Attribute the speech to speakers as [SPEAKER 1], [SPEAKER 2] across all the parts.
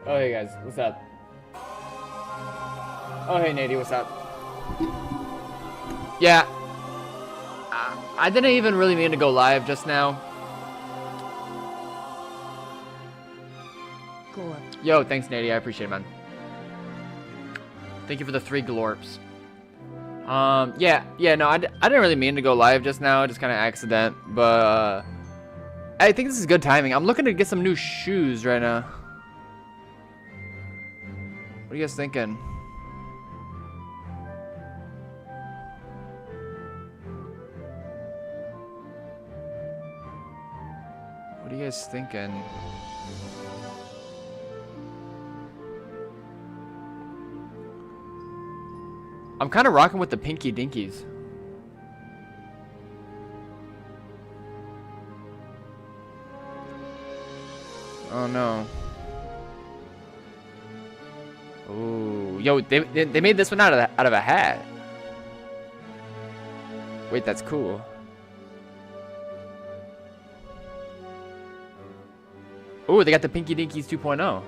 [SPEAKER 1] Oh, hey guys, what's up? Oh, hey Nady, what's up? Yeah, I didn't even really mean to go live just now.
[SPEAKER 2] Cool.
[SPEAKER 1] Yo, thanks Nady, I appreciate it, man. Thank you for the 3 glorps. Yeah, no, I didn't really mean to go live just now, just kind of accident, but I think this is good timing. I'm looking to get some new shoes right now. What are you guys thinking? What are you guys thinking? I'm kind of rocking with the Pinky Dinkies. Oh no. Oh, yo, they made this one out of a hat. Wait, that's cool. Oh, they got the Pinky Dinkies 2.0.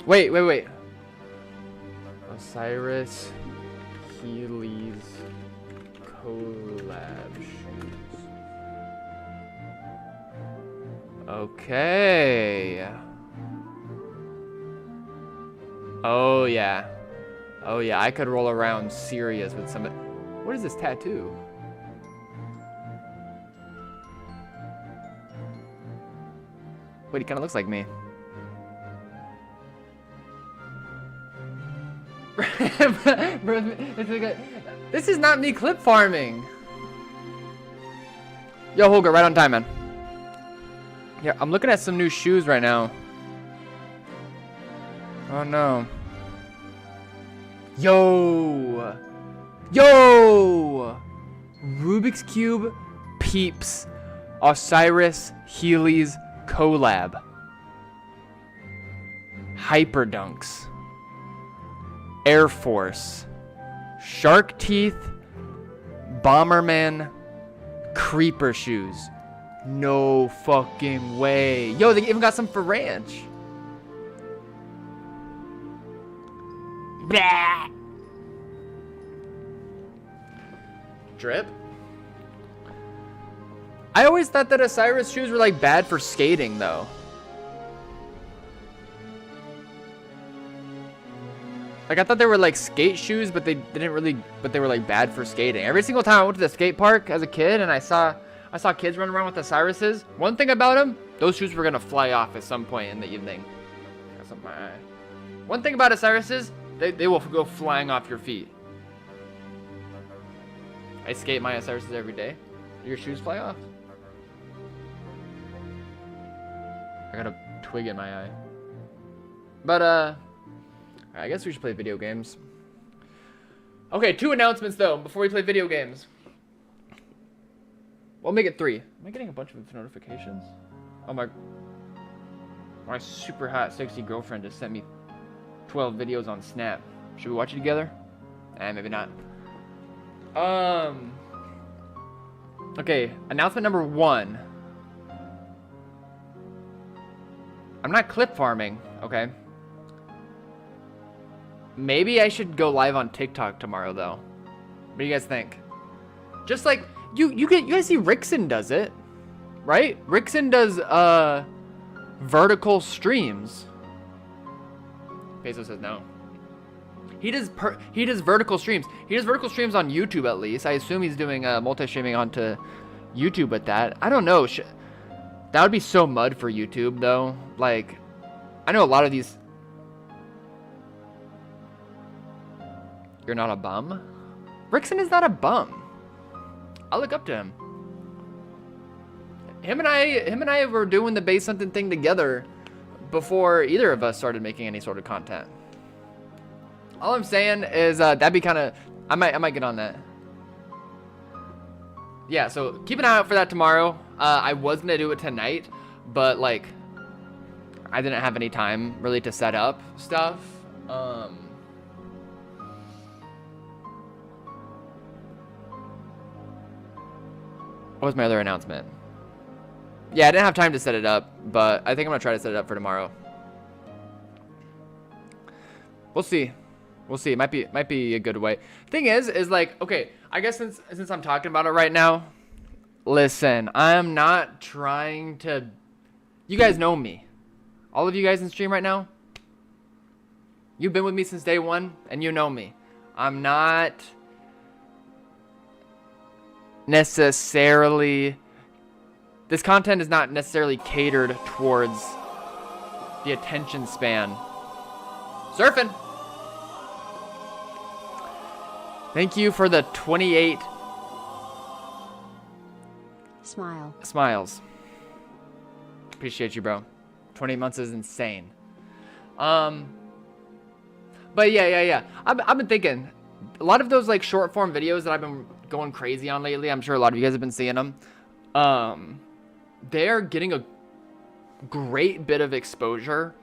[SPEAKER 1] Wait. Osiris Healy's collab shoes. Okay. Oh yeah, I could roll around serious with some. What is this tattoo? Wait, he kind of looks like me. This is not me clip farming. Yo, Holger, right on time, man. Yeah, I'm looking at some new shoes right now. Oh no. Yo! Rubik's Cube Peeps Osiris Healy's collab. Hyperdunks. Air Force. Shark Teeth. Bomberman. Creeper shoes. No fucking way. Yo, they even got some for ranch. Blah. Drip? I always thought that Osiris shoes were like bad for skating though. Like I thought they were like skate shoes, but they didn't really, but they were like bad for skating. Every single time I went to the skate park as a kid and I saw kids running around with Osiris's. One thing about them, those shoes were gonna fly off at some point in the evening. Got something in my eye. One thing about Osiris's, they will go flying off your feet. I skate my Osiris's every day. Do your shoes fly off? I got a twig in my eye. But I guess we should play video games. Okay, 2 announcements though before we play video games. We'll make it 3. Am I getting a bunch of notifications? Oh my super hot sexy girlfriend just sent me 12 videos on Snap. Should we watch it together? Maybe not. Okay, announcement number 1. I'm not clip farming, okay? Maybe I should go live on TikTok tomorrow though. What do you guys think? Just like you guys see Rickson does it, right? Rickson does vertical streams. Peso says no. He does vertical streams. He does vertical streams on YouTube at least. I assume he's doing multi-streaming onto YouTube with that. I don't know. That would be so mud for YouTube though. Like, I know a lot of these. You're not a bum? Rickson is not a bum. I'll look up to him. Him and I were doing the base hunting thing together before either of us started making any sort of content. All I'm saying is that'd be kind of, I might get on that. Yeah, so keep an eye out for that tomorrow. I was gonna do it tonight, but like I didn't have any time really to set up stuff. What was my other announcement? Yeah, I didn't have time to set it up, but I think I'm gonna try to set it up for tomorrow. We'll see. We'll see. It might be a good way. Thing is like, okay, I guess since I'm talking about it right now, listen, I'm not trying to. You guys know me. All of you guys in stream right now, you've been with me since day one, and you know me. I'm not necessarily. This content is not necessarily catered towards the attention span. Surfing. Thank you for the 28 smiles. Appreciate you, bro. 28 months is insane. But yeah. I've been thinking a lot of those like short form videos that I've been going crazy on lately. I'm sure a lot of you guys have been seeing them. They're getting a great bit of exposure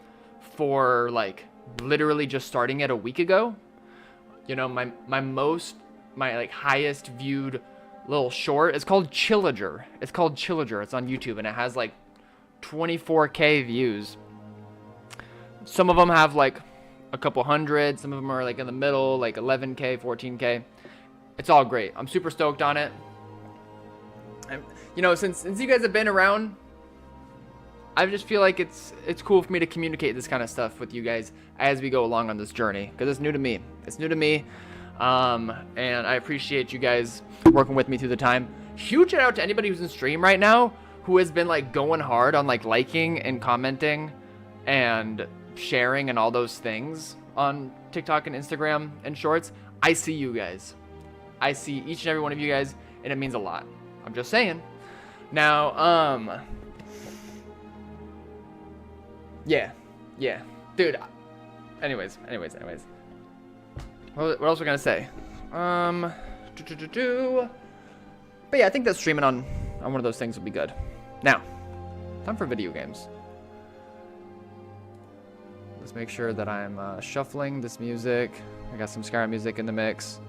[SPEAKER 1] for like literally just starting it a week ago. You know, my like highest viewed little short is called Chillager. It's called Chillager. It's on YouTube and it has like 24K views. Some of them have like a couple hundred. Some of them are like in the middle, like 11K, 14K. It's all great. I'm super stoked on it. And, you know, since you guys have been around, I just feel like it's cool for me to communicate this kind of stuff with you guys as we go along on this journey, because it's new to me. It's new to me, and I appreciate you guys working with me through the time. Huge shout out to anybody who's in stream right now who has been like going hard on like liking and commenting and sharing and all those things on TikTok and Instagram and Shorts. I see you guys. I see each and every one of you guys, and it means a lot. I'm just saying. Now, yeah, dude. Anyways. What else are we gonna say? But yeah, I think that streaming on one of those things would be good. Now, time for video games. Let's make sure that I'm shuffling this music. I got some Skyrim music in the mix.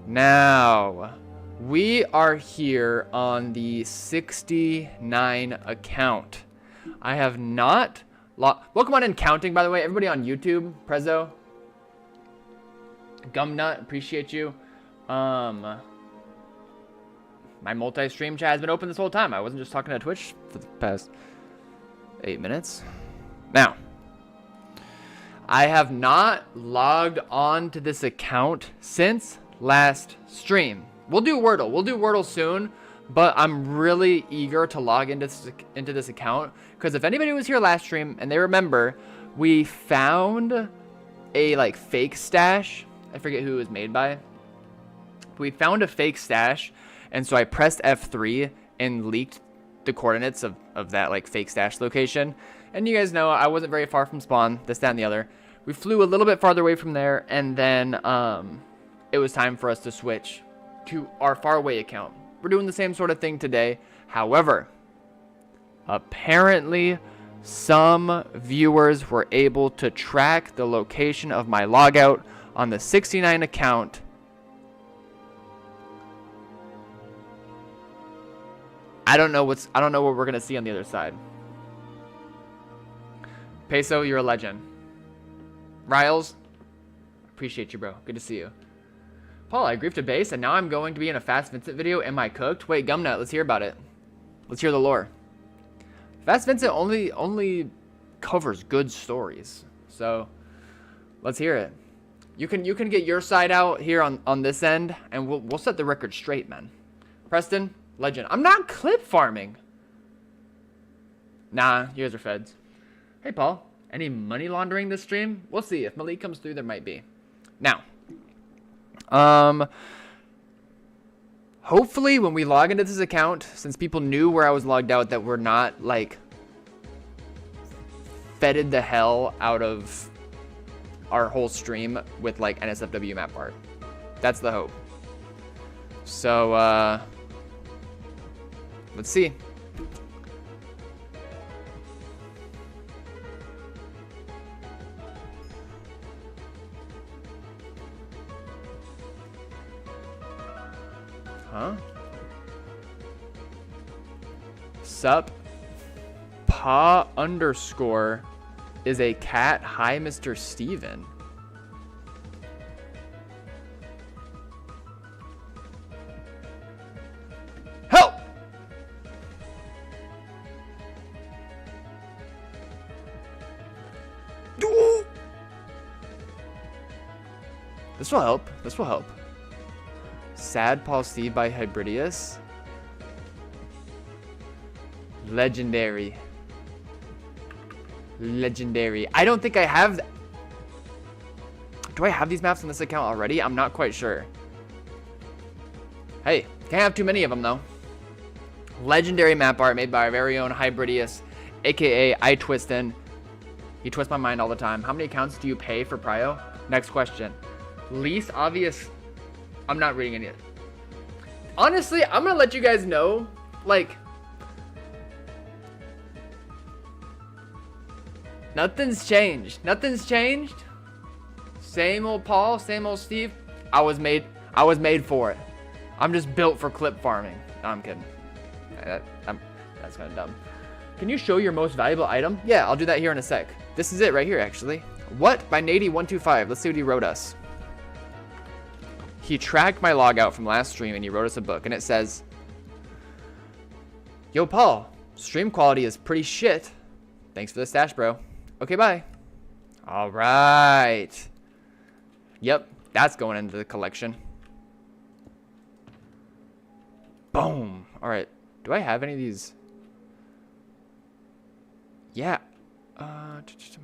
[SPEAKER 1] Now, we are here on the 69 account. I have not. Welcome on and counting, by the way. Everybody on YouTube, Prezzo, Gumnut, appreciate you. My multi-stream chat has been open this whole time. I wasn't just talking to Twitch for the past 8 minutes. Now, I have not logged on to this account since last stream. We'll do Wordle. We'll do Wordle soon, but I'm really eager to log into this account, because if anybody was here last stream and they remember, we found a like fake stash. I forget who it was made by. We found a fake stash, and so I pressed F3 and leaked the coordinates of that like fake stash location. And you guys know I wasn't very far from spawn, this, that, and the other. We flew a little bit farther away from there, and then it was time for us to switch to our faraway account. We're doing the same sort of thing today. However, apparently some viewers were able to track the location of my logout on the 69 account. I don't know what we're gonna see on the other side. Peso, you're a legend. Riles, appreciate you, bro. Good to see you. Paul, I griefed a base, and now I'm going to be in a Fast Vincent video. Am I cooked? Wait, Gumnut, let's hear about it. Let's hear the lore. Fast Vincent only covers good stories, so let's hear it. You can get your side out here on this end, and we'll set the record straight, man. Preston, legend. I'm not clip farming. Nah, you guys are feds. Hey, Paul. Any money laundering this stream? We'll see. If Malik comes through, there might be. Now, hopefully when we log into this account, since people knew where I was logged out, that we're not like feted the hell out of our whole stream with like NSFW map art. That's the hope. So, let's see. Huh? Sup? Pa underscore is a cat. Hi, Mr. Steven. Help! This will help. This will help. Sad Paul Steve by Hybridius. Legendary. Legendary. I don't think I have... Do I have these maps on this account already? I'm not quite sure. Hey, can't have too many of them though. Legendary map art made by our very own Hybridius, aka iTwistin. He twists my mind all the time. How many accounts do you pay for Prio? Next question. Least obvious... I'm not reading any of it. Honestly, I'm gonna let you guys know, like... Nothing's changed. Nothing's changed. Same old Paul, same old Steve. I was made for it. I'm just built for clip farming. No, I'm kidding. That's kind of dumb. Can you show your most valuable item? Yeah, I'll do that here in a sec. This is it right here, actually. What? By Nady125. Let's see what he wrote us. He tracked my logout from last stream and he wrote us a book. And it says, Yo, Paul. Stream quality is pretty shit. Thanks for the stash, bro. Okay, bye. All right. Yep, that's going into the collection. Boom. All right. Do I have any of these? Yeah.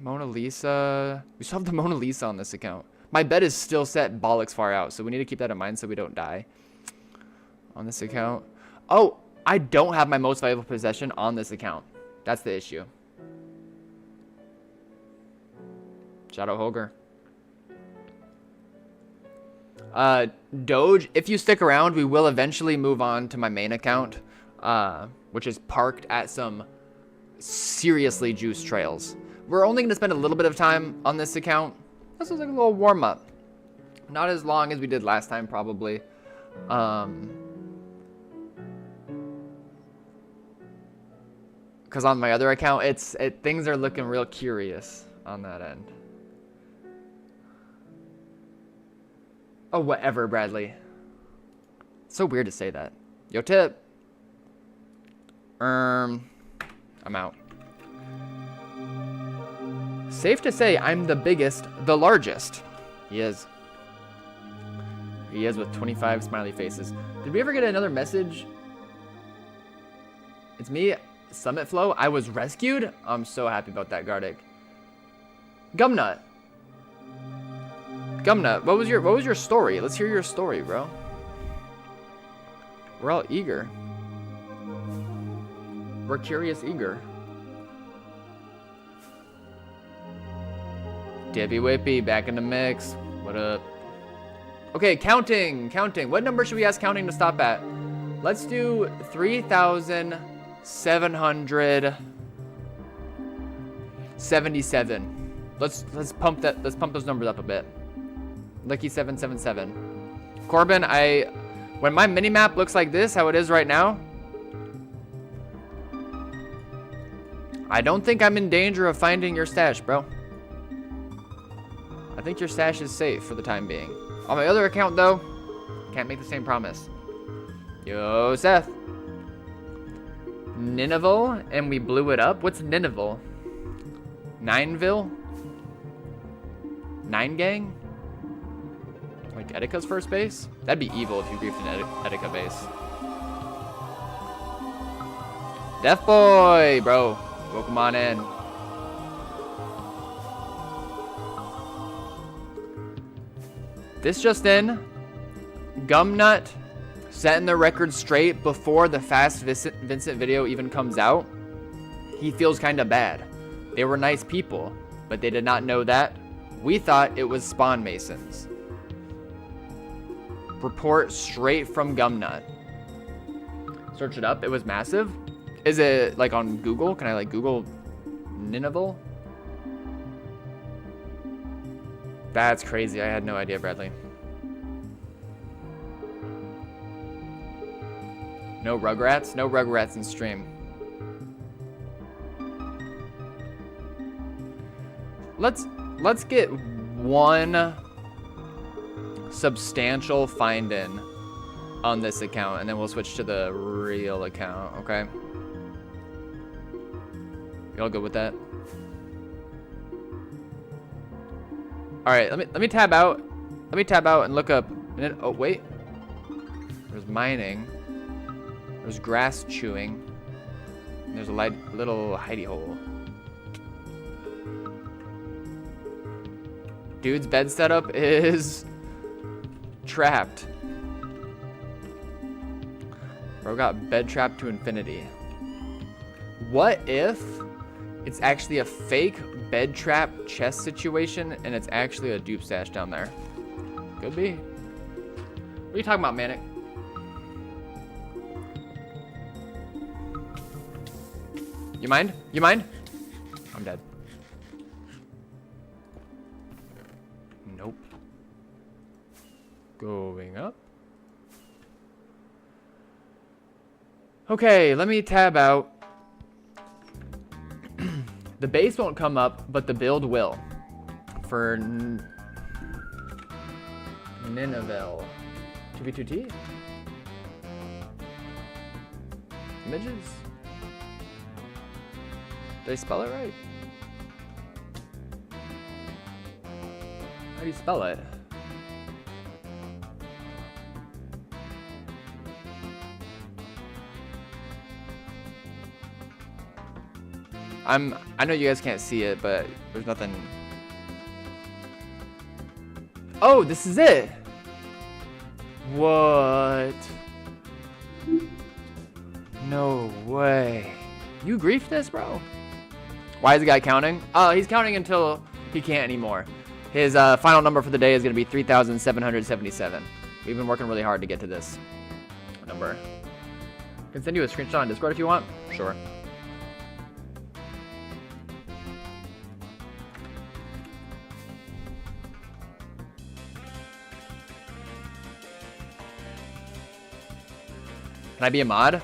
[SPEAKER 1] Mona Lisa. We still have the Mona Lisa on this account. My bed is still set bollocks far out, so we need to keep that in mind so we don't die on this account. Oh, I don't have my most valuable possession on this account. That's the issue. Shout out Holger. Doge, if you stick around, we will eventually move on to my main account, which is parked at some seriously juiced trails. We're only going to spend a little bit of time on this account. This is like a little warm-up. Not as long as we did last time, probably. Because on my other account, things are looking real curious on that end. Oh, whatever, Bradley. So weird to say that. Yo, Tip. I'm out. Safe to say I'm the biggest, the largest. He is. He is with 25 smiley faces. Did we ever get another message? It's me, Summit Flow. I was rescued. I'm so happy about that, Gardic. Gumnut. Gumnut, what was your story? Let's hear your story, bro. We're all eager. We're curious eager. Dippy Whippy, back in the mix. What up? Okay, counting. What number should we ask counting to stop at? Let's do 3,777. Let's pump those numbers up a bit. Lucky 777. Corbin, when my mini map looks like this, how it is right now, I don't think I'm in danger of finding your stash, bro. I think your stash is safe for the time being. On my other account, though, can't make the same promise. Yo, Seth. Nineveh, and we blew it up? What's Nineveh? Nineville? Nine Gang? Like Etika's first base? That'd be evil if you griefed an Etika base. Death Boy, bro. Welcome on in. This just in. Gumnut setting the record straight before the Fast Vincent video even comes out. He feels kind of bad. They were nice people, but they did not know that. We thought it was spawn masons. Report straight from Gumnut. Search it up. It was massive. Is it like on Google? Can I like Google Nineveh? That's crazy. I had no idea, Bradley. No Rugrats? No Rugrats in stream. let's get one substantial find in on this account, and then we'll switch to the real account. Okay. Y'all good with that? All right. Let me tab out. Let me tab out and look up. And then, oh wait. There's mining. There's grass chewing. And there's a little hidey hole. Dude's bed setup is trapped. Bro got bed trapped to infinity. What if it's actually a fake bed trap chest situation and it's actually a dupe stash down there? Could be. What are you talking about, Manic? You mind? You mind? I'm dead. Nope. Going up. Okay, let me tab out. The base won't come up, but the build will. For Nineveh. 2v2t? Images? Did I spell it right? How do you spell it? I know you guys can't see it, but there's nothing. Oh, this is it. What? No way. You griefed this, bro? Why is the guy counting? He's counting until he can't anymore. His final number for the day is going to be 3,777. We've been working really hard to get to this number. I can send you a screenshot on Discord if you want. Sure. Can I be a mod?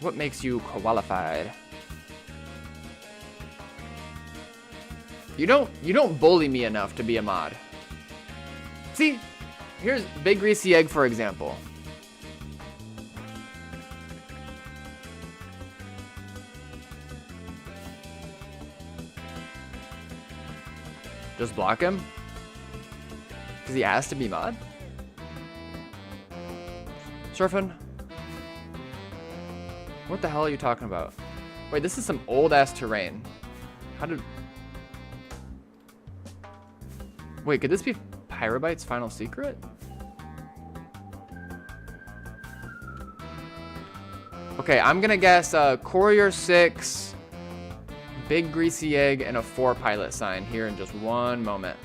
[SPEAKER 1] What makes you qualified? You don't bully me enough to be a mod. See, here's Big Greasy Egg, for example. Just block him? Because he asked to be mod? Surfing? What the hell are you talking about? Wait, this is some old ass terrain. How did... Wait, could this be Pyrobyte's final secret? Okay, I'm gonna guess Courier 6, Big Greasy Egg, and a 4 pilot sign here in just one moment.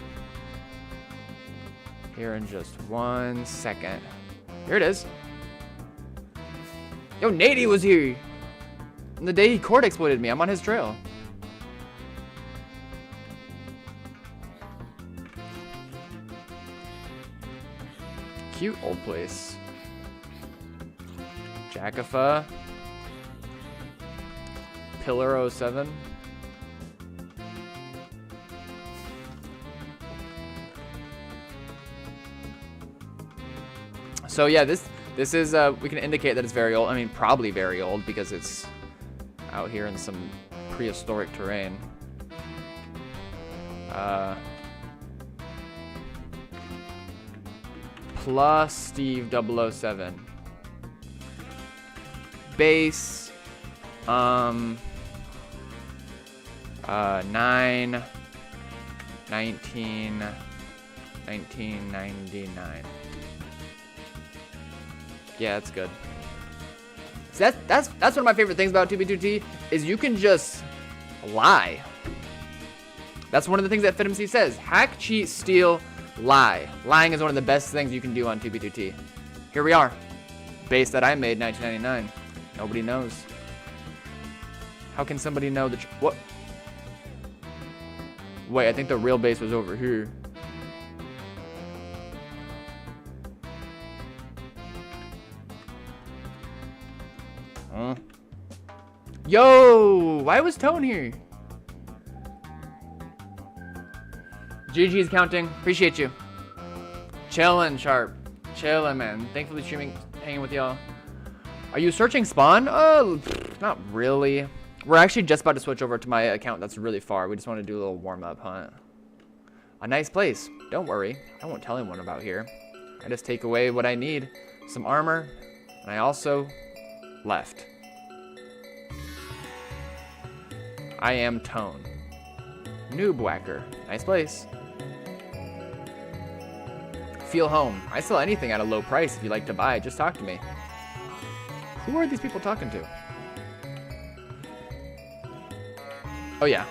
[SPEAKER 1] Here in just 1 second. Here it is. Yo, Nady was here. And the day he court exploited me, I'm on his trail. Cute old place. Jackafa. Pillar 07. So yeah, this is we can indicate that it's very old. I mean, probably very old because it's out here in some prehistoric terrain. Plus Steve 007. Base 1999. Yeah, that's good. So that's one of my favorite things about 2b2t is you can just lie. That's one of the things that FitMC says. Hack, cheat, steal, lie. Lying is one of the best things you can do on 2b2t. Here we are. Base that I made 1999. Nobody knows. How can somebody know the what? Wait, I think the real base was over here. Yo, why was Tone here? GG's counting. Appreciate you. Chillin', Sharp. Chillin', man. Thankfully streaming, hanging with y'all. Are you searching spawn? Not really. We're actually just about to switch over to my account that's really far. We just want to do a little warm-up hunt. A nice place. Don't worry. I won't tell anyone about here. I just take away what I need. Some armor. And I also left. I am Tone. Noob Whacker. Nice place. Feel home. I sell anything at a low price. If you like to buy, just talk to me. Who are these people talking to? Oh yeah.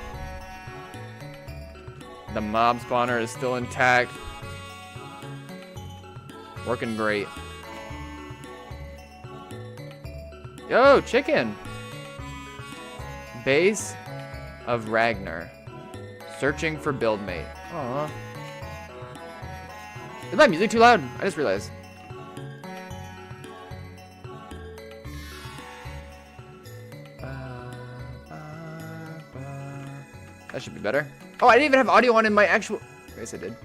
[SPEAKER 1] The mob spawner is still intact. Working great. Yo, chicken. Base of Ragnar. Searching for buildmate. Aww. Is my music too loud? I just realized. That should be better. Oh, I didn't even have audio on in my actual... I guess I did.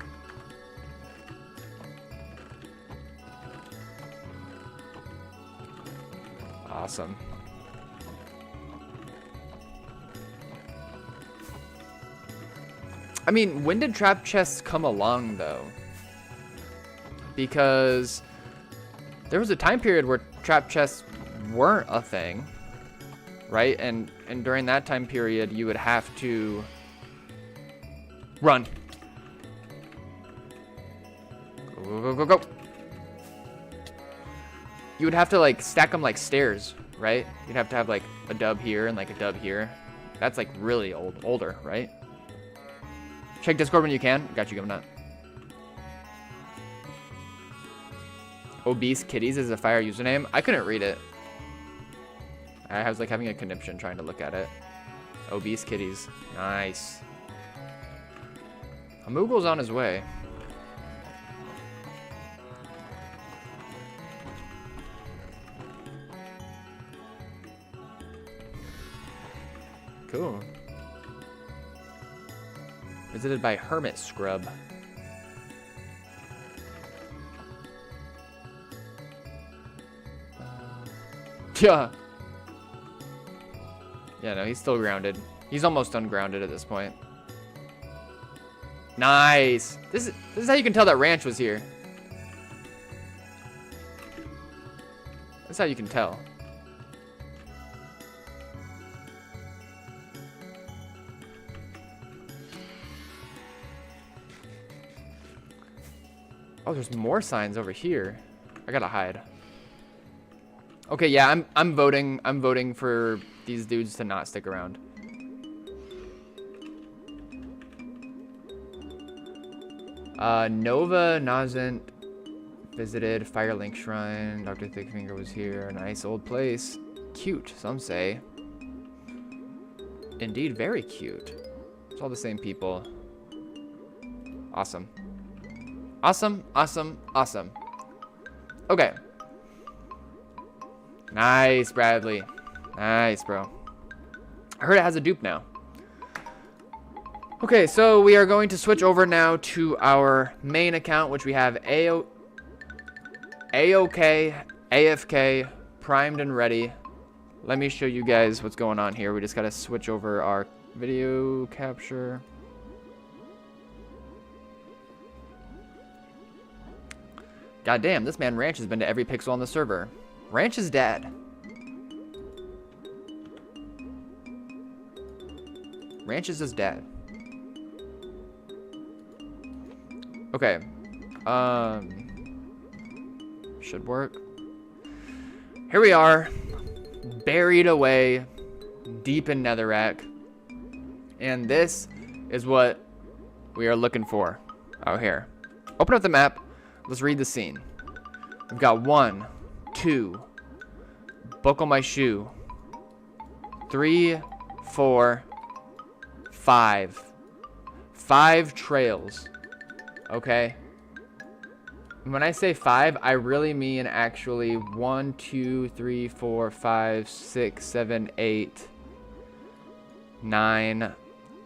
[SPEAKER 1] Awesome. I mean, when did trap chests come along, though? Because there was a time period where trap chests weren't a thing, right? And during that time period, you would have to run. Go, go, go, go, go. You would have to like stack them like stairs, right? You'd have to have like a dub here and like a dub here. That's like really older, right? Check Discord when you can. Got you, Governor. Obese Kitties is a fire username. I couldn't read it. I was like having a conniption trying to look at it. Obese Kitties. Nice. Amoogle's on his way. Cool. Visited by Hermit Scrub. Yeah. Yeah, no, he's still grounded. He's almost ungrounded at this point. Nice. This is how you can tell that Ranch was here. That's how you can tell. Oh, there's more signs over here. I gotta hide. Okay, yeah, I'm voting. I'm voting for these dudes to not stick around. Nova Nazent visited Firelink Shrine. Dr. Thickfinger was here. Nice old place. Cute, some say. Indeed, very cute. It's all the same people. Awesome. Awesome, awesome, awesome. Okay. Nice, Bradley. Nice, bro. I heard it has a dupe now. Okay, so we are going to switch over now to our main account, which we have AOK, AFK, primed and ready. Let me show you guys what's going on here. We just got to switch over our video capture. God damn, this man Ranch has been to every pixel on the server. Ranch is dead. Ranch is just dead. Okay. Should work. Here we are. Buried away. Deep in Netherrack. And this is what we are looking for out here. Open up the map. Let's read the scene. We've got 1, 2, buckle my shoe, 3, 4, 5. 5 trails. Okay? When I say 5, I really mean actually 1, 2, 3, 4, 5, 6, 7, 8, 9,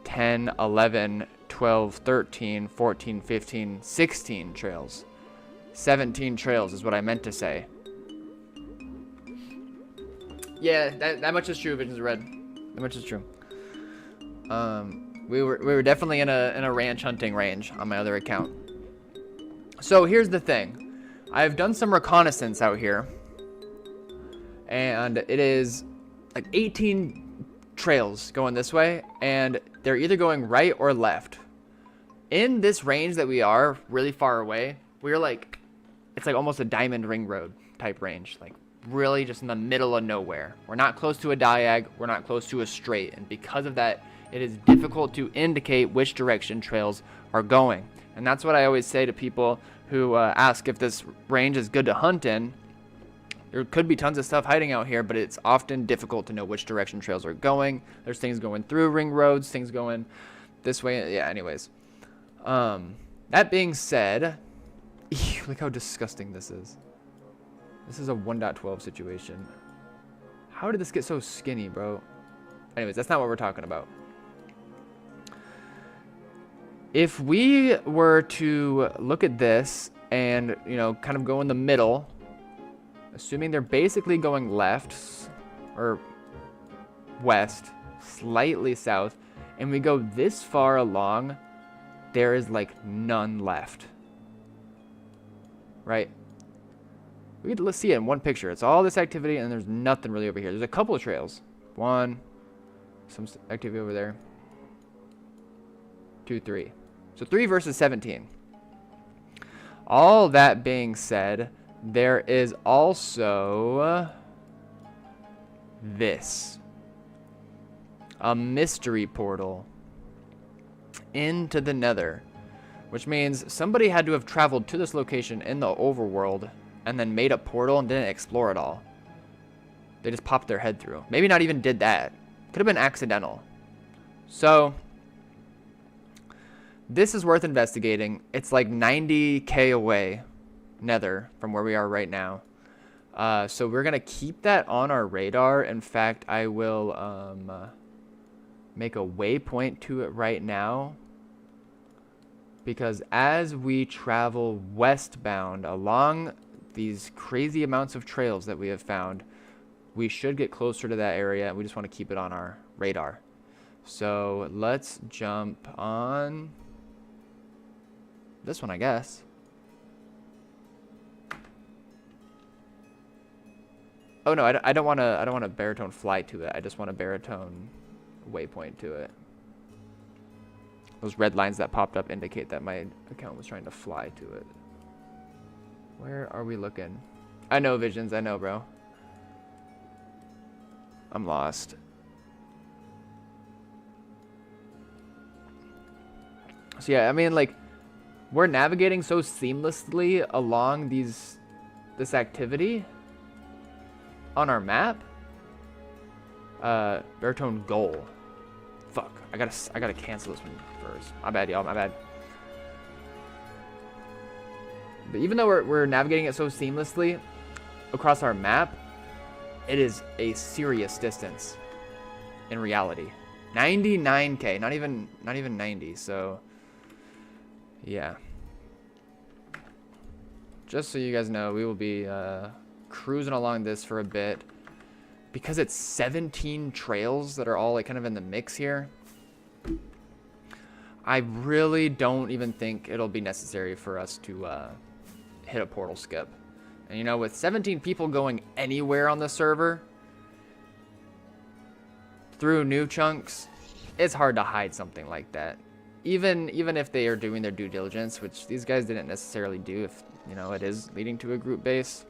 [SPEAKER 1] 10, 11, 12, 13, 14, 15, 16 trails. 17 trails is what I meant to say. Yeah, that much is true, Visions Red. That much is true. We were definitely in a ranch hunting range on my other account. So here's the thing. I've done some reconnaissance out here. And it is like 18 trails going this way, and they're either going right or left. In this range that we are, really far away, we're like, it's like almost a diamond ring road type range, like really just in the middle of nowhere. We're not close to a diag, we're not close to a straight, and because of that, it is difficult to indicate which direction trails are going. And that's what I always say to people who ask if this range is good to hunt in. There could be tons of stuff hiding out here, but it's often difficult to know which direction trails are going. There's things going through ring roads, things going this way. Yeah, anyways. That being said, look how disgusting this is. This is a 1.12 situation. How did this get so skinny, bro? Anyways, that's not what we're talking about. If we were to look at this and, you know, kind of go in the middle, assuming they're basically going left or west, slightly south, and we go this far along, there is like none left. Right? Let's see it in one picture. It's all this activity and there's nothing really over here. There's a couple of trails. One, some activity over there. 2, 3. So 3 versus 17. All that being said, there is also this. A mystery portal into the Nether. Which means somebody had to have traveled to this location in the overworld and then made a portal and didn't explore it all. They just popped their head through. Maybe not even did that. Could have been accidental. So this is worth investigating. It's like 90k away, Nether, from where we are right now. So we're going to keep that on our radar. In fact, I will make a waypoint to it right now. Because as we travel westbound along these crazy amounts of trails that we have found, we should get closer to that area. And we just want to keep it on our radar. So let's jump on this one, I guess. Oh no, I don't want to baritone fly to it. I just want a baritone waypoint to it. Those red lines that popped up indicate that my account was trying to fly to it. Where are we looking? I know, Visions. I know, bro. I'm lost. So yeah, I mean, like, we're navigating so seamlessly along this activity on our map. Baritone goal. Fuck. I gotta cancel this one first. My bad, y'all. My bad. But even though we're navigating it so seamlessly across our map, it is a serious distance in reality. 99k, not even 90. So yeah. Just so you guys know, we will be cruising along this for a bit. Because it's 17 trails that are all like kind of in the mix here, I really don't even think it'll be necessary for us to hit a portal skip. And you know, with 17 people going anywhere on the server through new chunks, it's hard to hide something like that. Even if they are doing their due diligence, which these guys didn't necessarily do, if you know it is leading to a group base.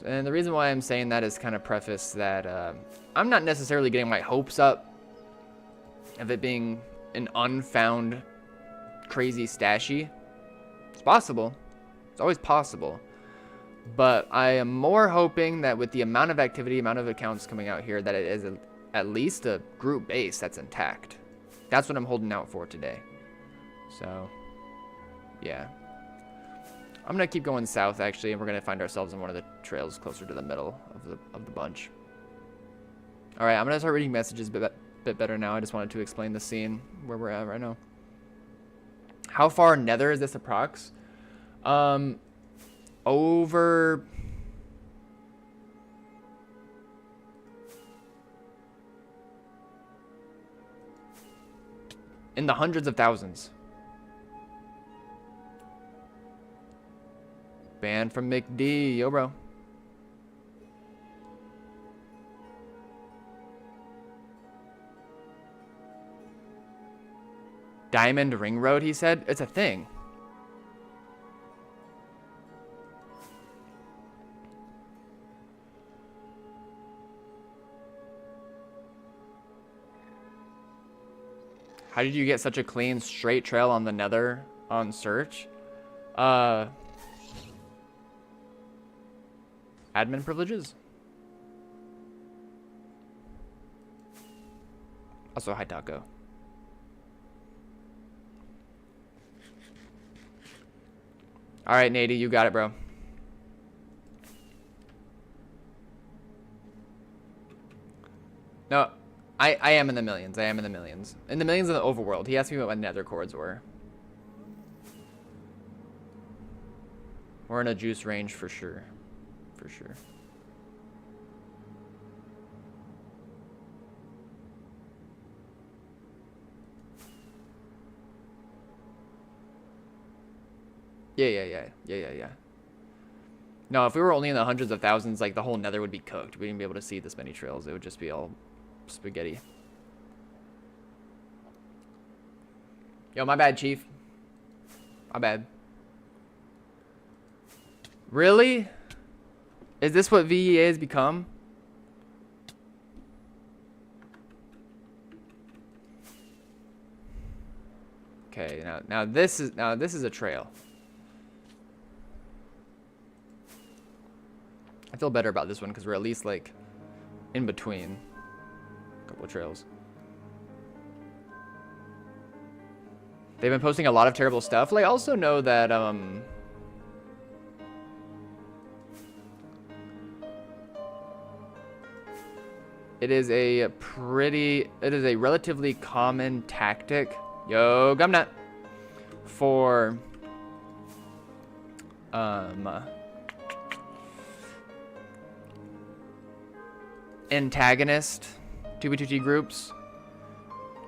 [SPEAKER 1] And the reason why I'm saying that is kind of preface that I'm not necessarily getting my hopes up of it being an unfound crazy stashy. It's possible. It's always possible. But I am more hoping that with the amount of activity, amount of accounts coming out here, that it is at least a group base that's intact. That's what I'm holding out for today. So, yeah. I'm going to keep going south, actually, and we're going to find ourselves in one of the trails closer to the middle of the bunch. Alright, I'm going to start reading messages, but Bit better now. I just wanted to explain the scene where we're at right now. How far nether is this approx? Over... in the hundreds of thousands. Banned from McD. Yo, bro. Diamond Ring Road, he said. It's a thing. How did you get such a clean, straight trail on the nether on search? Admin privileges? Also, hi, Taco. All right, Nady, you got it, bro. No, I am in the millions. I am in the millions. In the millions of the overworld. He asked me what my nether cords were. We're in a juice range for sure. For sure. Yeah. No, if we were only in the hundreds of thousands, like the whole nether would be cooked. We wouldn't be able to see this many trails. It would just be all spaghetti. Yo, my bad, Chief. My bad. Really? Is this what VEA has become? Okay, now this is a trail. I feel better about this one because we're at least like in between a couple of trails. They've been posting a lot of terrible stuff. Like, I also know that it is a relatively common tactic. Yo, Gumnut. For antagonist 2B2T groups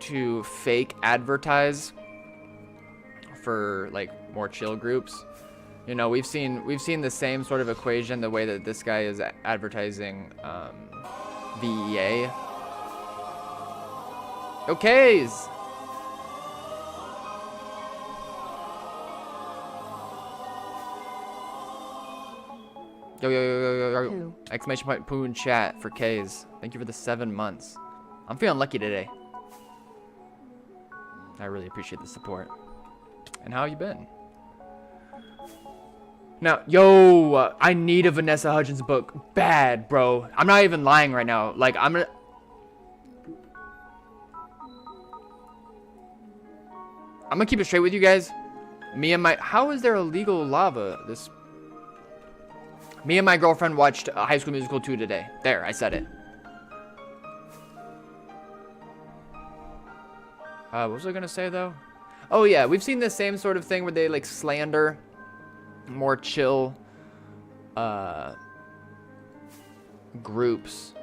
[SPEAKER 1] to fake advertise for like more chill groups. You know, we've seen the same sort of equation the way that this guy is advertising VEA. Okays. Yo. Exclamation point poo in chat for K's. Thank you for the 7 months. I'm feeling lucky today. I really appreciate the support. And how you been? Now, yo, I need a Vanessa Hudgens book. Bad, bro. I'm not even lying right now. Like, I'm gonna keep it straight with you guys. How is there illegal lava? Me and my girlfriend watched High School Musical 2 today. There, I said it. What was I gonna say though? Oh yeah, we've seen the same sort of thing where they like slander more chill groups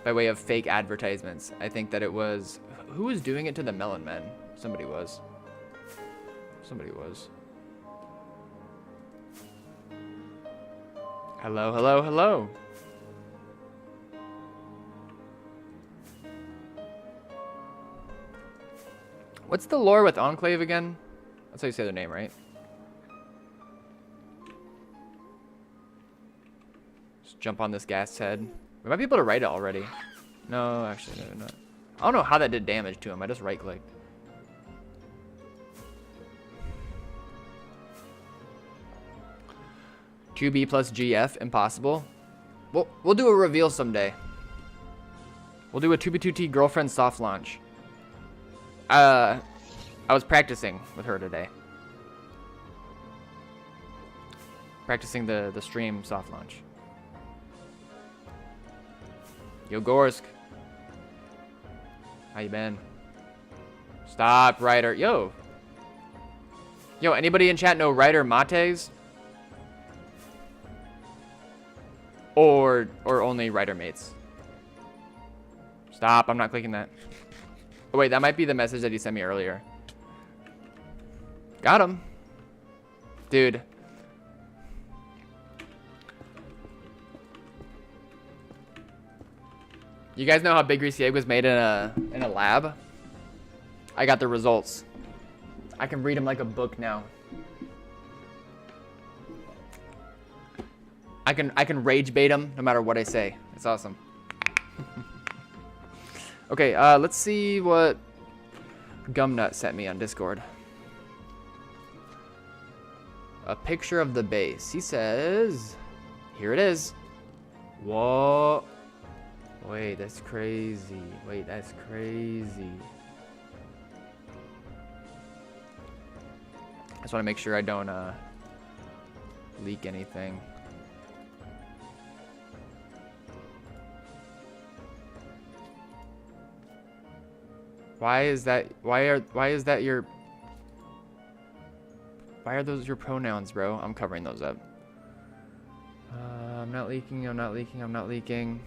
[SPEAKER 1] by way of fake advertisements. I think that it was, who was doing it to the Melon Men? Somebody was. Hello. What's the lore with Enclave again? That's how you say their name, right? Just jump on this gas head. We might be able to write it already. No, actually, no, not. I don't know how that did damage to him. I just right-clicked. QB plus GF, impossible. We'll do a reveal someday. We'll do a 2B2T girlfriend soft launch. I was practicing with her today. Practicing the stream soft launch. Yo, Gorsk. How you been? Stop, Ryder. Yo. Yo, anybody in chat know Ryder Mates? Or only Ryder mates? Stop, I'm not clicking that. Oh, wait, that might be the message that he sent me earlier. Got him. Dude. You guys know how Big Greasy Egg was made in a lab? I got the results. I can read them like a book now. I can rage bait them no matter what I say. It's awesome. Okay, let's see what Gumnut sent me on Discord. A picture of the base. He says, here it is. Whoa. Wait, that's crazy. Wait, that's crazy. I just want to make sure I don't leak anything. Why is that your why are those your pronouns, bro? I'm covering those up. I'm not leaking, I'm not leaking, I'm not leaking.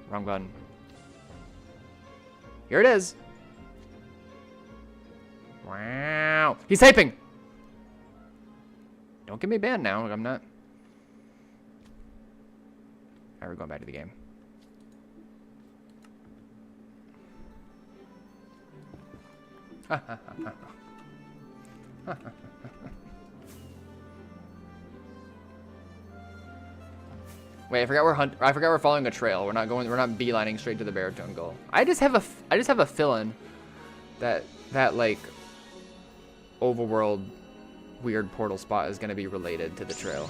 [SPEAKER 1] Wrong button. Here it is. Wow. He's typing. Don't get me banned now. I'm not. Alright, we're going back to the game. Wait, I forgot we're following a trail. We're not beelining straight to the baritone goal. I just have a feeling that like overworld weird portal spot is gonna be related to the trail.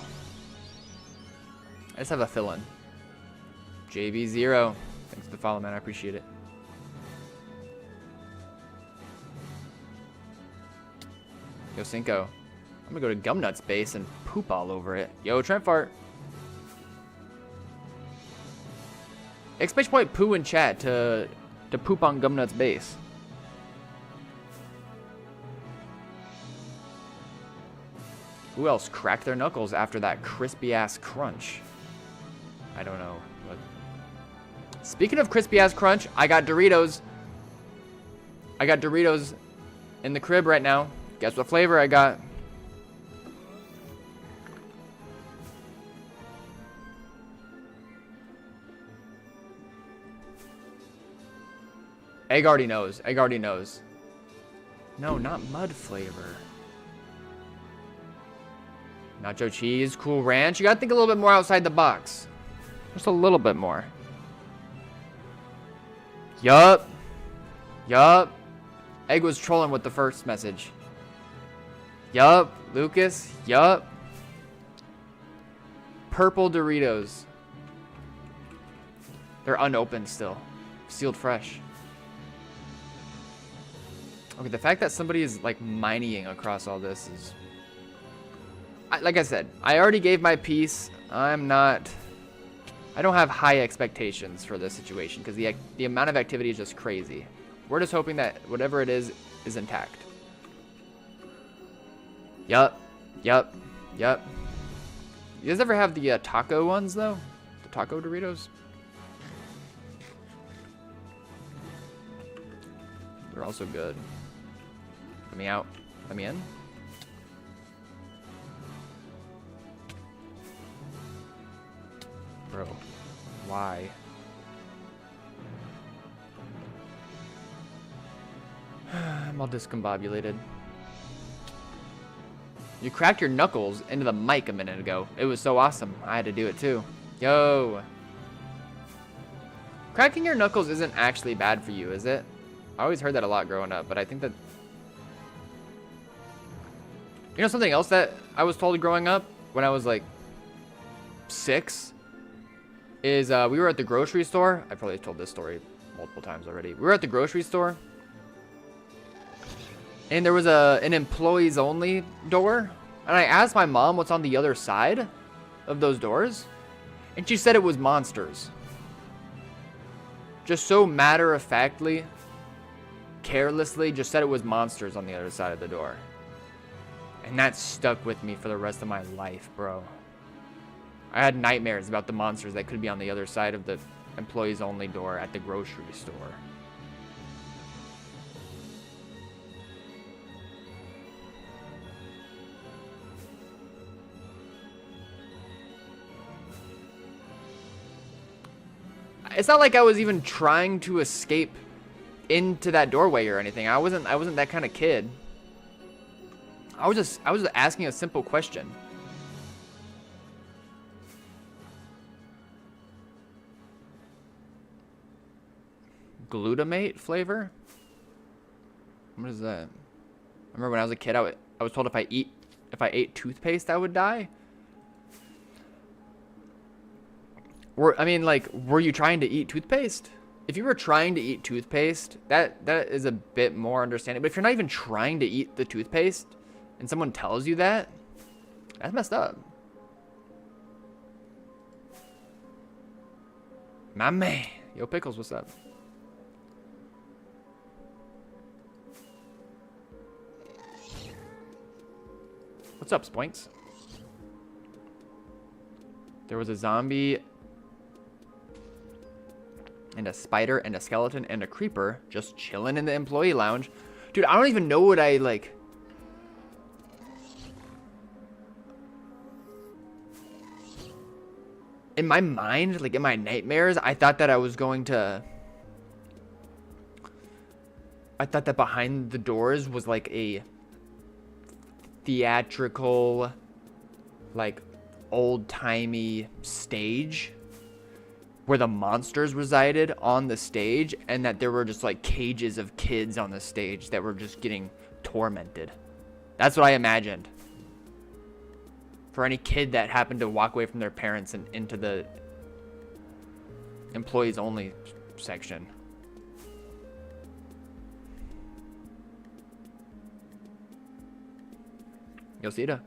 [SPEAKER 1] I just have a feeling. JV0. Thanks for the follow, man. I appreciate it. Yo, Cinco. I'm gonna go to Gumnut's base and poop all over it. Yo, Trent Fart. Exclamation point poo in chat to poop on Gumnut's base. Who else cracked their knuckles after that crispy ass crunch? I don't know. But speaking of crispy ass crunch, I got Doritos. I got Doritos in the crib right now. Guess what flavor I got? Egg already knows. Egg already knows. No, not mud flavor. Nacho cheese, Cool Ranch. You gotta think a little bit more outside the box. Just a little bit more. Yup. Yup. Egg was trolling with the first message. Yup. Lucas. Yup. Purple Doritos. They're unopened still. Sealed fresh. Okay, the fact that somebody is like mining across all this is... like I said, I already gave my piece. I don't have high expectations for this situation because the amount of activity is just crazy. We're just hoping that whatever it is intact. Yup. Yup. Yup. You guys ever have the taco ones though? The taco Doritos? They're also good. Let me out. Let me in. Bro, why? I'm all discombobulated. You cracked your knuckles into the mic a minute ago. It was so awesome. I had to do it too. Yo. Cracking your knuckles isn't actually bad for you, is it? I always heard that a lot growing up, but I think that... You know something else that I was told growing up when I was like 6? Is we were at the grocery store. I probably told this story multiple times already. We were at the grocery store. And there was an employees only door. And I asked my mom what's on the other side of those doors. And she said it was monsters. just so matter-of-factly, carelessly, just said it was monsters on the other side of the door. And that stuck with me for the rest of my life, bro. I had nightmares about the monsters that could be on the other side of the employees only door at the grocery store. It's not like I was even trying to escape into that doorway or anything. I wasn't that kind of kid. I was just asking a simple question. Glutamate flavor? What is that? I remember when I was a kid, I was told if I ate toothpaste, I would die. Were you trying to eat toothpaste? If you were trying to eat toothpaste, that is a bit more understanding. But if you're not even trying to eat the toothpaste, and someone tells you that, that's messed up. My man. Yo, Pickles, what's up? What's up, Spoinks? There was a zombie and a spider and a skeleton and a creeper just chilling in the employee lounge. Dude, I don't even know what I, like... In my mind, like in my nightmares, I thought that I was going to... I thought that behind the doors was like a theatrical, like old-timey stage where the monsters resided on the stage, and that there were just like cages of kids on the stage that were just getting tormented. That's what I imagined. For any kid that happened to walk away from their parents and into the employees only section. Yosita.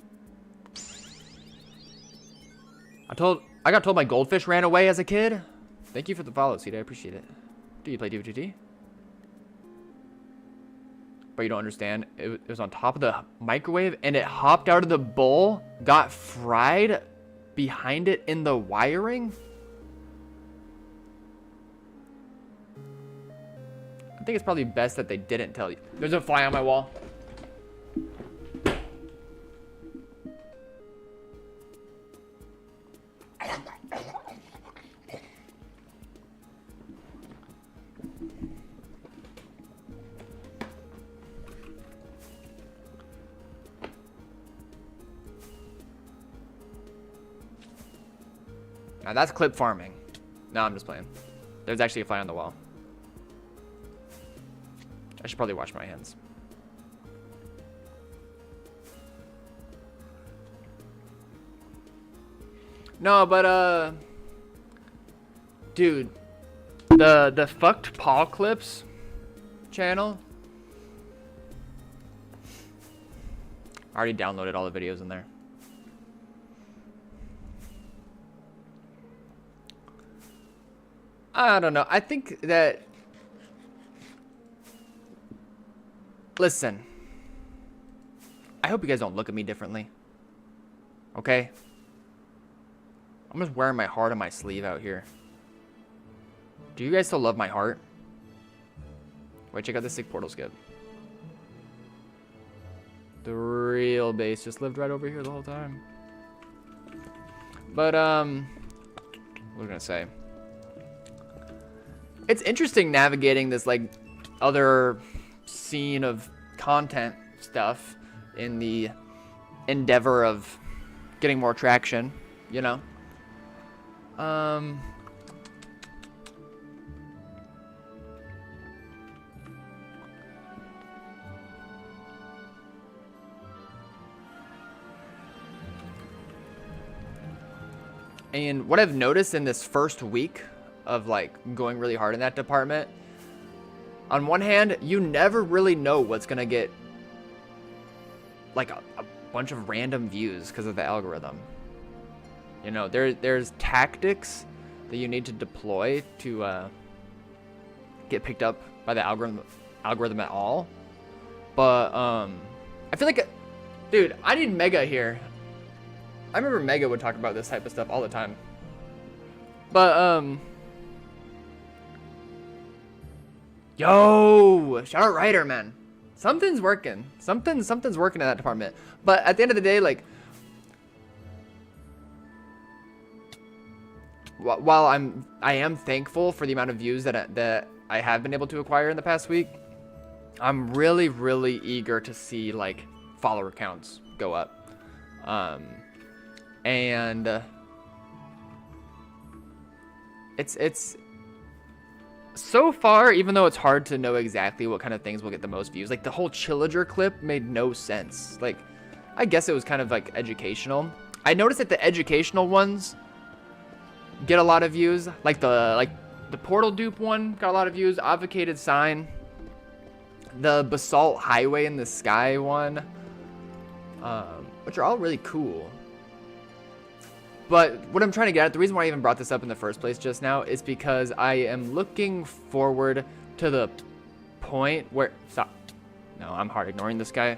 [SPEAKER 1] I got told my goldfish ran away as a kid. Thank you for the follow, Sita. I appreciate it. Do you play DVTT? But you don't understand. It was on top of the microwave, and it hopped out of the bowl, got fried behind it in the wiring. I think it's probably best that they didn't tell you. There's a fly on my wall. Now that's clip farming. No, I'm just playing. There's actually a fly on the wall. I should probably wash my hands. No, but dude, the fucked Paul clips channel. I already downloaded all the videos in there. I don't know. I think that... Listen. I hope you guys don't look at me differently. Okay? I'm just wearing my heart on my sleeve out here. Do you guys still love my heart? Wait, check out this sick portal skip. The real base just lived right over here the whole time. But, what was I gonna say? It's interesting navigating this, like, other scene of content stuff in the endeavor of getting more traction, you know? And what I've noticed in this first week of like going really hard in that department, on one hand, you never really know what's gonna get like a bunch of random views because of the algorithm. You know, there's tactics that you need to deploy to get picked up by the algorithm at all. But I feel like, dude, I need Mega here. I remember Mega would talk about this type of stuff all the time. But yo, shout out Ryder, man. Something's working. Something's working in that department. But at the end of the day, like, while I am thankful for the amount of views that I have been able to acquire in the past week, I'm really, really eager to see like follower counts go up. And it's so far, even though it's hard to know exactly what kind of things will get the most views, like the whole Chillager clip made no sense. Like, I guess it was kind of like educational. I noticed that the educational ones get a lot of views. Like the portal dupe one got a lot of views. Advocated sign, the basalt highway in the sky one, which are all really cool. But what I'm trying to get at, the reason why I even brought this up in the first place just now, is because I am looking forward to the point where... Stop. No, I'm hard ignoring this guy.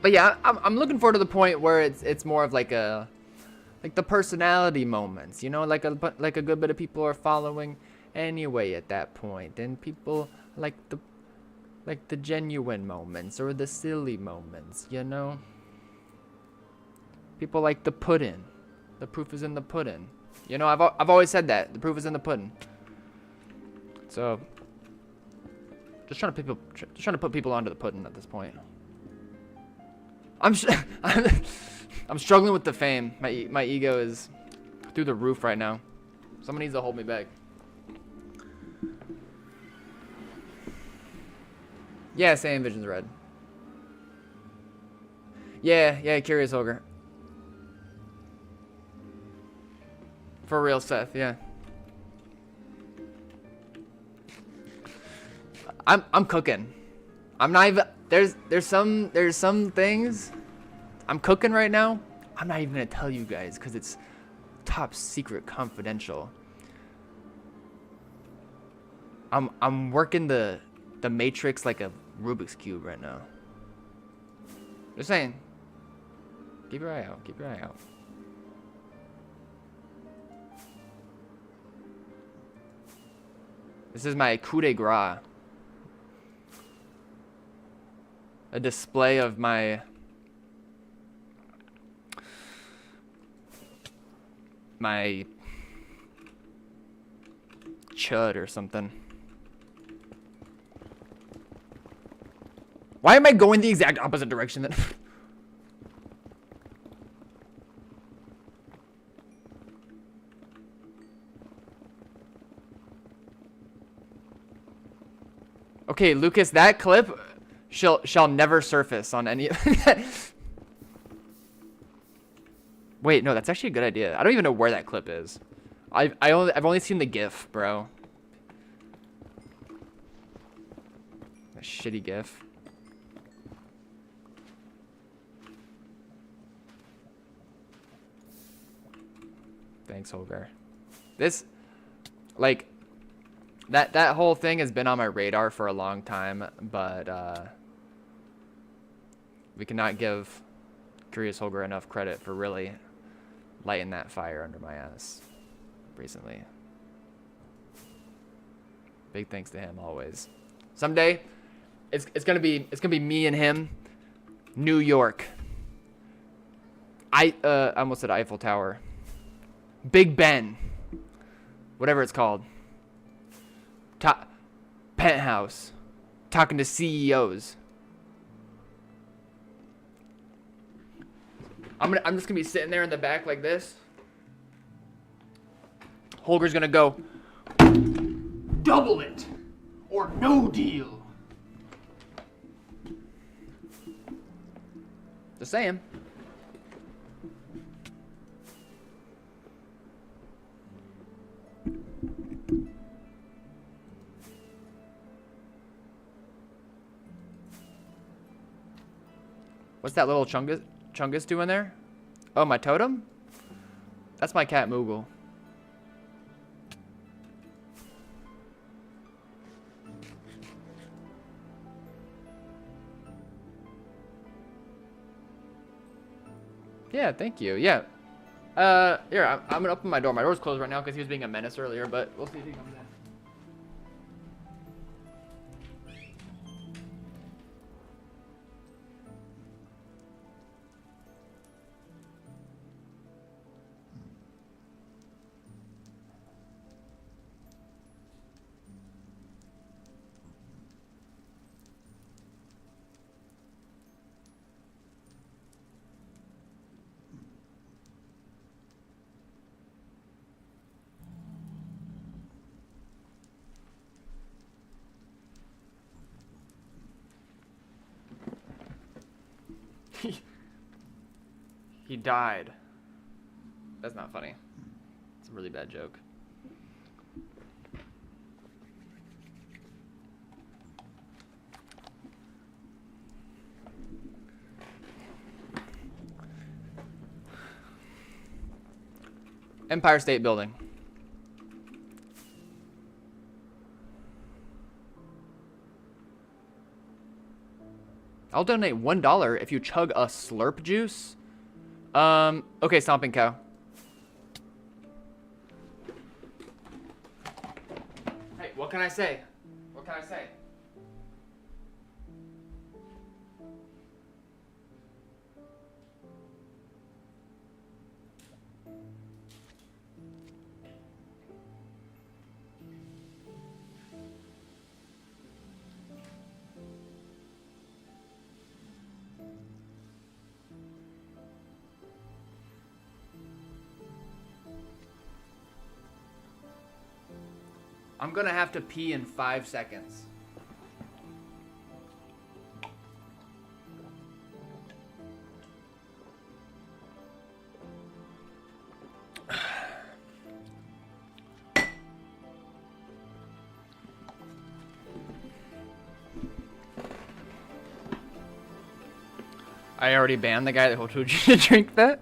[SPEAKER 1] But yeah, I'm looking forward to the point where it's more of like the personality moments, you know, like a good bit of people are following anyway at that point, and people like the genuine moments or the silly moments, you know. People like the pudding. The proof is in the pudding. You know, I've always said that the proof is in the pudding. So just trying to put people onto the pudding at this point. I'm struggling with the fame. My ego is through the roof right now. Someone needs to hold me back. Yeah, same Vision's red. Yeah, Curious Ogre. For real, Seth, yeah. I'm cooking. I'm not even there's some things I'm cooking right now. I'm not even gonna tell you guys because it's top secret confidential. I'm working the matrix like a Rubik's Cube right now. Just saying. Keep your eye out. Keep your eye out. This is my coup de grace. A display of my chud or something. Why am I going the exact opposite direction then? Okay, Lucas, that clip shall never surface on any of Wait, no, that's actually a good idea. I don't even know where that clip is. I've only seen the GIF, bro. A shitty GIF. Thanks, Holger. This, like, that whole thing has been on my radar for a long time, but we cannot give Curious Holger enough credit for really lighting that fire under my ass recently. Big thanks to him always. Someday, it's gonna be me and him, New York. I almost said Eiffel Tower. Big Ben, whatever it's called. Penthouse, talking to CEOs. I'm just gonna be sitting there in the back like this. Holger's gonna go, double it or no deal. Just saying. What's that little Chungus doing there? Oh, my totem? That's my cat Moogle. Yeah, thank you. Yeah. Here, I'm gonna open my door. My door's closed right now because he was being a menace earlier, but we'll see if he comes in. He died. That's not funny. It's a really bad joke. Empire State Building. I'll donate $1 if you chug a slurp juice. Okay, Stomping Cow. Hey, what can I say? What can I say? I'm gonna have to pee in 5 seconds. I already banned the guy that told you to drink that.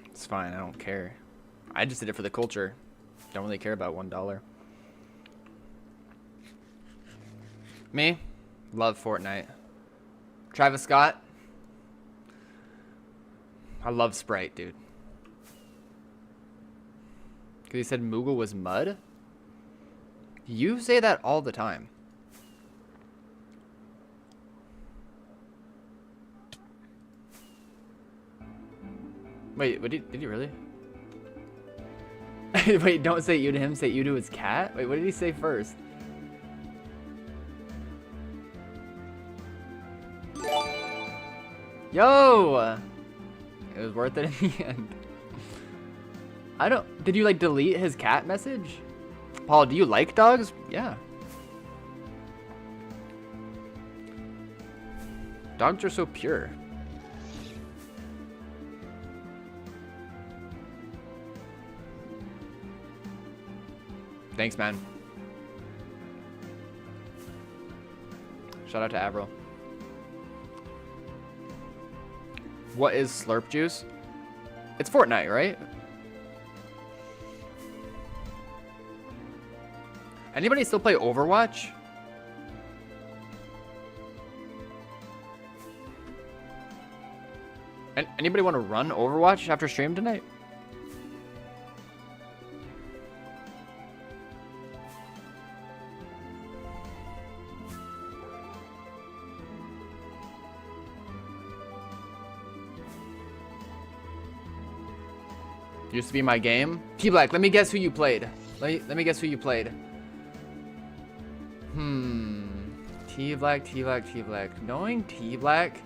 [SPEAKER 1] It's fine, I don't care. I just did it for the culture. Don't really care about $1. Me? Love Fortnite. Travis Scott? I love Sprite, dude. Because he said Moogle was mud? You say that all the time. Wait, what did he really? Wait, don't say you to him, say you to his cat? Wait, what did he say first? Yo! It was worth it in the end. I don't... Did you, like, delete his cat message? Paul, do you like dogs? Yeah. Dogs are so pure. Thanks, man. Shout out to Avril. What is slurp juice? It's Fortnite, right? Anybody still play Overwatch? Anybody want to run Overwatch after stream tonight? Used to be my game. T-Black, let me guess who you played. Let me guess who you played. T-Black. Knowing T-Black,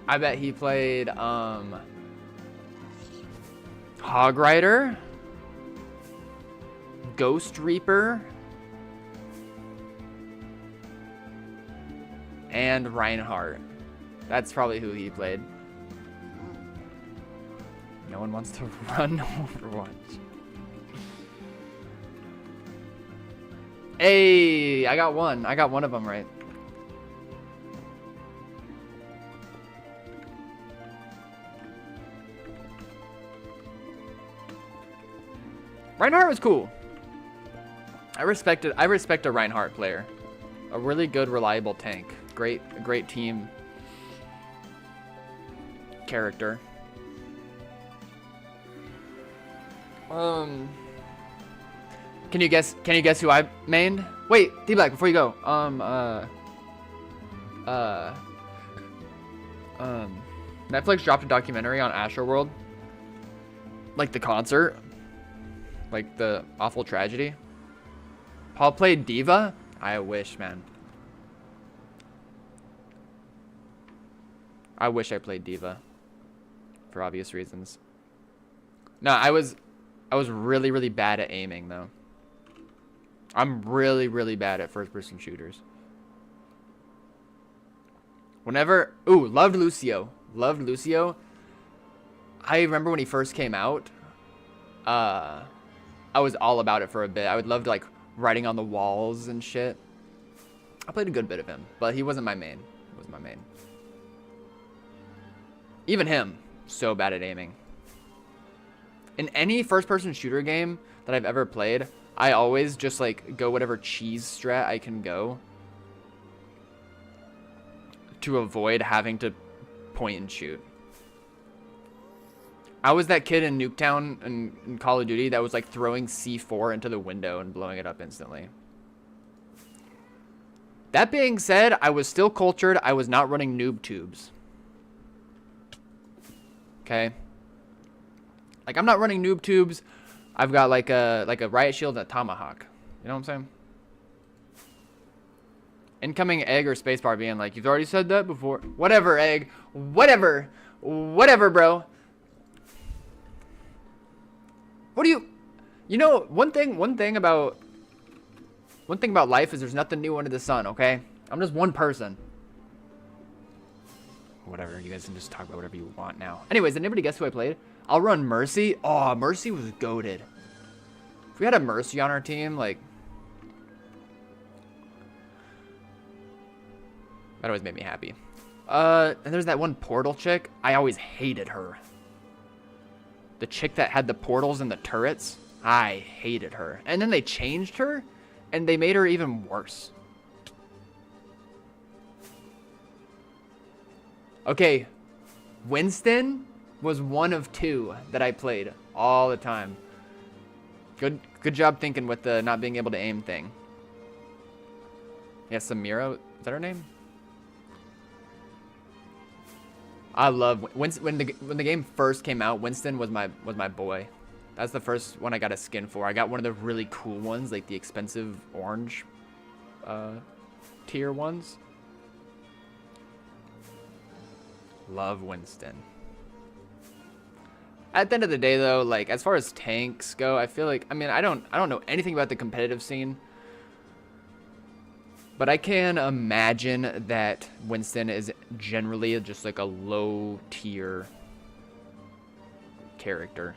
[SPEAKER 1] I bet he played Hog Rider, Ghost Reaper, and Reinhardt. That's probably who he played. No one wants to run Overwatch. Hey, I got one. I got one of them right. Reinhardt was cool. I respect a Reinhardt player. A really good, reliable tank. Great team character. Can you guess who I mained? Wait, D-Black, before you go. Netflix dropped a documentary on Astroworld. Like the concert. Like the awful tragedy. Paul played Diva? I wish, man. I wish I played Diva. For obvious reasons. No, I was really, really bad at aiming, though. I'm really, really bad at first-person shooters. Whenever... Ooh, loved Lucio. Loved Lucio. I remember when he first came out. I was all about it for a bit. I would love to, like, writing on the walls and shit. I played a good bit of him, but he wasn't my main. He wasn't my main. Even him, so bad at aiming. In any first-person shooter game that I've ever played, I always just, like, go whatever cheese strat I can go to avoid having to point and shoot. I was that kid in Nuketown in Call of Duty that was, like, throwing C4 into the window and blowing it up instantly. That being said, I was still cultured. I was not running noob tubes. Okay? Like, I'm not running noob tubes. I've got like a riot shield and a tomahawk. You know what I'm saying? Incoming egg or spacebar being like, you've already said that before. Whatever, egg. Whatever. Whatever, bro. What do you know, one thing about life is there's nothing new under the sun, okay? I'm just one person. Whatever, you guys can just talk about whatever you want now. Anyways, did anybody guess who I played? I'll run Mercy. Oh, Mercy was goated. If we had a Mercy on our team, like... that always made me happy. And there's that one portal chick. I always hated her. The chick that had the portals and the turrets. I hated her. And then they changed her, and they made her even worse. Okay, Winston was one of two that I played all the time. Good job thinking with the not being able to aim thing. Yeah, Samira, is that her name? I love Winston. When the game first came out, Winston was my boy. That's the first one I got a skin for. I got one of the really cool ones, like the expensive orange tier ones. Love Winston. At the end of the day, though, like as far as tanks go, I feel like, I mean, I don't know anything about the competitive scene, but I can imagine that Winston is generally just like a low tier character.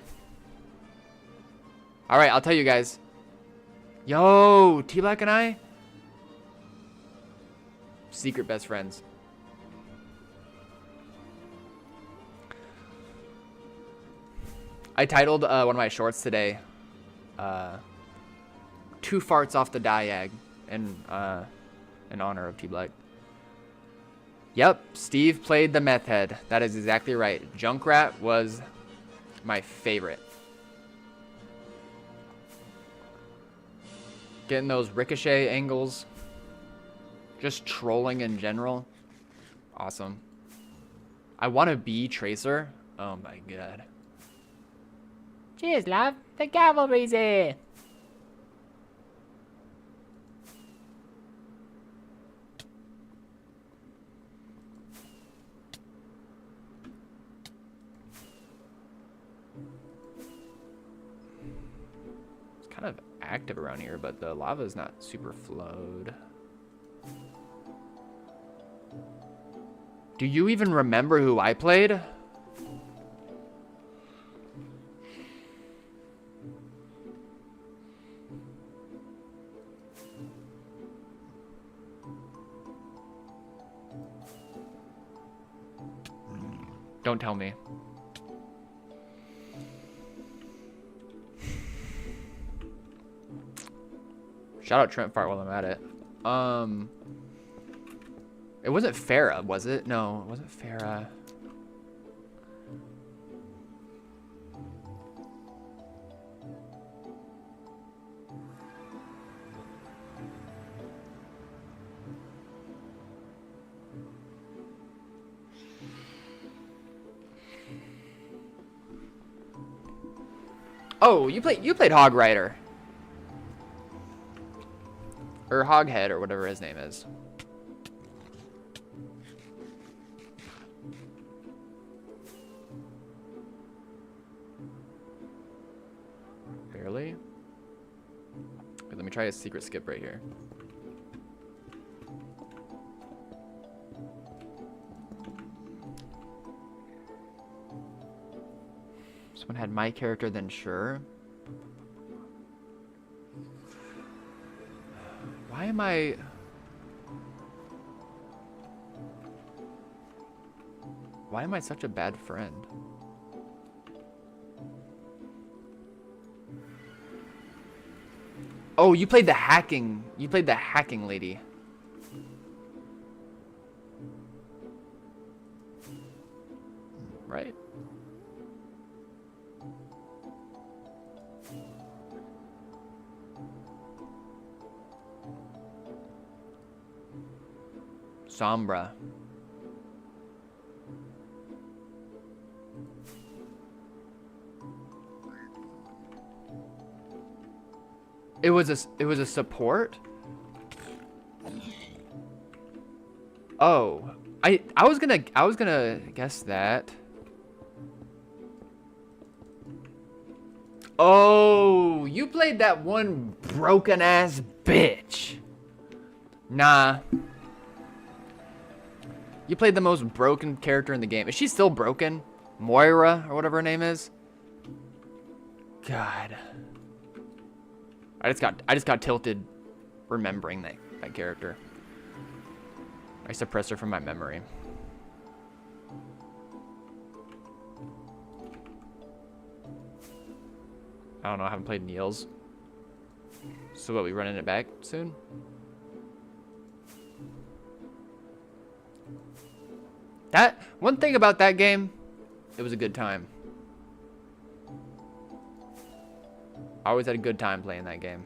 [SPEAKER 1] All right, I'll tell you guys. Yo, T-Black and I, secret best friends. I titled one of my shorts today, 2 farts off the diag in honor of T-Black. Yep, Steve played the meth head. That is exactly right. Junkrat was my favorite. Getting those ricochet angles. Just trolling in general. Awesome. I want to be Tracer. Oh my god. Cheers, love. The cavalry's here. It's kind of active around here, but the lava is not super flowed. Do you even remember who I played? Don't tell me. Shout out Trent Fart while I'm at it. It wasn't Farah, was it? No, it wasn't Farah. Oh, you played Hog Rider. Or Hoghead, or whatever his name is. Barely. Okay, let me try a secret skip right here. Someone had my character, then sure. Why am I... Why am I such a bad friend? Oh, you played the hacking. You played the hacking lady. Right? Sombra. It was a support? Oh. I was gonna guess that. Oh, you played that one broken ass bitch. Nah. You played the most broken character in the game. Is she still broken? Moira, or whatever her name is? God. I just got tilted remembering that character. I suppress her from my memory. I don't know, I haven't played Neil's. So what, we running it back soon? That one thing about that game, it was a good time. I always had a good time playing that game.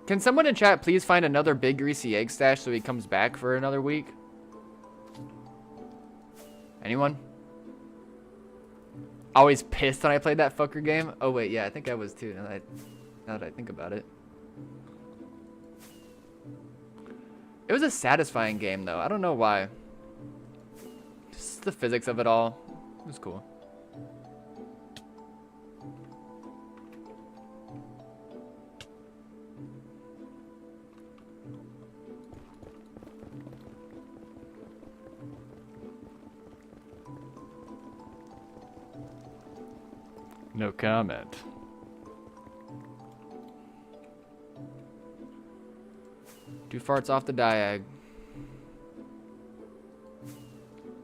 [SPEAKER 1] Can someone in chat please find another big greasy egg stash so he comes back for another week? Anyone? Always pissed when I played that fucker game? Oh wait, yeah, I think I was too, now that I think about it. It was a satisfying game though, I don't know why. Just the physics of it all, it was cool. No comment. Two farts off the diag.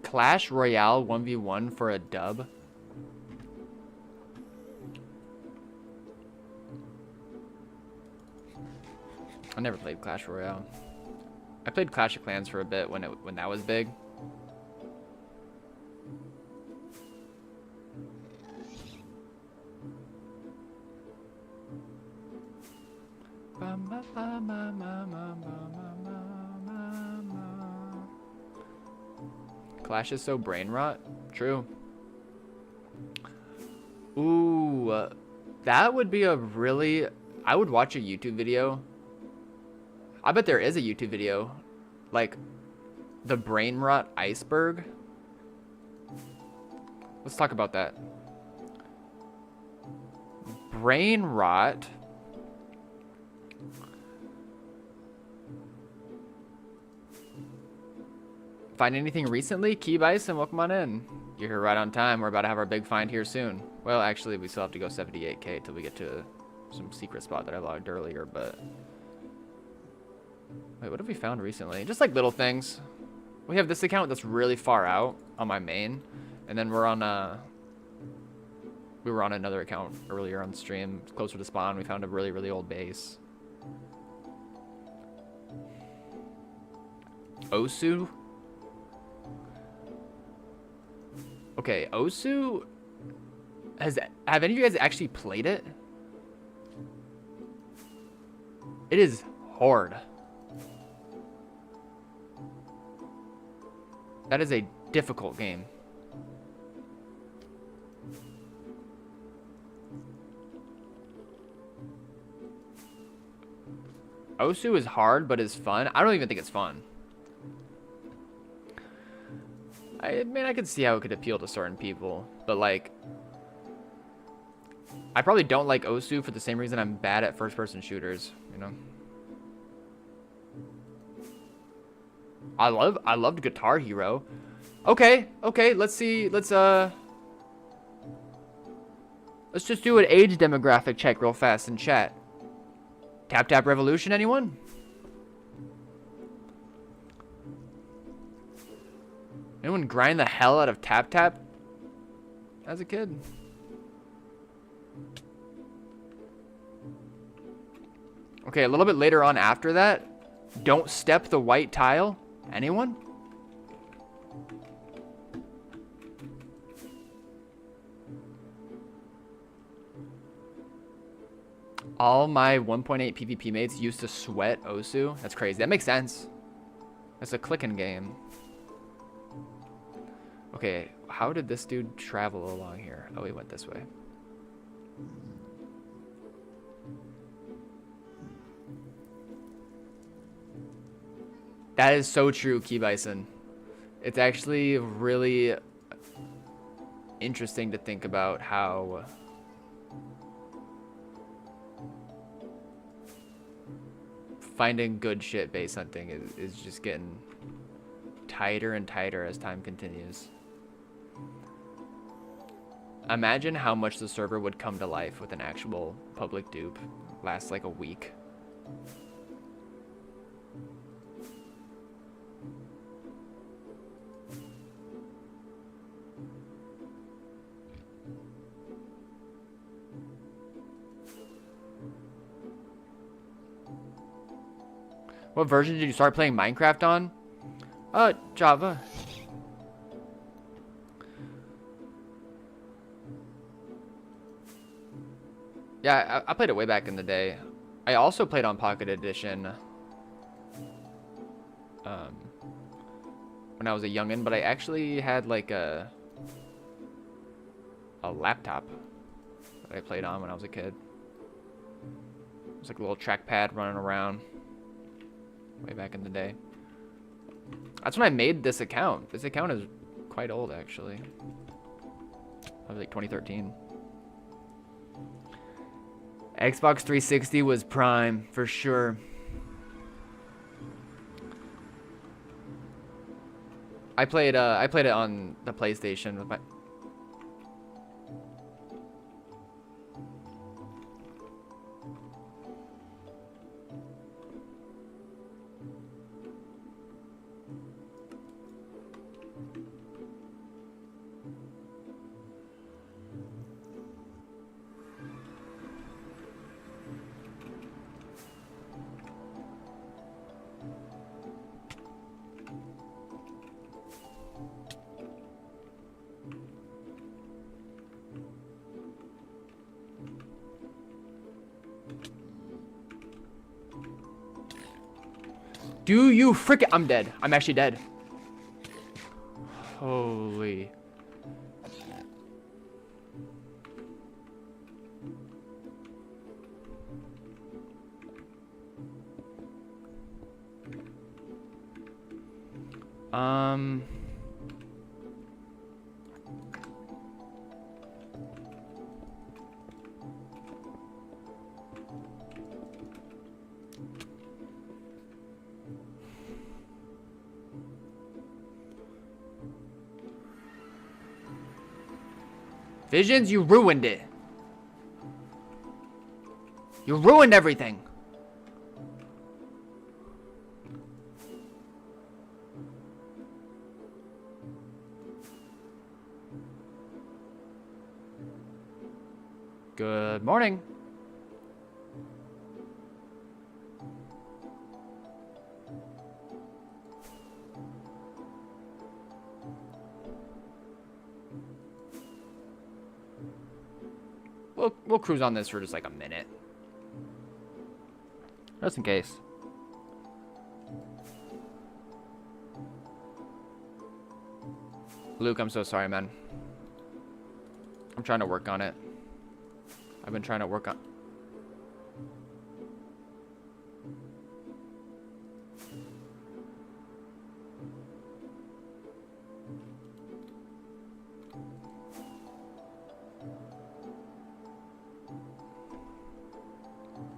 [SPEAKER 1] Clash Royale 1v1 for a dub. I never played Clash Royale. I played Clash of Clans for a bit when that was big. Clash is so brain rot. True. Ooh, that would be a really... I would watch a YouTube video. I bet there is a YouTube video. Like, the brain rot iceberg. Let's talk about that. Brain rot... Find anything recently? Key Bison, welcome on in. You're here right on time. We're about to have our big find here soon. Well, actually, we still have to go 78k till we get to some secret spot that I logged earlier, but... Wait, what have we found recently? Just like little things. we have this account that's really far out on my main, and then we're on we were on another account earlier on stream, closer to spawn. We found a really, really old base. Osu? Okay, Osu have any of you guys actually played it? It is hard. That is a difficult game. Osu is hard, but is fun. I don't even think it's fun. I mean, I could see how it could appeal to certain people, but like, I probably don't like Osu for the same reason I'm bad at first-person shooters, you know? I loved Guitar Hero. Okay, let's see, let's just do an age demographic check real fast in chat. Tap Tap Revolution, anyone? Anyone grind the hell out of Tap Tap as a kid? Okay, a little bit later on after that, Don't Step the White Tile. Anyone? All my 1.8 PvP mates used to sweat Osu. That's crazy. That makes sense. It's a clicking game. Okay, how did this dude travel along here? Oh, he went this way. That is so true, Key Bison. It's actually really interesting to think about how finding good shit base hunting is just getting tighter and tighter as time continues. Imagine how much the server would come to life with an actual public dupe. Lasts like a week. What version did you start playing Minecraft on? Java. Yeah, I played it way back in the day. I also played on Pocket Edition when I was a youngin', but I actually had like a laptop that I played on when I was a kid. It was like a little trackpad running around way back in the day. That's when I made this account. This account is quite old, actually. That was like 2013. Xbox 360 was prime for sure. I played it on the PlayStation with my. Do you frickin'? I'm dead. I'm actually dead. Holy. Visions, you ruined it. You ruined everything. Good morning. We'll cruise on this for just like a minute. Just in case. Luke, I'm so sorry, man. I'm trying to work on it. I've been trying to work on...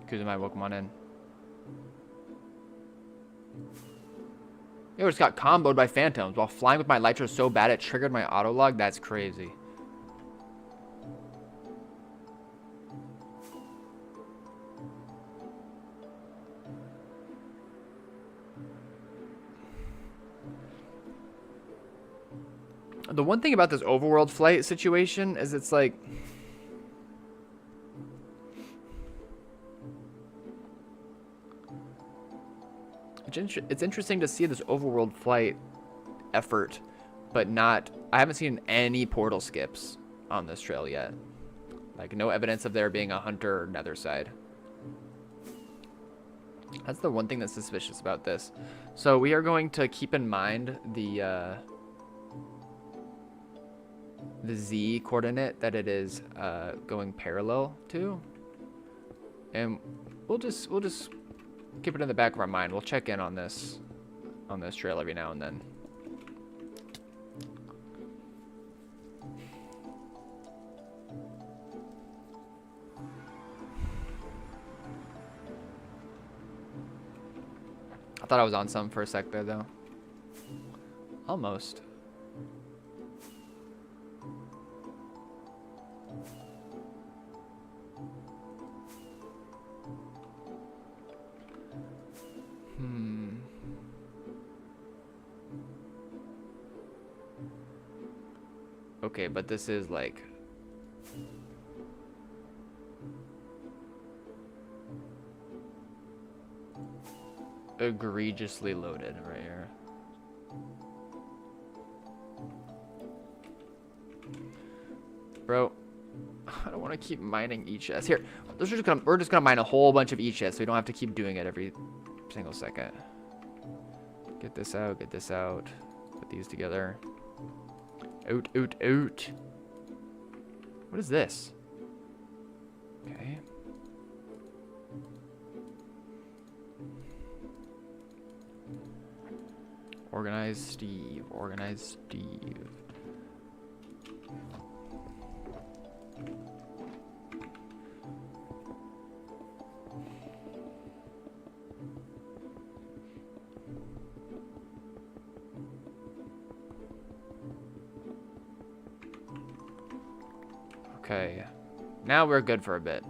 [SPEAKER 1] Cruising my Pokemon in. Yo, just got comboed by Phantoms while flying with my Lytra so bad it triggered my autolog. That's crazy. The one thing about this overworld flight situation is it's like... It's interesting to see this overworld flight effort, but not... I haven't seen any portal skips on this trail yet. Like, no evidence of there being a hunter or nether side. That's the one thing that's suspicious about this. So we are going to keep in mind the Z coordinate that it is going parallel to. And we'll just keep it in the back of our mind. We'll check in on this trail every now and then. I thought I was on some for a sec there, though. Almost. Okay, but this is like... egregiously loaded right here. Bro, I don't want to keep mining each chest. Here, we're just gonna mine a whole bunch of each chest so we don't have to keep doing it every single second. Get this out, put these together. Out. What is this? Okay. Organize Steve. Okay. Now we're good for a bit.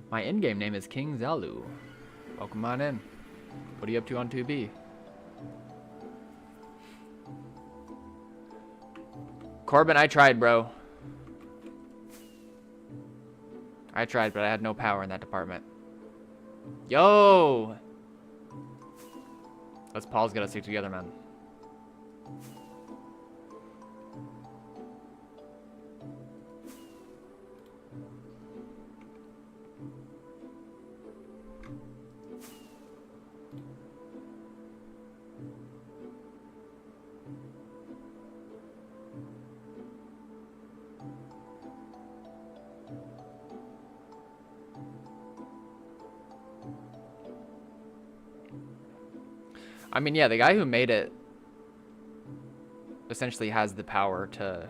[SPEAKER 1] My in-game name is King Zalu. Welcome on in. What are you up to on 2B? Corbin, I tried, bro. I tried, but I had no power in that department. Yo! Us Paul's gotta stick together, man. I mean, yeah, the guy who made it essentially has the power to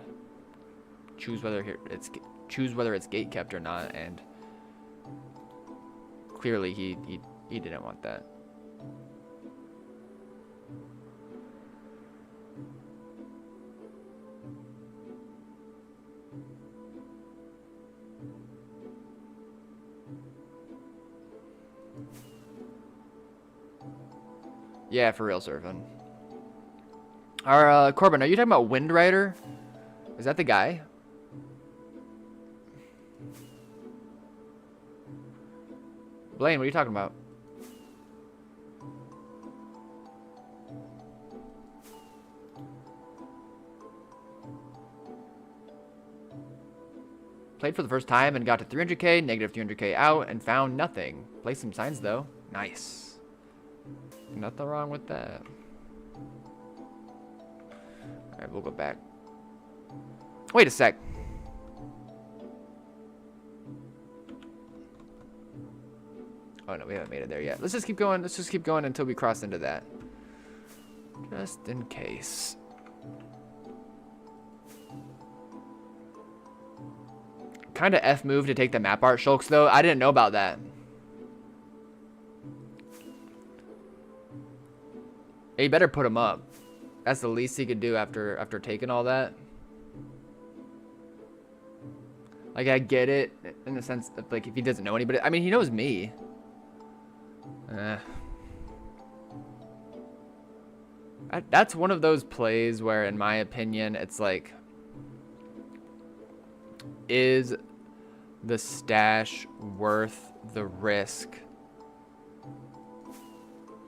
[SPEAKER 1] choose whether it's gate kept or not, and clearly he didn't want that. Yeah, for real, surfing. Corbin, are you talking about Wind Rider? Is that the guy? Blaine, what are you talking about? Played for the first time and got to 300k, negative 300k out, and found nothing. Play some signs though. Nice. Nothing wrong with that. Alright, we'll go back. Wait a sec. Oh no, we haven't made it there yet. Let's just keep going. Let's just keep going until we cross into that. Just in case. Kind of F move to take the map art shulks though. I didn't know about that. He better put him up. That's the least he could do after taking all that. Like, I get it in the sense that, like, if he doesn't know anybody. I mean, he knows me. That's one of those plays where, in my opinion, it's like, is the stash worth the risk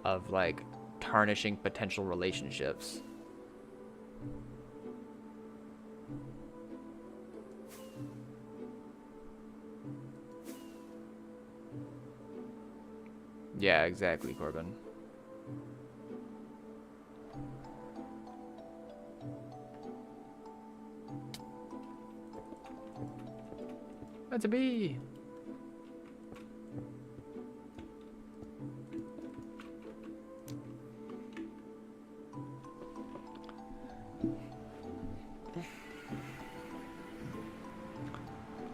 [SPEAKER 1] of, like, tarnishing potential relationships? Yeah, exactly, Corbin. That's a bee.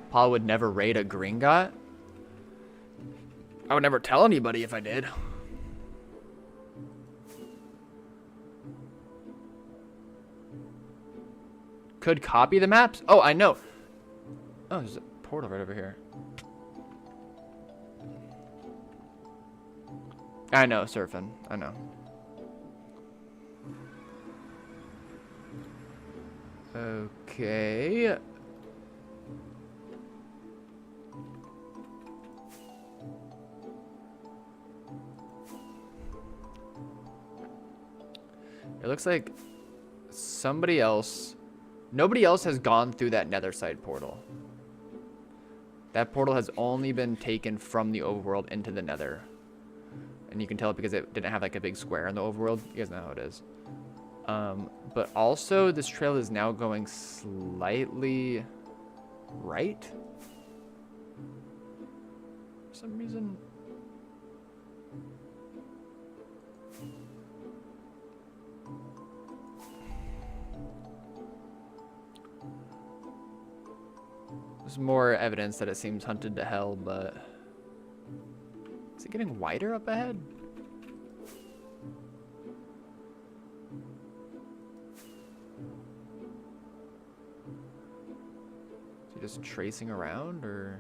[SPEAKER 1] Paul would never raid a Gringot. I would never tell anybody if I did. Could copy the maps? Oh, I know. Oh, there's a portal right over here. I know, surfing. I know. Okay. It looks like somebody else, nobody else has gone through that nether side portal. That portal has only been taken from the overworld into the nether. And you can tell it because it didn't have like a big square in the overworld. You guys know how it is. But also this trail is now going slightly right. For some reason. There's more evidence that it seems hunted to hell, but is it getting wider up ahead? Is he just tracing around, or?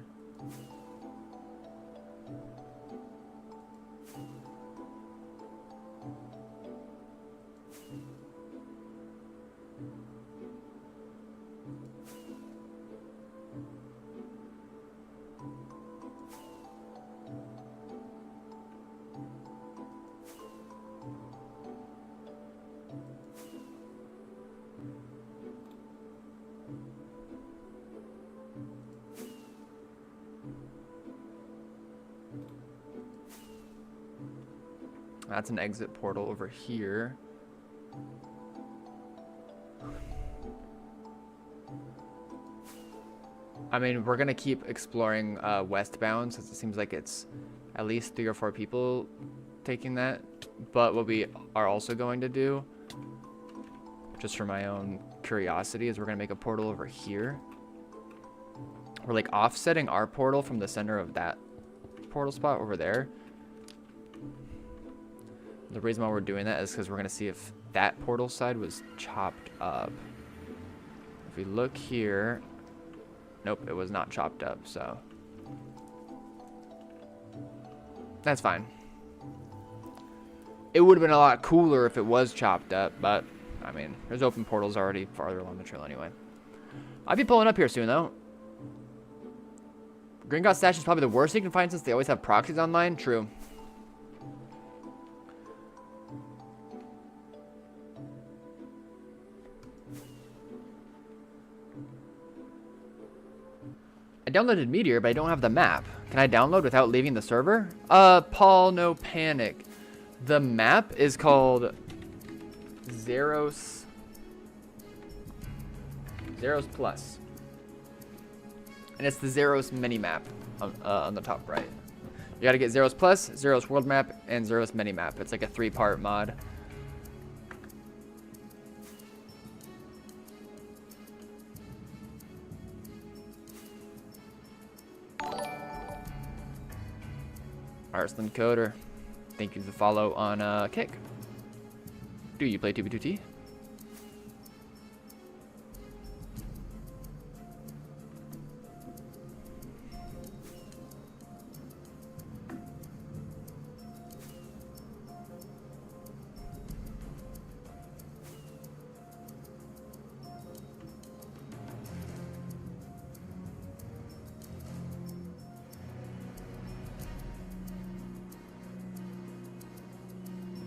[SPEAKER 1] That's an exit portal over here. I mean, we're gonna keep exploring westbound, since it seems like it's at least 3 or 4 people taking that. But what we are also going to do, just for my own curiosity, is we're gonna make a portal over here. We're like offsetting our portal from the center of that portal spot over there. The reason why we're doing that is because we're going to see if that portal side was chopped up. If we look here, nope, it was not chopped up, so that's fine. It would have been a lot cooler if it was chopped up, but I mean, there's open portals already farther along the trail anyway. I'll be pulling up here soon though. Gringotts Stash is probably the worst you can find since they always have proxies online. True. I downloaded Meteor, but I don't have the map. Can I download without leaving the server? Paul, no panic. The map is called Zeros Plus. And it's the Zeros mini map on the top right. You gotta get Zeros Plus, Zeros World Map, and Zeros mini map. It's like a 3-part mod. Arslan Coder, thank you for the follow on Kick. Do you play 2B2T?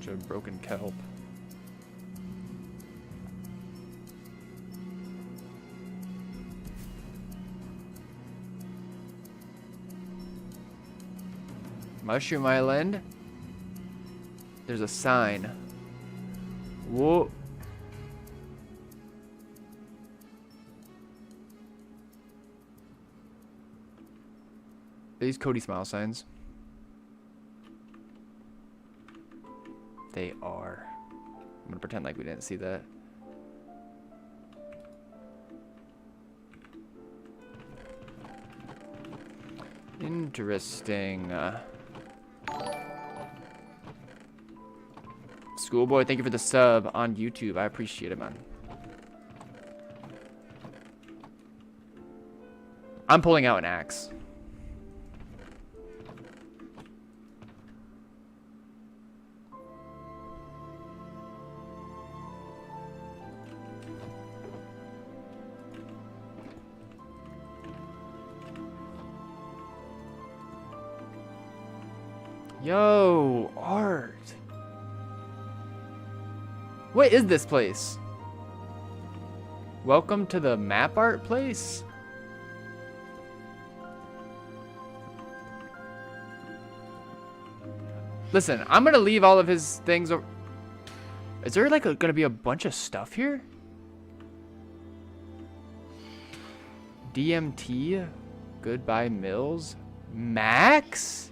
[SPEAKER 1] Of broken kelp. Mushroom Island. There's a sign. Whoa. Are these Cody Smile signs? They are. I'm gonna pretend like we didn't see that. Interesting. Schoolboy, thank you for the sub on YouTube. I appreciate it, man. I'm pulling out an axe. Yo, art. What is this place? Welcome to the map art place? Listen, I'm gonna leave all of his things over. Is there like gonna be a bunch of stuff here? DMT? Goodbye Mills? Max?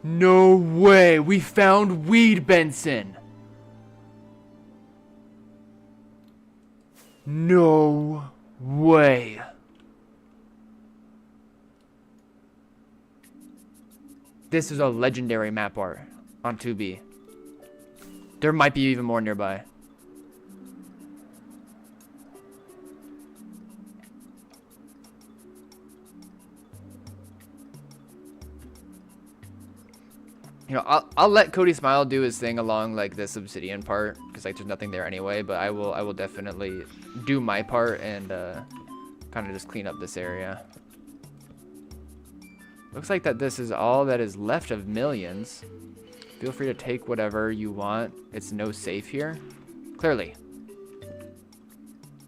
[SPEAKER 1] No way! We found weed, Benson! No way! This is a legendary map art on 2B. There might be even more nearby. You know, I'll let Cody Smile do his thing along like this obsidian part, because like there's nothing there anyway. But I will definitely do my part and kind of just clean up this area. Looks like that this is all that is left of Millions. Feel free to take whatever you want. It's no safe here. Clearly.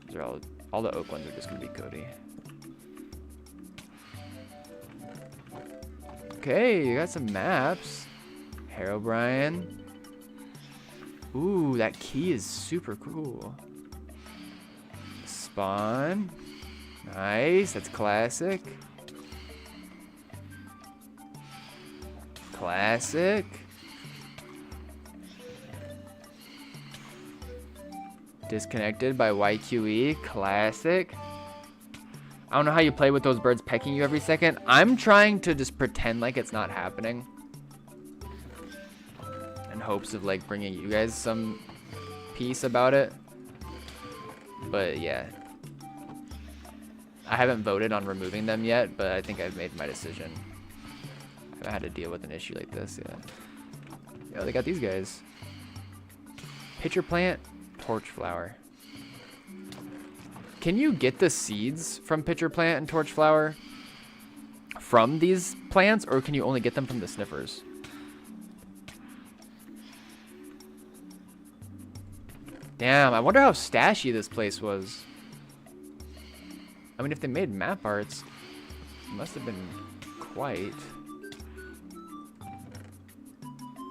[SPEAKER 1] These are all the oak ones are just gonna be Cody. Okay, you got some maps. Herobrine. Ooh, that key is super cool. Spawn. Nice, that's classic. Classic. Disconnected by YQE. Classic. I don't know how you play with those birds pecking you every second. I'm trying to just pretend like it's not happening. In hopes of like bringing you guys some peace about it. But yeah. I haven't voted on removing them yet, but I think I've made my decision. I haven't had to deal with an issue like this yet. Yeah, they got these guys. Pitcher plant, torch flower. Can you get the seeds from pitcher plant and torch flower from these plants, or can you only get them from the sniffers? Damn, I wonder how stashy this place was. I mean, if they made map arts, it must have been quite.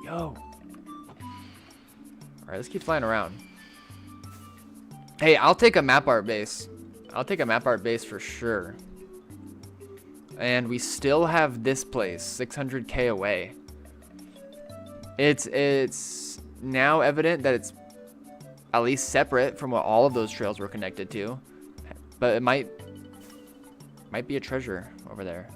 [SPEAKER 1] Yo. Alright, let's keep flying around. Hey, I'll take a map art base. I'll take a map art base for sure. And we still have this place, 600k away. It's now evident that it's at least separate from what all of those trails were connected to. But it might be a treasure over there.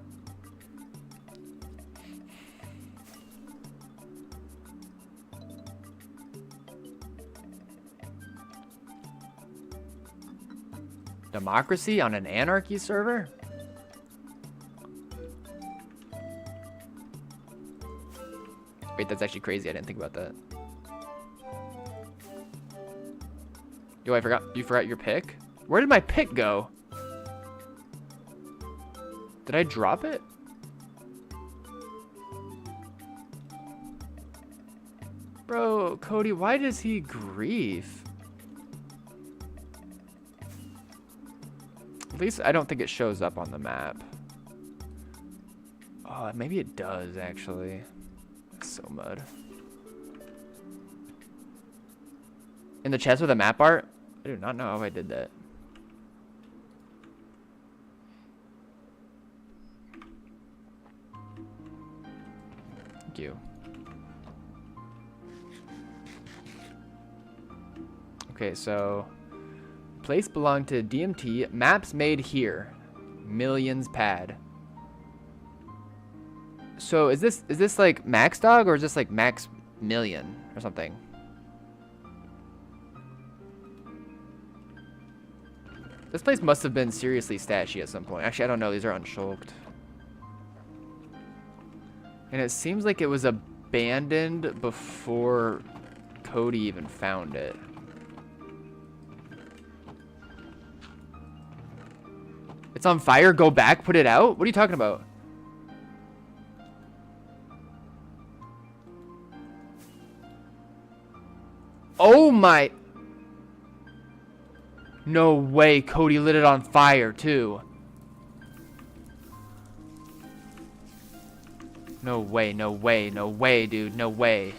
[SPEAKER 1] Democracy on an anarchy server? Wait, that's actually crazy. I didn't think about that. Yo, you forgot your pick? Where did my pick go? Did I drop it? Bro, Cody, why does he grief? At least I don't think it shows up on the map. Oh, maybe it does, actually. It's so mud. In the chest with a map art? I do not know how I did that. Thank you. Okay, so place belonged to DMT. Maps made here. Millions pad. So is this like Max Dog, or is this like Max Million or something? This place must have been seriously stashy at some point. Actually, I don't know. These are unshulked. And it seems like it was abandoned before Cody even found it. It's on fire. Go back. Put it out. What are you talking about? Oh my. No way. Cody lit it on fire too. No way. No way. No way, dude. No way.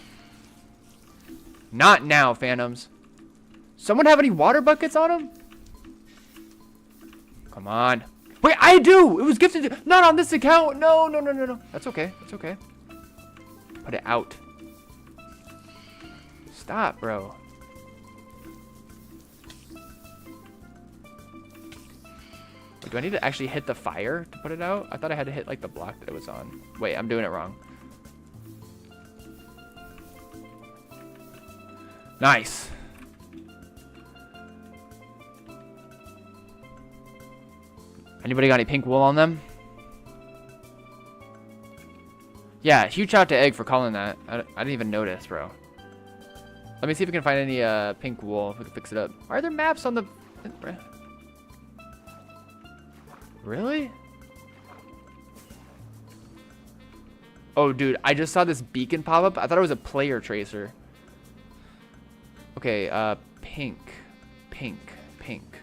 [SPEAKER 1] Not now, Phantoms. Someone have any water buckets on them? Come on. Wait, I do! It was gifted. Not on this account. No, no, no, no, no. That's okay. That's okay. Put it out. Stop, bro. Wait, do I need to actually hit the fire to put it out? I thought I had to hit, like, the block that it was on. Wait, I'm doing it wrong. Nice. Anybody got any pink wool on them? Yeah, huge shout out to Egg for calling that. I didn't even notice, bro. Let me see if we can find any pink wool, if we can fix it up. Are there maps on the... Really? Oh, dude, I just saw this beacon pop up. I thought it was a player tracer. Okay, pink. Pink. Pink.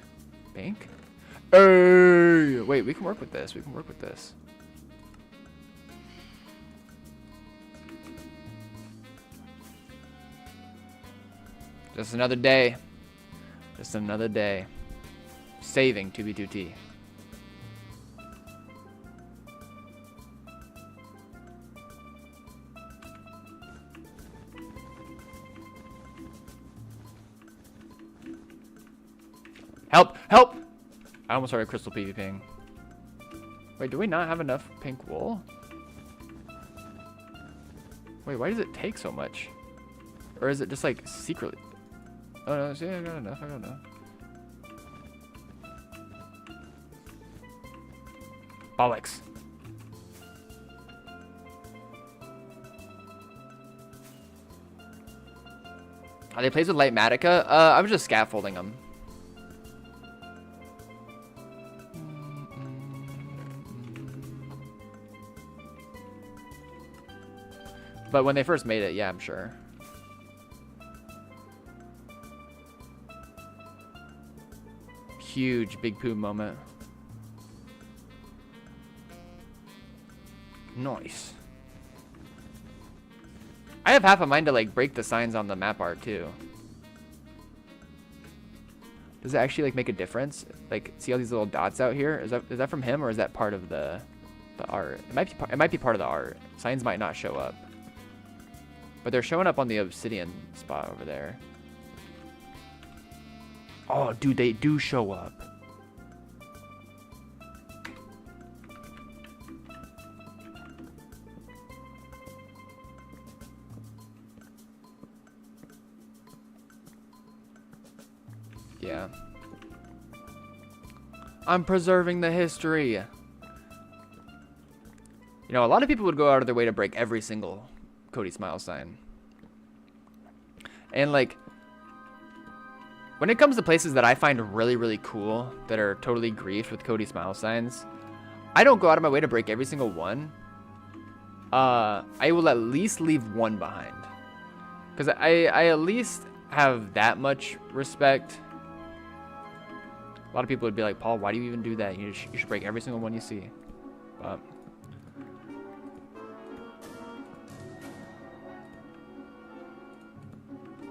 [SPEAKER 1] Pink? Hey! Wait, we can work with this. We can work with this. Just another day. Just another day. Saving 2B2T. Help! Help! I almost started crystal PvPing. Wait, do we not have enough pink wool? Wait, why does it take so much? Or is it just like secretly? Oh no, see, I got enough, I got enough. Bollocks. Are they placed with light Matica? I was just scaffolding them. But when they first made it, yeah, I'm sure. Huge big poo moment. Nice. I have half a mind to like break the signs on the map art too. Does it actually like make a difference? Like, see all these little dots out here? Is that from him, or is that part of the art? It might be part of the art. Signs might not show up, but they're showing up on the obsidian spot over there. Oh, dude, they do show up. Yeah. I'm preserving the history. You know, a lot of people would go out of their way to break every single Cody Smile sign. And like, when it comes to places that I find really, really cool, that are totally griefed with Cody Smile signs, I don't go out of my way to break every single one. I will at least leave one behind. Because I at least have that much respect. A lot of people would be like, Paul, why do you even do that? You should break every single one you see. But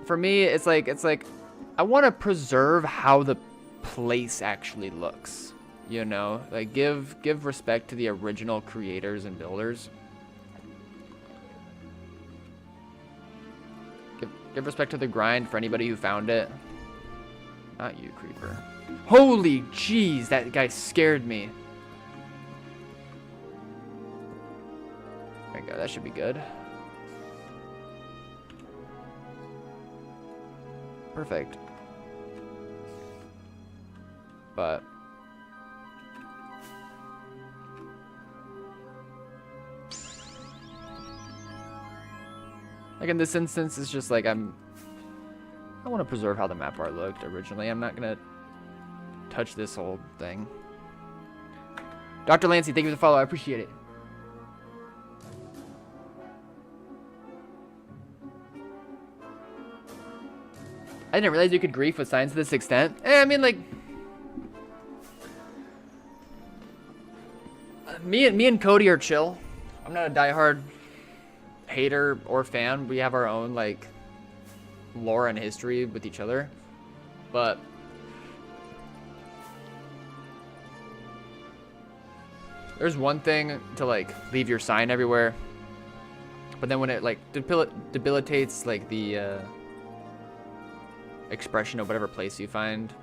[SPEAKER 1] for me, it's like I want to preserve how the place actually looks. You know, like give respect to the original creators and builders. Give respect to the grind for anybody who found it. Not you, creeper. Holy jeez, that guy scared me. There we go, that should be good. Perfect. But like in this instance, it's just like I want to preserve how the map art looked originally. I'm not gonna touch this whole thing. Dr. Lancy, thank you for the follow. I appreciate it. I didn't realize you could grief with signs to this extent. I mean, like, me and Cody are chill. I'm not a diehard hater or fan. We have our own like lore and history with each other, but there's one thing to like leave your sign everywhere, but then when it like debilitates like the expression of whatever place you find,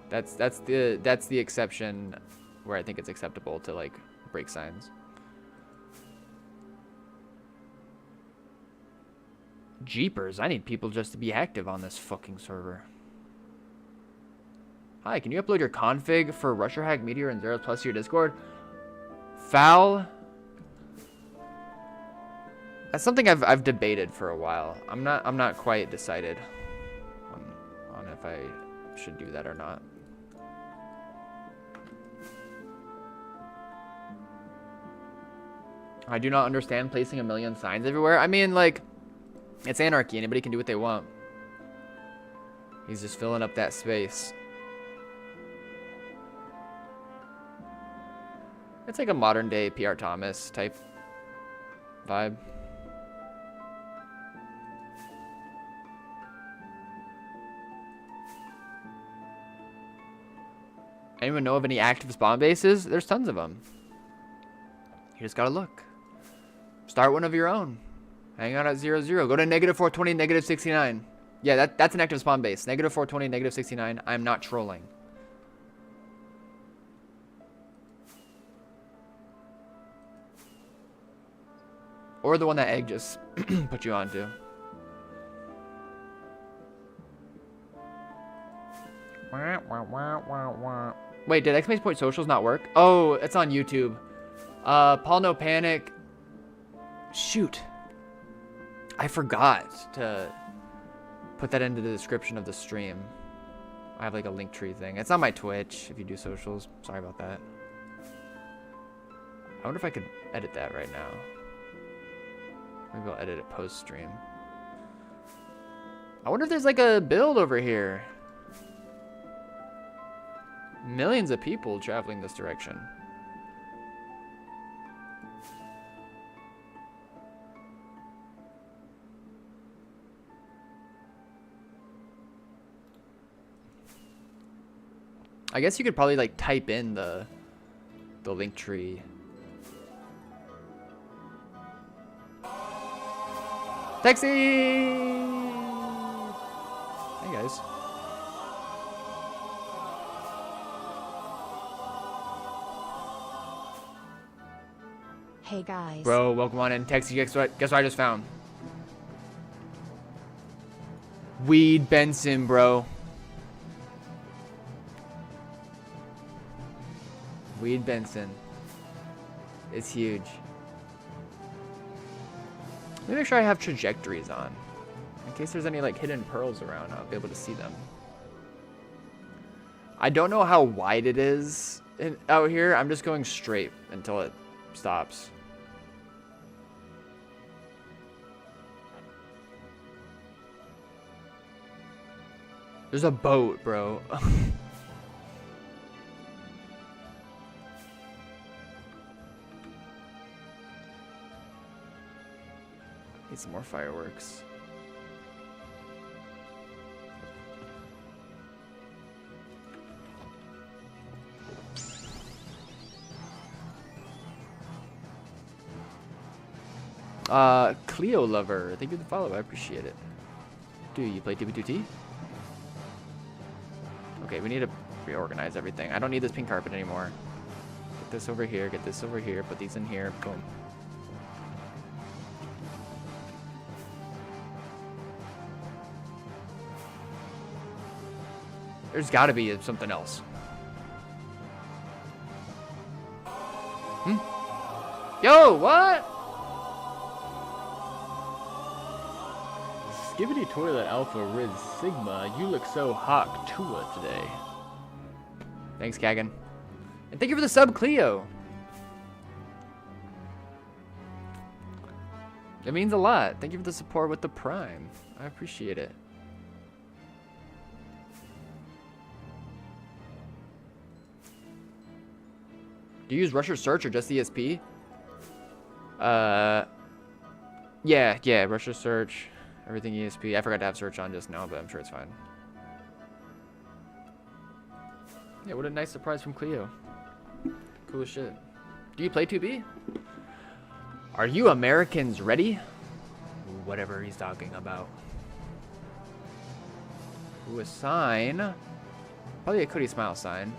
[SPEAKER 1] that's the exception where I think it's acceptable to like break signs. Jeepers, I need people just to be active on this fucking server. Hi, can you upload your config for Rusher Hack, Meteor, and Zeros Plus to your Discord? Foul. That's something I've debated for a while. I'm not quite decided on if I should do that or not. I do not understand placing a million signs everywhere. I mean, like, it's anarchy. Anybody can do what they want. He's just filling up that space. It's like a modern day PR Thomas type vibe. Anyone know of any active spawn bases? There's tons of them. You just gotta look. Start one of your own. Hang out at 0, 0. Go to -420, -69. Yeah, that's an active spawn base. -420, -69. I'm not trolling. Or the one that Egg just put you onto. Wait, did exclamation point socials not work? Oh, it's on YouTube. Paul No Panic. Shoot. I forgot to put that into the description of the stream. I have like a link tree thing. It's on my Twitch if you do socials. Sorry about that. I wonder if I could edit that right now. Maybe I'll edit it post-stream. I wonder if there's like a build over here. Millions of people traveling this direction. I guess you could probably like type in the link tree. Taxi! Hey guys.
[SPEAKER 2] Hey guys.
[SPEAKER 1] Bro, welcome on in. Taxi, guess what I just found? Weed Benson, bro. Weed Benson. It's huge. Let me make sure I have trajectories on. In case there's any like hidden pearls around, I'll be able to see them. I don't know how wide it is out here. I'm just going straight until it stops. There's a boat, bro. Need some more fireworks. Cleo Lover, thank you for the follow. I appreciate it. Do you play TB2T? Okay, we need to reorganize everything. I don't need this pink carpet anymore. Get this over here, get this over here, put these in here, boom. There's gotta be something else. Yo, what? Skibbity Toilet Alpha Riz Sigma, you look so hot Tua today. Thanks, Kagan. And thank you for the sub, Cleo. It means a lot. Thank you for the support with the Prime. I appreciate it. Do you use Rusher Search or just ESP? Yeah, Rusher Search. Everything ESP. I forgot to have search on just now, but I'm sure it's fine. Yeah, what a nice surprise from Cleo. Cool as shit. Do you play 2B? Are you Americans ready? Whatever he's talking about. Ooh, a sign. Probably a Cody Smile sign.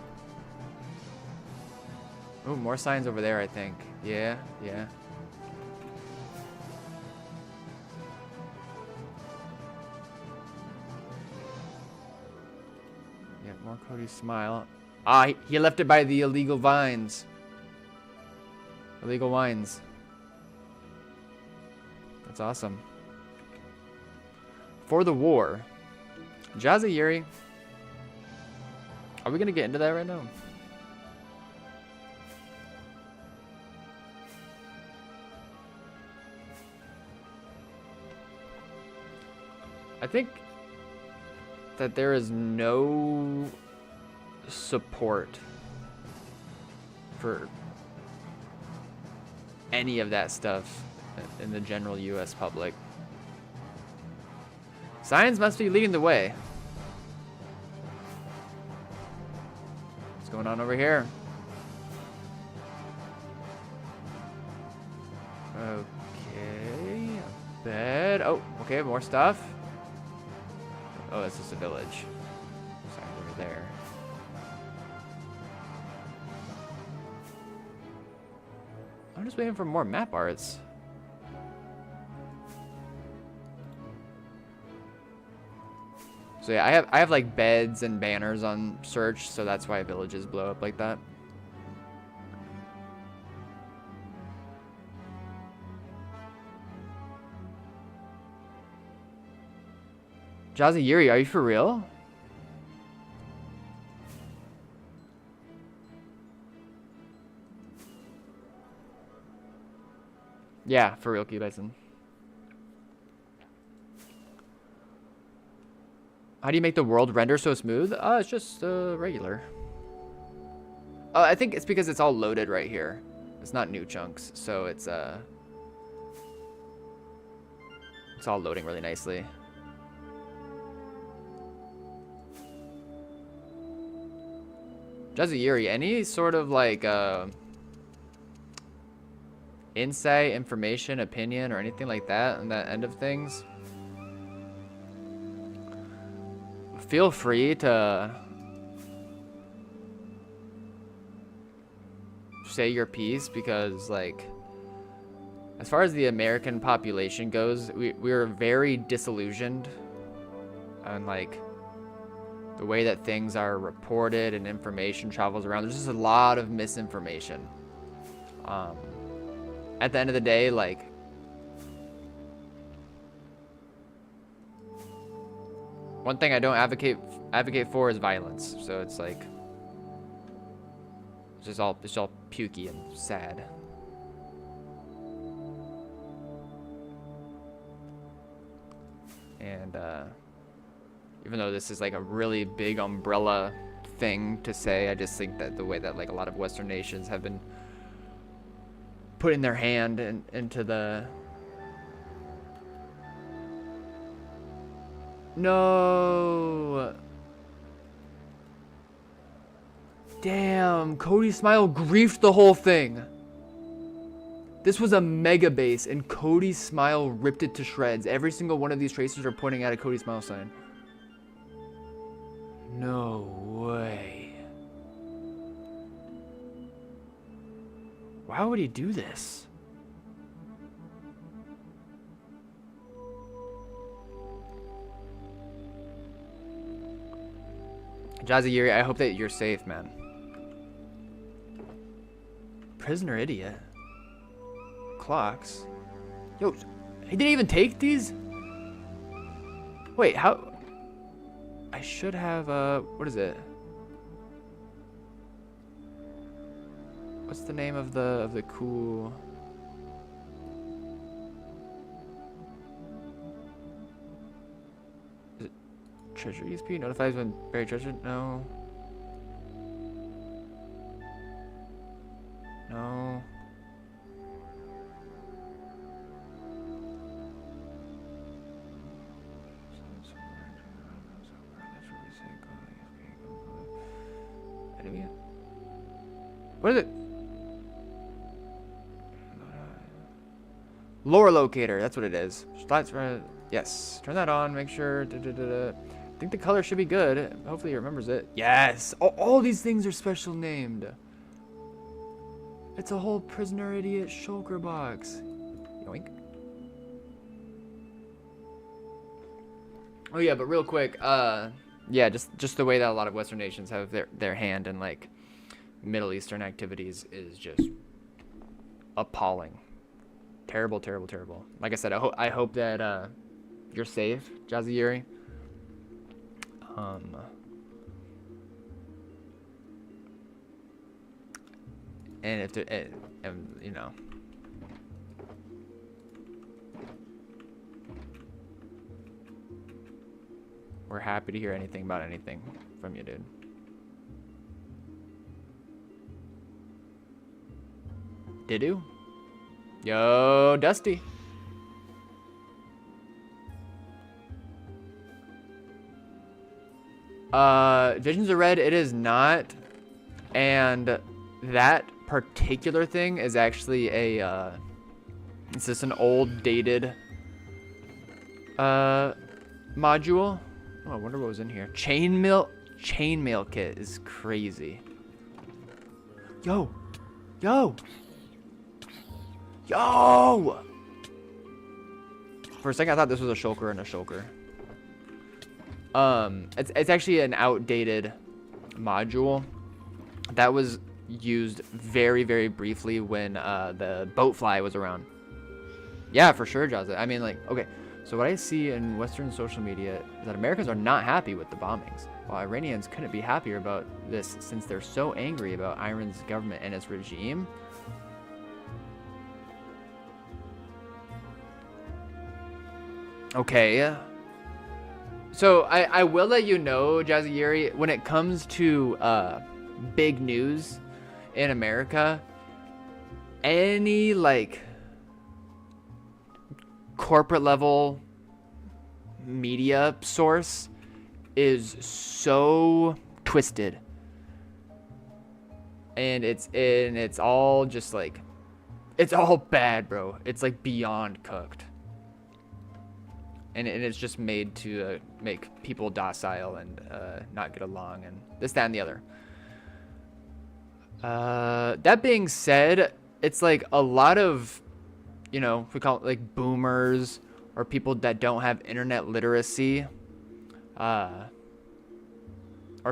[SPEAKER 1] Ooh, more signs over there, I think. Yeah. More Cody Smile. Ah, he left it by the illegal vines. Illegal wines. That's awesome. For the war. Jazzy Yuri. Are we gonna get into that right now? I think that there is no support for any of that stuff in the general US public. Science must be leading the way. What's going on over here? Okay, a bed. Oh, okay, more stuff. Oh, it's just a village. Sorry, over there. I'm just waiting for more map arts. So yeah, I have like beds and banners on search, so that's why villages blow up like that. Jazzy Yuri, are you for real? Yeah, for real, Bison. How do you make the world render so smooth? It's just regular. I think it's because it's all loaded right here. It's not new chunks, so it's all loading really nicely. Jazzy Yuri, any sort of like insight, information, opinion, or anything like that on that end of things? Feel free to say your piece, because like as far as the American population goes, we're very disillusioned on like the way that things are reported and information travels around. There's just a lot of misinformation. At the end of the day, like one thing I don't advocate for is violence. So it's like it's all pukey and sad. And even though this is like a really big umbrella thing to say, I just think that the way that like a lot of Western nations have been putting their hand into the no. Damn, Cody Smile griefed the whole thing. This was a mega base, and Cody Smile ripped it to shreds. Every single one of these tracers are pointing at a Cody Smile sign. No way. Why would he do this? Jazzy Yuri, I hope that you're safe, man. Prisoner idiot. Clocks. Yo, he didn't even take these? Wait, how? I should have, what is it? What's the name of the cool... Is it treasure ESP? Notifies when buried treasure? No. No. What is it? Lore locator, that's what it is. Yes, turn that on, make sure. I think the color should be good. Hopefully it remembers it. Yes, all these things are special named. It's a whole prisoner idiot shulker box. Yoink. Oh yeah, but real quick, yeah, just the way that a lot of Western nations have their hand in like Middle Eastern activities is just appalling. Terrible, terrible, terrible. Like I said, I hope that you're safe, Jazzy Yuri. And if you know, we're happy to hear anything about anything from you, dude. Did you? Yo, Dusty. Visions of Red, it is not. And that particular thing is actually a, it's just an old, dated, module. Oh, I wonder what was in here. Chainmail kit is crazy. Yo! Yo! Yo! For a second, I thought this was a shulker and a shulker. It's actually an outdated module that was used very, very briefly when the boatfly was around. Yeah, for sure, Jazza. I mean, like, okay, so what I see in Western social media is that Americans are not happy with the bombings, while Iranians couldn't be happier about this since they're so angry about Iran's government and its regime. Okay. So I will let you know, Jazzy, when it comes to big news in America, any like corporate level media source is so twisted, and it's all just like, it's all bad, bro. It's like beyond cooked, and it's just made to make people docile and not get along and this, that, and the other. That being said, it's like a lot of, you know, we call it like boomers or people that don't have internet literacy, or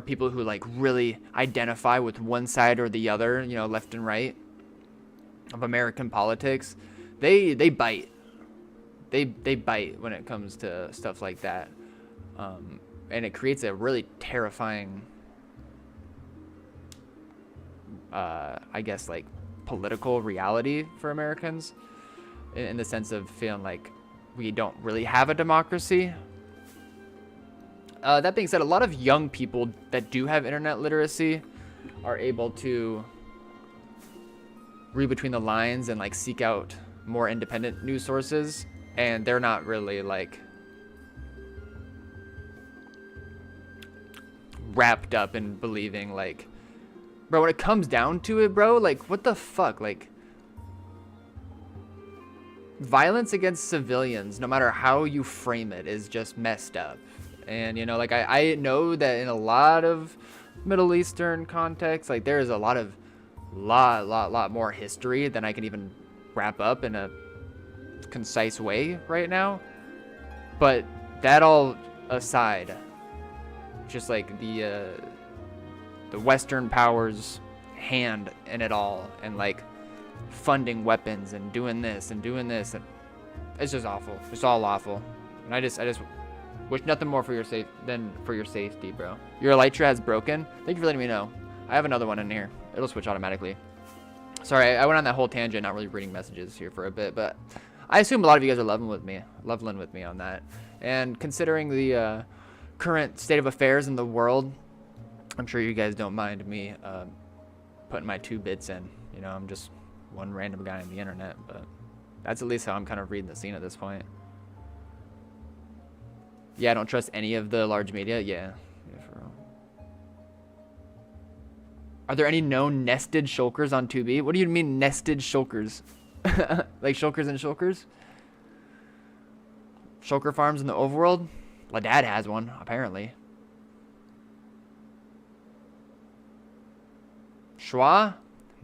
[SPEAKER 1] people who like really identify with one side or the other, you know, left and right of American politics. They bite. They bite when it comes to stuff like that, and it creates a really terrifying, I guess, like political reality for Americans, in the sense of feeling like we don't really have a democracy. That being said, a lot of young people that do have internet literacy are able to read between the lines and like seek out more independent news sources, and they're not really like wrapped up in believing like, bro, when it comes down to it, bro, like what the fuck, like violence against civilians, no matter how you frame it, is just messed up. And you know, like I know that in a lot of Middle Eastern contexts, like there is a lot more history than I can even wrap up in a concise way right now. But that all aside, just like the Western powers' hand in it all, and like funding weapons and doing this, and it's just awful. It's all awful. And I just wish nothing more for your safety, bro. Your elytra has broken. Thank you for letting me know. I have another one in here. It'll switch automatically. Sorry, I went on that whole tangent, not really reading messages here for a bit, but I assume a lot of you guys are leveling with me on that. And considering the current state of affairs in the world, I'm sure you guys don't mind me putting my 2 bits in. You know, I'm just one random guy on the internet, but that's at least how I'm kind of reading the scene at this point. Yeah, I don't trust any of the large media. Yeah, for real. Are there any known nested shulkers on 2B? What do you mean nested shulkers? Like shulkers and shulkers? Shulker farms in the overworld? My dad has one, apparently. Schwa?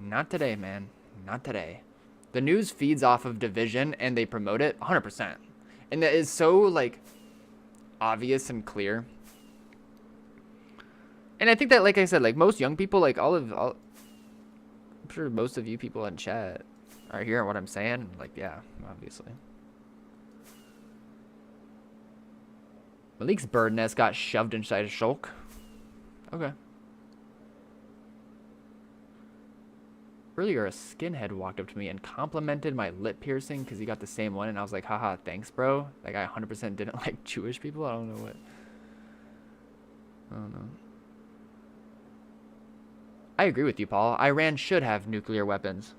[SPEAKER 1] Not today, man. Not today. The news feeds off of Division and they promote it 100%. And that is so, like, obvious and clear. And I think that, like I said, like most young people, like I'm sure most of you people in chat are hearing what I'm saying. Like, yeah, obviously. Malik's bird nest got shoved inside a shulk. Okay. Earlier, a skinhead walked up to me and complimented my lip piercing because he got the same one, and I was like, haha, thanks, bro. Like, I 100% didn't like Jewish people. I don't know what. I don't know. I agree with you, Paul. Iran should have nuclear weapons.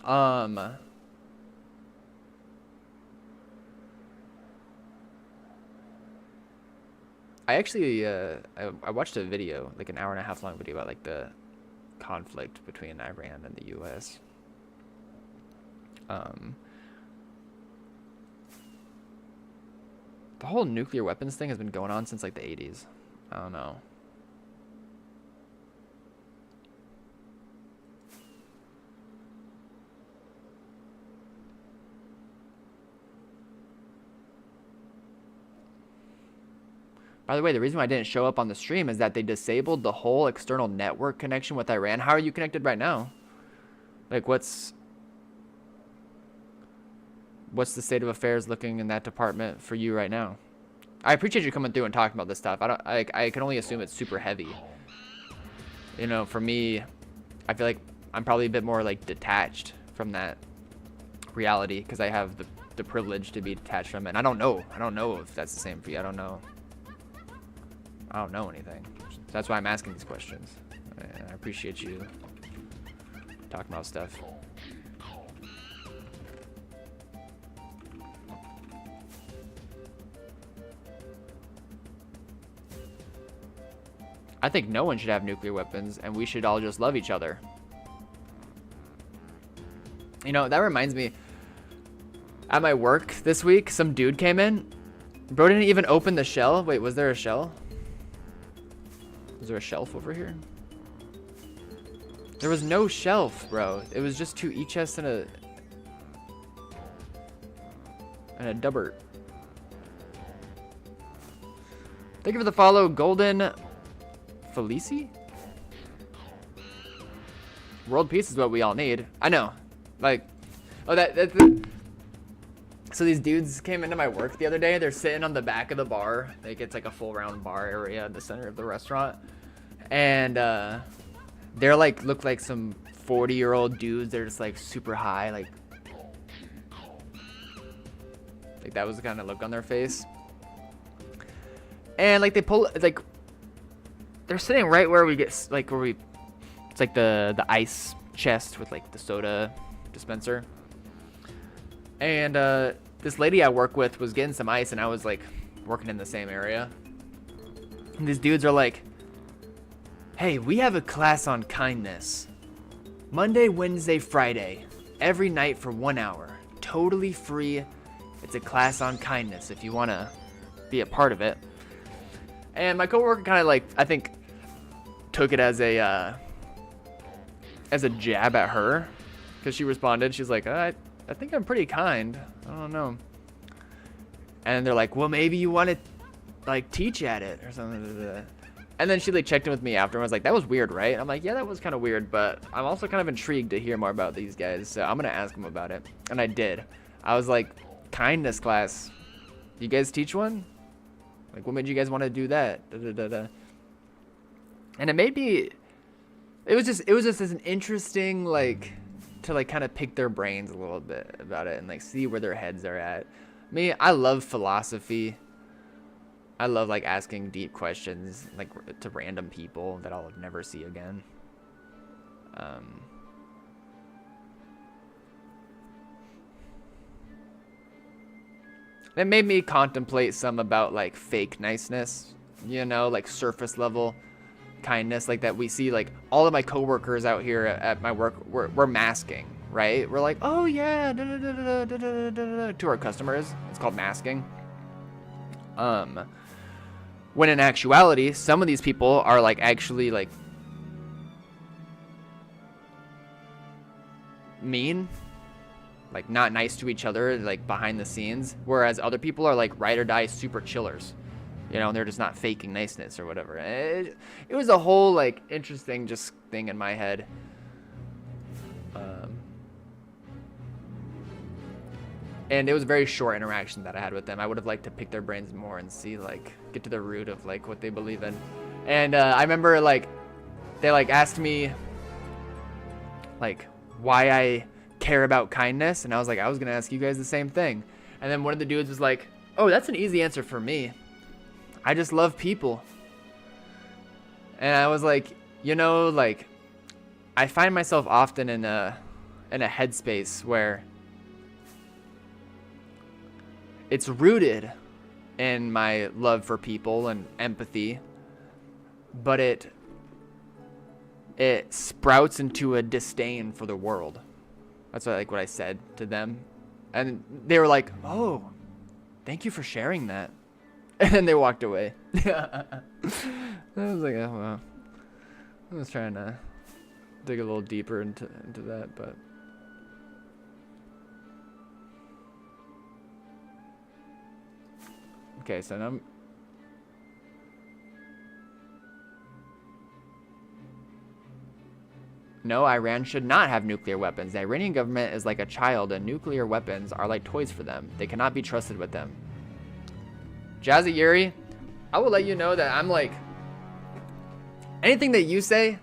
[SPEAKER 1] I actually, I watched a video, like an 1.5 hour long video about like the conflict between Iran and the U.S. The whole nuclear weapons thing has been going on since like the 80s. I don't know. By the way, the reason why I didn't show up on the stream is that they disabled the whole external network connection with Iran. How are you connected right now? Like, what's the state of affairs looking in that department for you right now? I appreciate you coming through and talking about this stuff. I can only assume it's super heavy. You know, for me, I feel like I'm probably a bit more like detached from that reality because I have the privilege to be detached from it. And I don't know if that's the same for you. I don't know anything. So that's why I'm asking these questions. I appreciate you talking about stuff. I think no one should have nuclear weapons, and we should all just love each other. You know, that reminds me. At my work this week, some dude came in. Bro didn't even open the shell. Wait, was there a shell? Was there a shelf over here? There was no shelf, bro. It was just 2 chests and a dubbert. Thank you for the follow, Golden Felici. World peace is what we all need. I know. Like, oh, so these dudes came into my work the other day. They're sitting on the back of the bar. Like, it's like a full round bar area in the center of the restaurant. And they're like, look like some 40-year-old dudes. They're just like super high. Like that was the kind of look on their face. And like they pull, like, they're sitting right where we get, like, it's like the ice chest with like the soda dispenser. And this lady I work with was getting some ice, and I was like working in the same area. And these dudes are like, hey, we have a class on kindness. Monday, Wednesday, Friday. Every night for 1 hour. Totally free. It's a class on kindness if you want to be a part of it. And my coworker kind of like, I think, took it as a jab at her. Because she responded. She's like, I think I'm pretty kind. I don't know. And they're like, well, maybe you want to like teach at it or something. And then she like checked in with me after and was like, that was weird, right? And I'm like, yeah, that was kind of weird, but I'm also kind of intrigued to hear more about these guys. So I'm going to ask them about it. And I did. I was like, kindness class. You guys teach one? Like, what made you guys want to do that? Da, da, da, da. And it made me, it was just an interesting, like, to like kind of pick their brains a little bit about it and like see where their heads are at. Me, I love philosophy. I love like asking deep questions like to random people that I'll never see again. It made me contemplate some about like fake niceness, you know, like surface level kindness, like that we see. Like all of my coworkers out here at my work, we're masking, right? We're like, oh yeah, da, da, da, da, da, da, da, da, to our customers. It's called masking. When in actuality, some of these people are like actually like mean, like not nice to each other, like behind the scenes, whereas other people are like ride or die super chillers, you know, and they're just not faking niceness or whatever. It was a whole like interesting just thing in my head. And it was a very short interaction that I had with them. I would have liked to pick their brains more and see, like, get to the root of, like, what they believe in. And I remember, like, they, like, asked me, like, why I care about kindness. And I was like, I was going to ask you guys the same thing. And then one of the dudes was like, oh, that's an easy answer for me. I just love people. And I was like, you know, like, I find myself often in a headspace where it's rooted in my love for people and empathy, but it sprouts into a disdain for the world. That's what I said to them. And they were like, oh, thank you for sharing that. And then they walked away. I was like, oh, well. I was trying to dig a little deeper into that, but okay, so No, Iran should not have nuclear weapons. The Iranian government is like a child, and nuclear weapons are like toys for them. They cannot be trusted with them. Jazzy Yuri, I will let you know that I'm like, anything that you say,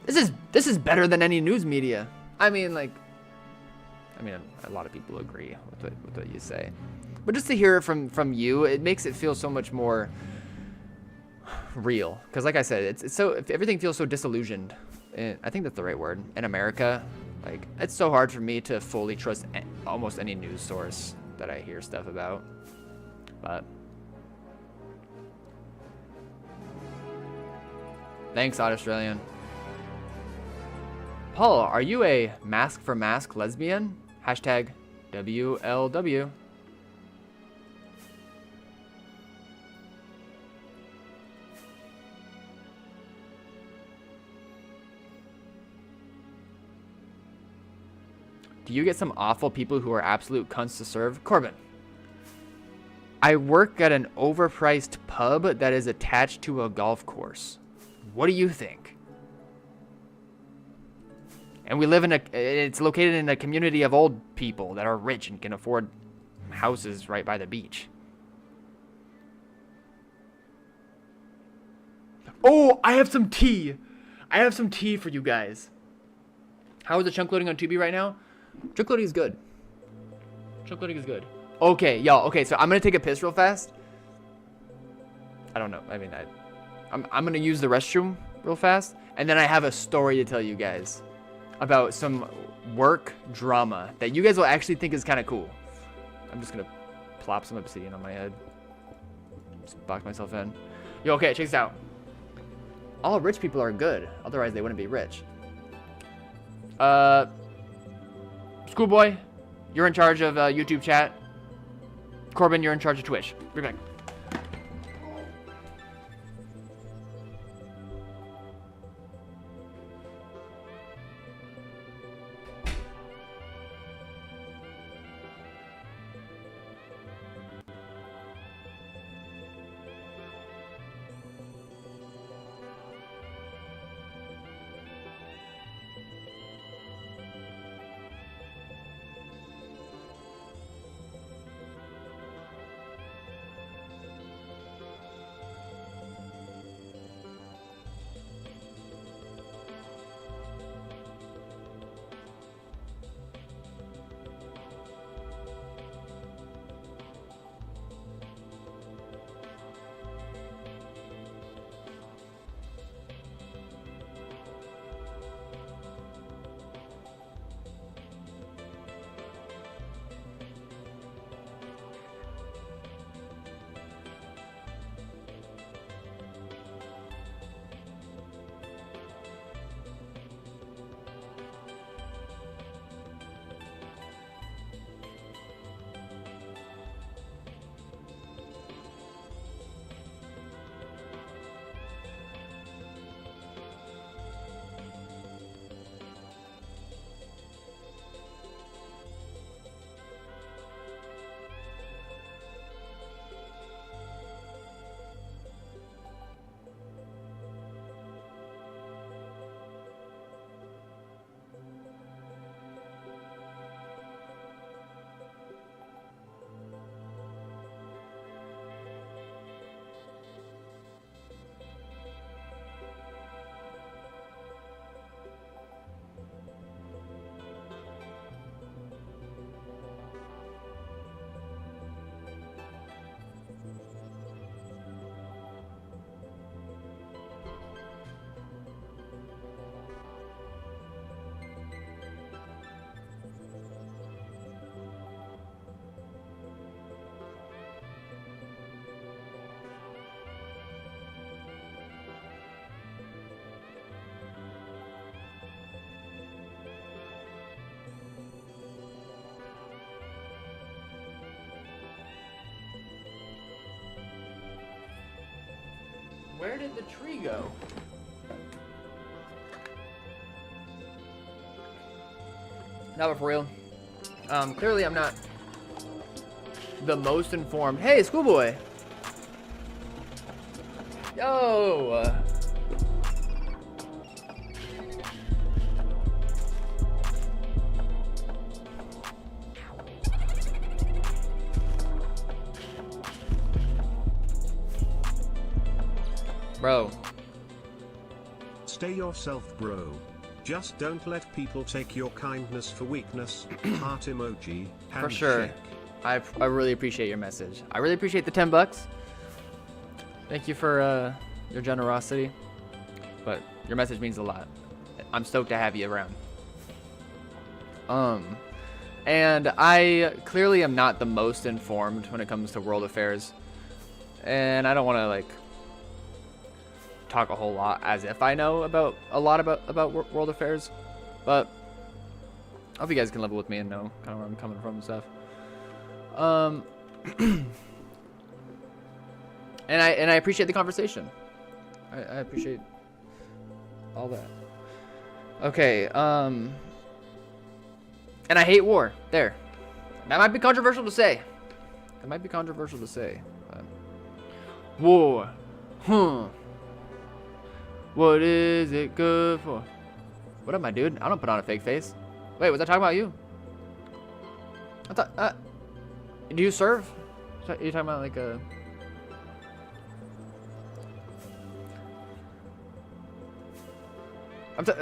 [SPEAKER 1] this is better than any news media. I mean, a lot of people agree with what you say, but just to hear it from you, it makes it feel so much more real. Because like I said, it's so, everything feels so disillusioned. I think that's the right word. In America, like, it's so hard for me to fully trust almost any news source that I hear stuff about. But thanks, Odd Australian. Paul, are you a mask for mask lesbian? Hashtag WLW. Do you get some awful people who are absolute cunts to serve? Corbin, I work at an overpriced pub that is attached to a golf course. What do you think? And we live in it's located in a community of old people that are rich and can afford houses right by the beach. Oh, I have some tea. I have some tea for you guys. How is the chunk loading on Tubi right now? Chunk loading is good. Chunk loading is good. Okay, y'all. Okay, so I'm gonna take a piss real fast. I don't know. I mean, I'm gonna use the restroom real fast, and then I have a story to tell you guys about some work drama that you guys will actually think is kind of cool. I'm just gonna plop some obsidian on my head. Just box myself in. Yo, okay, check this out. All rich people are good, otherwise they wouldn't be rich. Schoolboy, you're in charge of YouTube chat. Corbin, you're in charge of Twitch. Be back. Where did the tree go? Now, but for real, clearly I'm not the most informed. Hey, Schoolboy. Yo. Bro.
[SPEAKER 3] Stay yourself, bro. Just don't let people take your kindness for weakness. Heart emoji.
[SPEAKER 1] For sure. I really appreciate your message. I really appreciate the 10 bucks. Thank you for your generosity. But your message means a lot. I'm stoked to have you around. And I clearly am not the most informed when it comes to world affairs. And I don't want to like talk a whole lot as if I know about a lot about world affairs, but I hope you guys can level with me and know kind of where I'm coming from and stuff. And I appreciate the conversation. I appreciate all that. Okay. And I hate war. There. That might be controversial to say. War. What is it good for? What up, my dude? I don't put on a fake face. Wait, was I talking about you? I thought, do you serve? Are you talking about like a...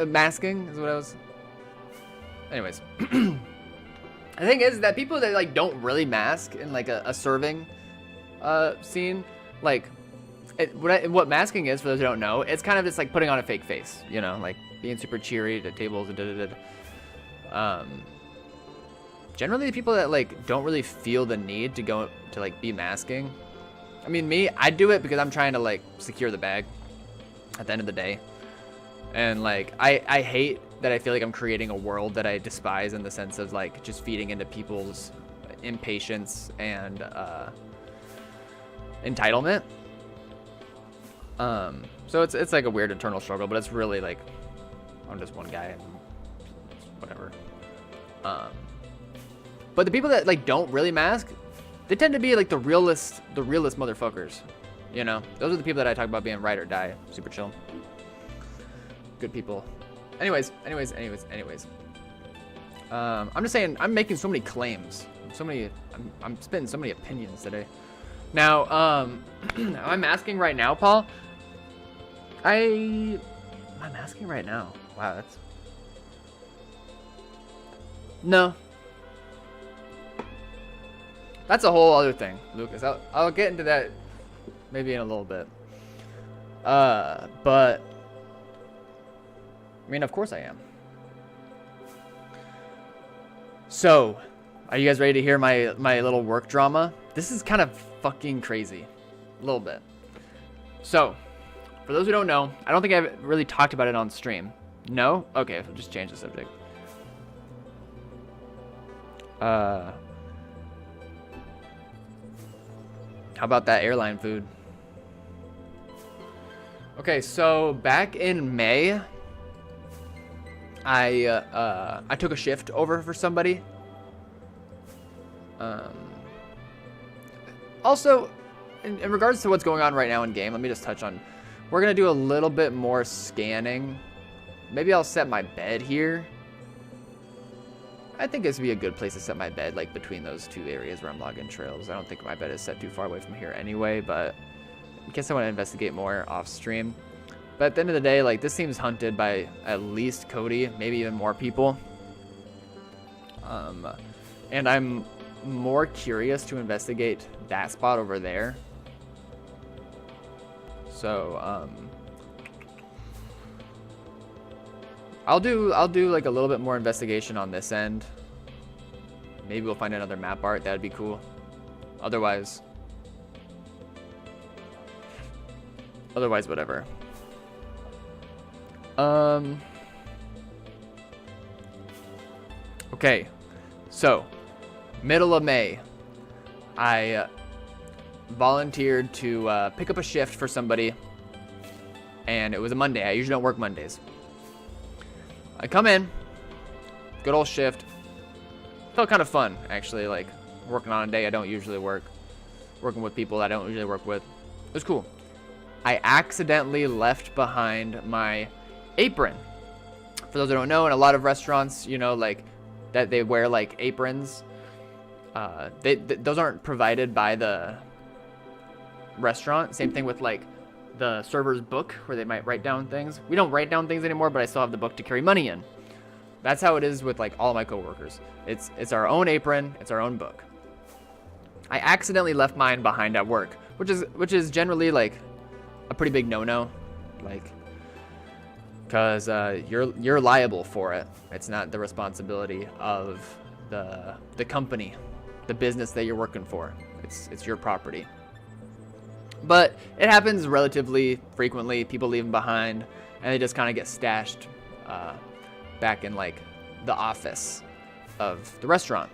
[SPEAKER 1] masking is what I was... Anyways. The thing is that people that like don't really mask in like a serving scene, like... what masking is, for those who don't know, it's kind of just like putting on a fake face, you know, like being super cheery at tables and generally the people that like don't really feel the need to go to like be masking. I mean, me, I do it because I'm trying to like secure the bag at the end of the day. And like, I hate that I feel like I'm creating a world that I despise in the sense of like just feeding into people's impatience and entitlement. So it's like a weird internal struggle, but it's really like I'm just one guy and whatever. But the people that like don't really mask, they tend to be like the realest motherfuckers. You know, those are the people that I talk about being ride or die, super chill, good people. Anyways. I'm just saying, I'm making so many claims, I'm spitting so many opinions today. Now, I'm asking right now, Paul. I'm asking right now. Wow, that's... No. That's a whole other thing, Lucas. I'll get into that maybe in a little bit. But... I mean, of course I am. So, are you guys ready to hear my little work drama? This is kind of fucking crazy. A little bit. So, for those who don't know, I don't think I've really talked about it on stream. No? Okay, I'll just change the subject. How about that airline food? Okay, so back in May, I took a shift over for somebody. Also, in regards to what's going on right now in game, let me just touch on, we're gonna do a little bit more scanning. Maybe I'll set my bed here. I think this would be a good place to set my bed, like between those two areas where I'm logging trails. I don't think my bed is set too far away from here anyway, but in case I want to investigate more off stream. But at the end of the day, like, this seems hunted by at least Cody, maybe even more people. And I'm more curious to investigate that spot over there. So, I'll do like a little bit more investigation on this end. Maybe we'll find another map art. That'd be cool. Otherwise, whatever. Okay, so middle of May, I volunteered to pick up a shift for somebody, and it was a Monday. I usually don't work Mondays. I come in, good old shift. Felt kind of fun, actually, like working on a day I don't usually work, working with people I don't usually work with. It was cool. I accidentally left behind my apron. For those who don't know, in a lot of restaurants, you know, like that they wear like aprons. Those aren't provided by the restaurant. Same thing with like the server's book where they might write down things. We don't write down things anymore, but I still have the book to carry money in. That's how it is with like all my coworkers. It's our own apron, it's our own book. I accidentally left mine behind at work, which is generally like a pretty big no-no, like, because you're liable for it. It's not the responsibility of the company, the business that you're working for. It's your property. But it happens relatively frequently. People leave them behind, and they just kind of get stashed back in like the office of the restaurant.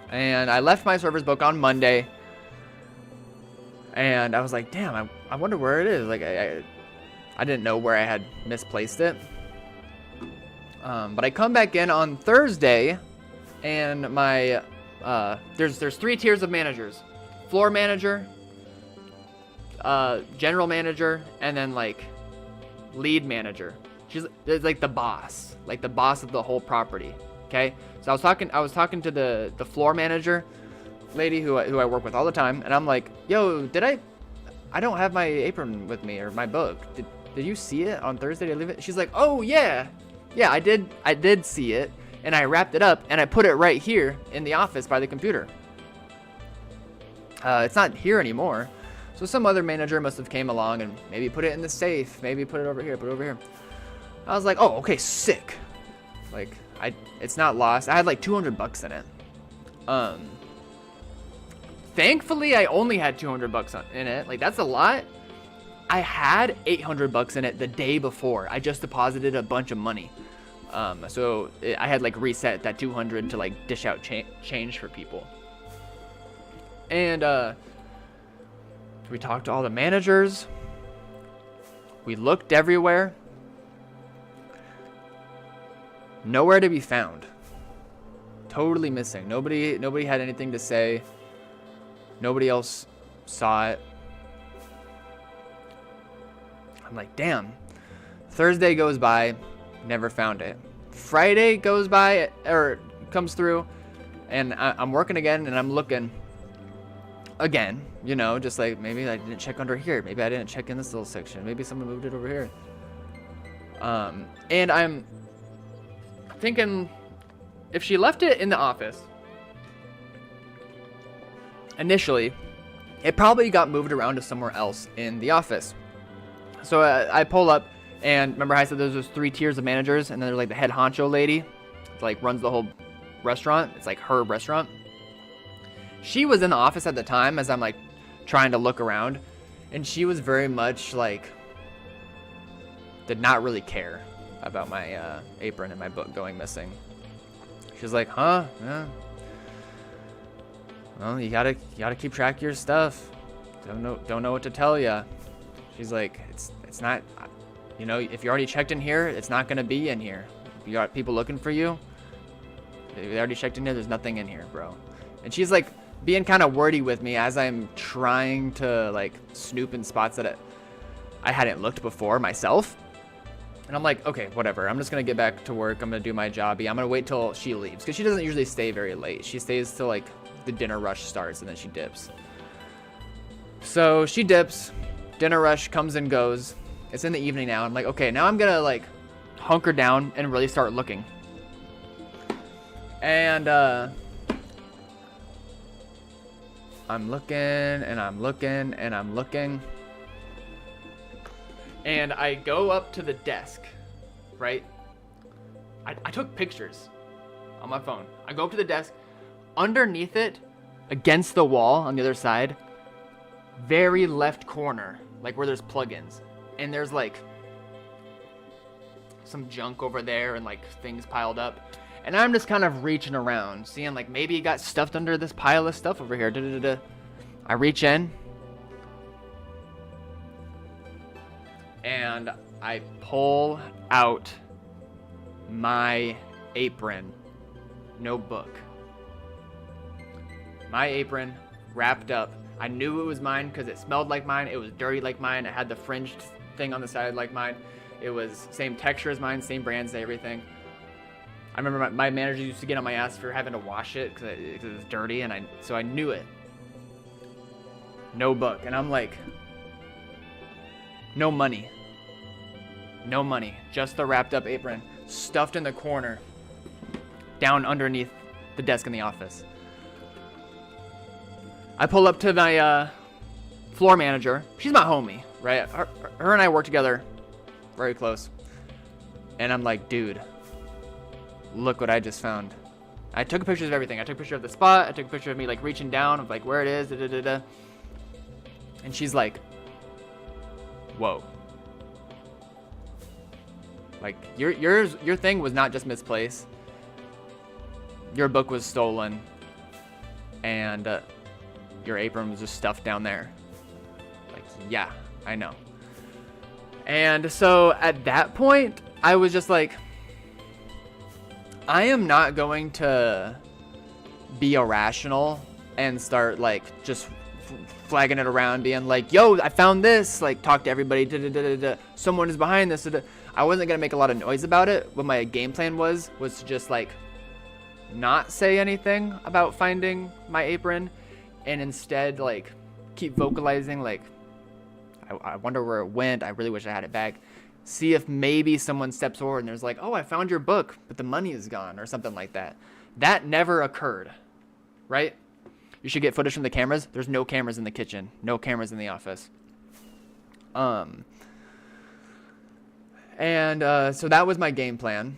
[SPEAKER 1] And I left my server's book on Monday, and I was like, damn, I wonder where it is. Like I didn't know where I had misplaced it. But I come back in on Thursday, and my there's 3 tiers of managers: floor manager, general manager, and then like lead manager. She's like the boss of the whole property. Okay, so I was talking to the floor manager lady who I work with all the time, and I'm like, yo, I don't have my apron with me or my book. Did you see it on Thursday? Did I leave it? She's like, oh yeah, I did see it, and I wrapped it up and I put it right here in the office by the computer. It's not here anymore. So some other manager must have came along and maybe put it in the safe, maybe put it over here, I was like, oh, okay, sick. Like, it's not lost. I had like $200 in it. Thankfully, I only had $200 in it. Like, that's a lot. I had $800 in it the day before. I just deposited a bunch of money. So I had like reset that 200 to like dish out change for people. And we talked to all the managers. We looked everywhere. Nowhere to be found. Totally missing. Nobody had anything to say. Nobody else saw it. I'm like, damn. Thursday goes by, never found it. Friday goes by, or comes through, and I'm working again, and I'm looking again, you know, just like maybe I didn't check under here, maybe I didn't check in this little section, maybe someone moved it over here. And I'm thinking, if she left it in the office initially, it probably got moved around to somewhere else in the office. So I pull up, and remember how I said there's those 3 tiers of managers, and then there's like the head honcho lady, like runs the whole restaurant. It's like her restaurant. She was in the office at the time as I'm like trying to look around, and she was very much like did not really care about my apron and my book going missing. She's like, huh? Yeah. Well, you gotta keep track of your stuff. Don't know what to tell you. She's like, it's not, you know, if you already checked in here, it's not gonna be in here. If you got people looking for you, they already checked in here. There's nothing in here, bro. And she's like being kind of wordy with me as I'm trying to like snoop in spots that I hadn't looked before myself. And I'm like, okay, whatever. I'm just gonna get back to work. I'm gonna do my jobby. I'm gonna wait till she leaves, because she doesn't usually stay very late. She stays till like the dinner rush starts, and then she dips. So she dips. Dinner rush comes and goes. It's in the evening now. I'm like, okay, now I'm gonna like hunker down and really start looking. And I'm looking and I'm looking and I'm looking. And I go up to the desk, right? I took pictures on my phone. I go up to the desk. Underneath it, against the wall on the other side, very left corner, like where there's plugins, and there's like some junk over there and like things piled up, and I'm just kind of reaching around, seeing like maybe it got stuffed under this pile of stuff over here. I reach in and I pull out my apron, no book. My apron wrapped up. I knew it was mine because it smelled like mine. It was dirty like mine. It had the fringed thing on the side like mine. It was same texture as mine, same brands and everything. I remember my manager used to get on my ass for having to wash it because it was dirty, and so I knew it. No book, and I'm like, no money. No money, just the wrapped up apron, stuffed in the corner, down underneath the desk in the office. I pull up to my floor manager. She's my homie, right? Her and I work together very close. And I'm like, dude, look what I just found. I took pictures of everything. I took a picture of the spot. I took a picture of me like reaching down of like where it is. Da, da, da, da. And she's like, whoa. Like your thing was not just misplaced. Your book was stolen. And your apron was just stuffed down there. Like, yeah, I know. And so at that point, I was just like, I am not going to be irrational and start like just flagging it around, being like, yo, I found this, like talk to everybody, someone is behind this. I wasn't going to make a lot of noise about it. What my game plan was to just like not say anything about finding my apron, and instead like keep vocalizing like, I wonder where it went. I really wish I had it back. See if maybe someone steps forward and there's like, oh, I found your book, but the money is gone or something like that. That never occurred, right? You should get footage from the cameras. There's no cameras in the kitchen, no cameras in the office. So that was my game plan,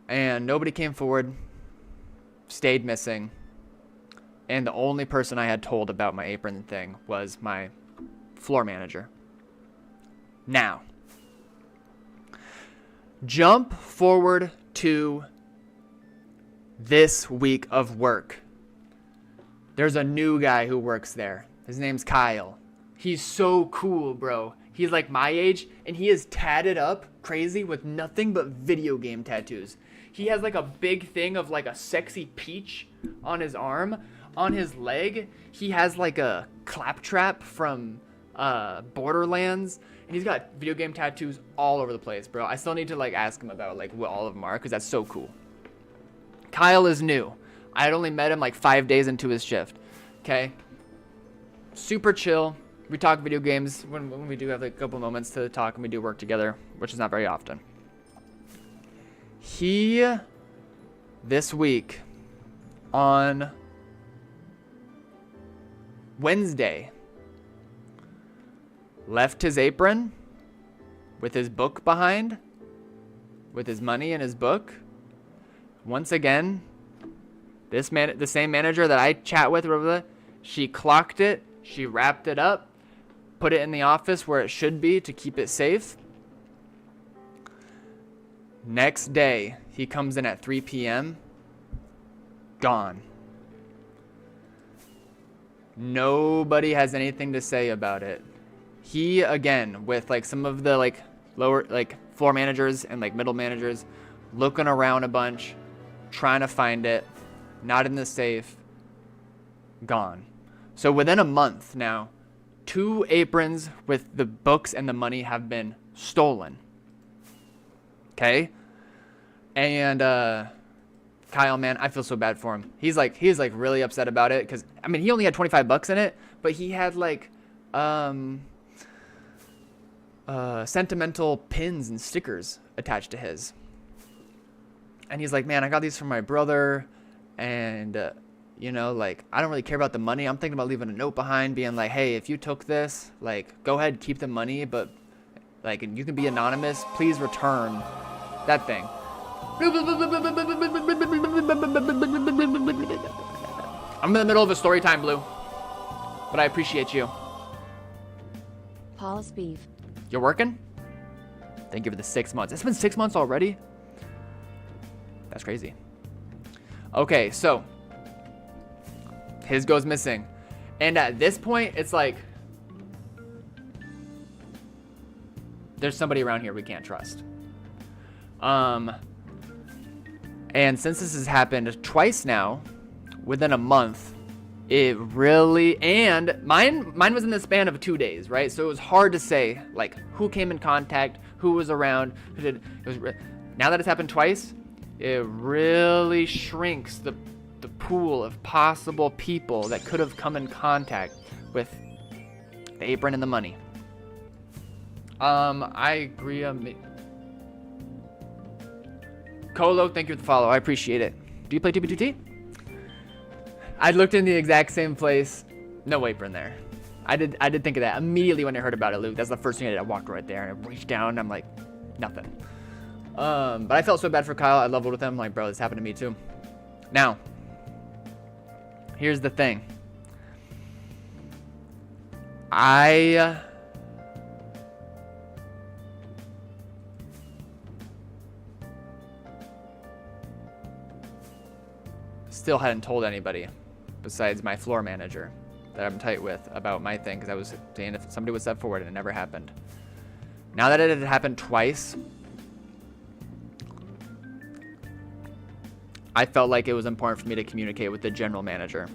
[SPEAKER 1] and nobody came forward, stayed missing, and the only person I had told about my apron thing was my floor manager. Now, jump forward to this week of work. There's a new guy who works there. His name's Kyle. He's so cool, bro. He's like my age, and he is tatted up crazy with nothing but video game tattoos. He has like a big thing of like a sexy peach on his arm. On his leg, he has like a claptrap from Borderlands, and he's got video game tattoos all over the place, bro. I still need to like ask him about like what all of them are, because that's so cool. Kyle is new. I had only met him like 5 days into his shift. Okay, super chill. We talk video games when we do have like a couple moments to talk, and we do work together, which is not very often. He, this week, on Wednesday, left his apron with his book behind, with his money in his book. Once again, the same manager that I chat with, she clocked it, she wrapped it up, put it in the office where it should be to keep it safe. Next day, he comes in at 3 p.m., gone. Nobody has anything to say about it. He, again, with like some of the like lower like floor managers and like middle managers, looking around a bunch, trying to find it, not in the safe, gone. So within a month now, 2 aprons with the books and the money have been stolen. Okay? And Kyle, man, I feel so bad for him. He's like really upset about it, because I mean, he only had $25 in it, but he had like sentimental pins and stickers attached to his. And he's like, man, I got these from my brother, and you know, like, I don't really care about the money. I'm thinking about leaving a note behind being like, hey, if you took this, like, go ahead, keep the money, but like, you can be anonymous, please return that thing. I'm in the middle of a story time, Blue, but I appreciate you.
[SPEAKER 2] Paul's beef.
[SPEAKER 1] You're working? Thank you for the 6 months. It's been 6 months already? That's crazy. Okay, so his goes missing. And at this point, it's like, there's somebody around here we can't trust. And since this has happened twice now, within a month, It really, and mine was in the span of 2 days, right? So it was hard to say like who came in contact, who was around, who did. Now that it's happened twice, it really shrinks the pool of possible people that could have come in contact with the apron and the money. I agree. Colo, thank you for the follow. I appreciate it. Do you play 2B2T? I looked in the exact same place. No apron there. I did think of that immediately when I heard about it, Luke. That's the first thing I did. I walked right there and I reached down and I'm like, nothing. But I felt so bad for Kyle. I leveled with him. Like, bro, this happened to me too. Now, here's the thing. I still hadn't told anybody besides my floor manager that I'm tight with about my thing, because I was saying if somebody would step forward and it never happened. Now that it had happened twice, I felt like it was important for me to communicate with the general manager.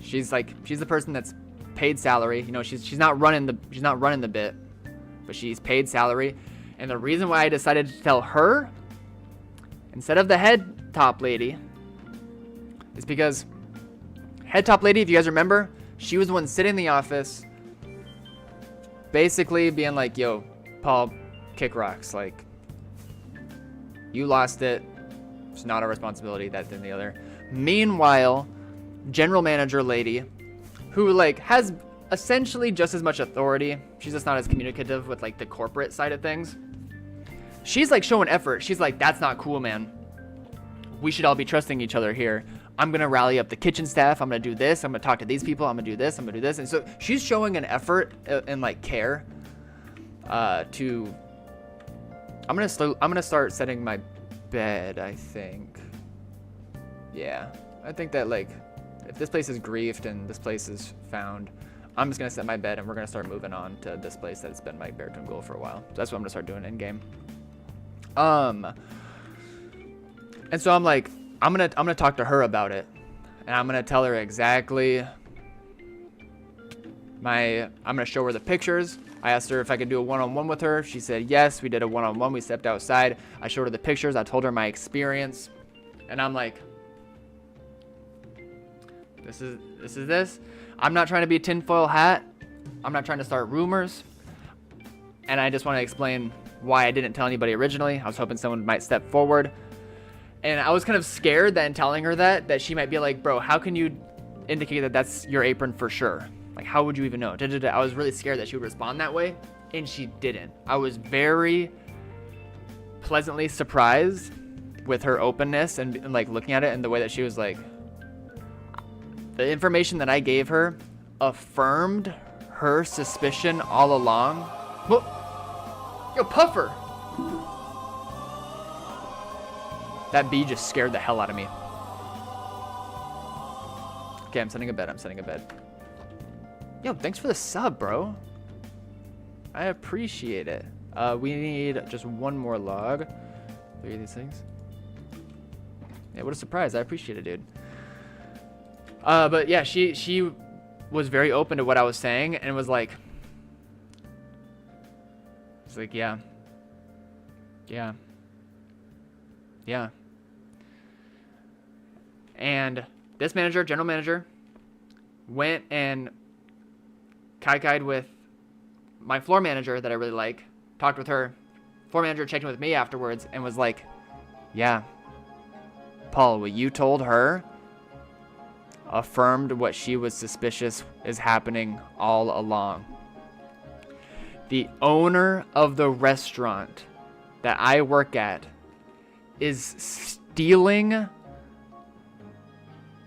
[SPEAKER 1] She's the person that's paid salary. You know, she's not running the bit, but she's paid salary. And the reason why I decided to tell her instead of the head top lady is because head top lady, if you guys remember, she was the one sitting in the office basically being like, yo, Paul, kick rocks. Like, you lost it. It's not our responsibility, that, then the other. Meanwhile, general manager lady, who like has essentially just as much authority, she's just not as communicative with like the corporate side of things. She's like showing effort. She's like, that's not cool, man. We should all be trusting each other here. I'm going to rally up the kitchen staff. I'm going to do this. I'm going to talk to these people. I'm going to do this. I'm going to do this. And so she's showing an effort and like care to, I'm going to start setting my bed, I think. Yeah. I think that like if this place is griefed and this place is found, I'm just going to set my bed and we're going to start moving on to this place that's been my Beartoon goal for a while. So that's what I'm going to start doing in game. And so I'm like, I'm gonna talk to her about it, and I'm gonna tell her exactly I'm gonna show her the pictures. I asked her if I could do a one-on-one with her. She said yes. We did a one-on-one. We stepped outside. I showed her the pictures. I told her my experience, and I'm like, this is. I'm not trying to be a tinfoil hat. I'm not trying to start rumors, and I just want to explain why I didn't tell anybody originally. I was hoping someone might step forward. And I was kind of scared that in telling her that she might be like, bro, how can you indicate that that's your apron for sure? Like, how would you even know? I was really scared that she would respond that way, and she didn't. I was very pleasantly surprised with her openness and like looking at it and the way that she was like, the information that I gave her affirmed her suspicion all along. Whoa. Yo, Puffer! That bee just scared the hell out of me. Okay, I'm setting a bed. Yo, thanks for the sub, bro. I appreciate it. We need just one more log. 3 of these things. Yeah, what a surprise. I appreciate it, dude. But yeah, she was very open to what I was saying and was like, it's like, yeah. And this manager, general manager, went and kai-kai'd with my floor manager that I really like, talked with her. Floor manager checked in with me afterwards and was like, yeah, Paul, what you told her affirmed what she was suspicious is happening all along. The owner of the restaurant that I work at is stealing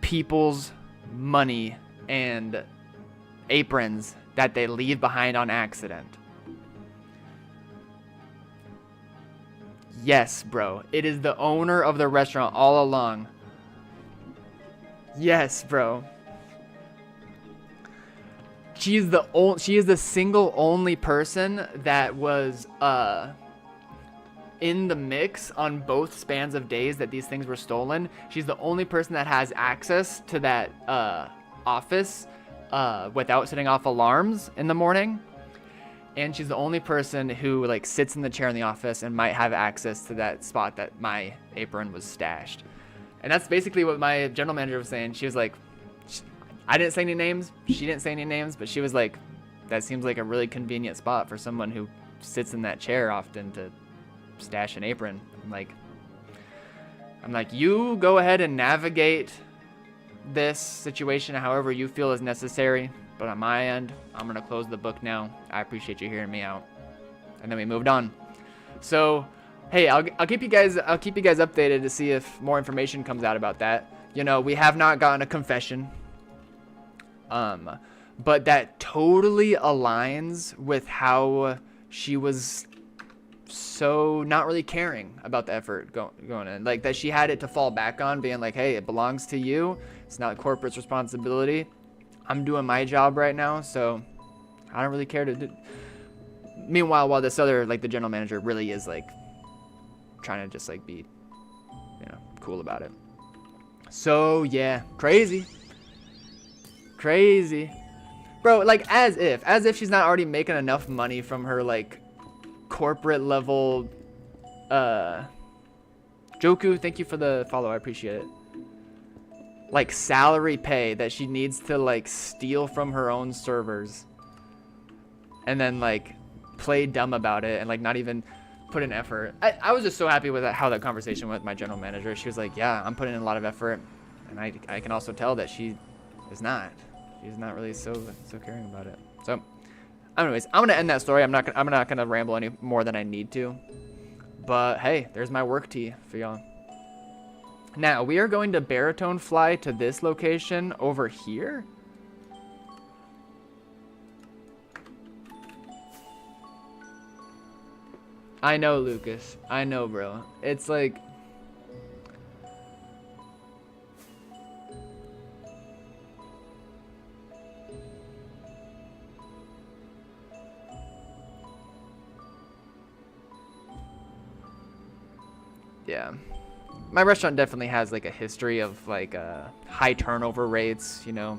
[SPEAKER 1] people's money and aprons that they leave behind on accident. Yes, bro. It is the owner of the restaurant all along. Yes, bro. She is the single only person that was in the mix on both spans of days that these things were stolen. She's the only person that has access to that office without setting off alarms in the morning. And she's the only person who like sits in the chair in the office and might have access to that spot that my apron was stashed. And that's basically what my general manager was saying. She was like, I didn't say any names. She didn't say any names, but she was like, that seems like a really convenient spot for someone who sits in that chair often to stash an apron. I'm like, you go ahead and navigate this situation however you feel is necessary. But on my end, I'm gonna close the book now. I appreciate you hearing me out. And then we moved on. So, hey, I'll keep you guys updated to see if more information comes out about that. You know, we have not gotten a confession. But that totally aligns with how she was so not really caring about the effort going in. Like that she had it to fall back on, being like, hey, it belongs to you. It's not corporate's responsibility. I'm doing my job right now, so I don't really care to do. Meanwhile, while this other, like the general manager really is like trying to just like be, you know, cool about it. So yeah, crazy. Bro, like as if she's not already making enough money from her like corporate level. Joku, thank you for the follow, I appreciate it. Like salary pay that she needs to like steal from her own servers and then like play dumb about it and like not even put in effort. I was just so happy with how that conversation went with my general manager. She was like, yeah, I'm putting in a lot of effort, and I can also tell that she's not really so caring about it. So anyways, I'm gonna end that story. I'm not gonna ramble any more than I need to, but hey, there's my work tea for y'all. Now, we are going to baritone fly to this location over here. I know, Lucas. I know, bro. It's like... yeah. My restaurant definitely has like a history of like high turnover rates, you know,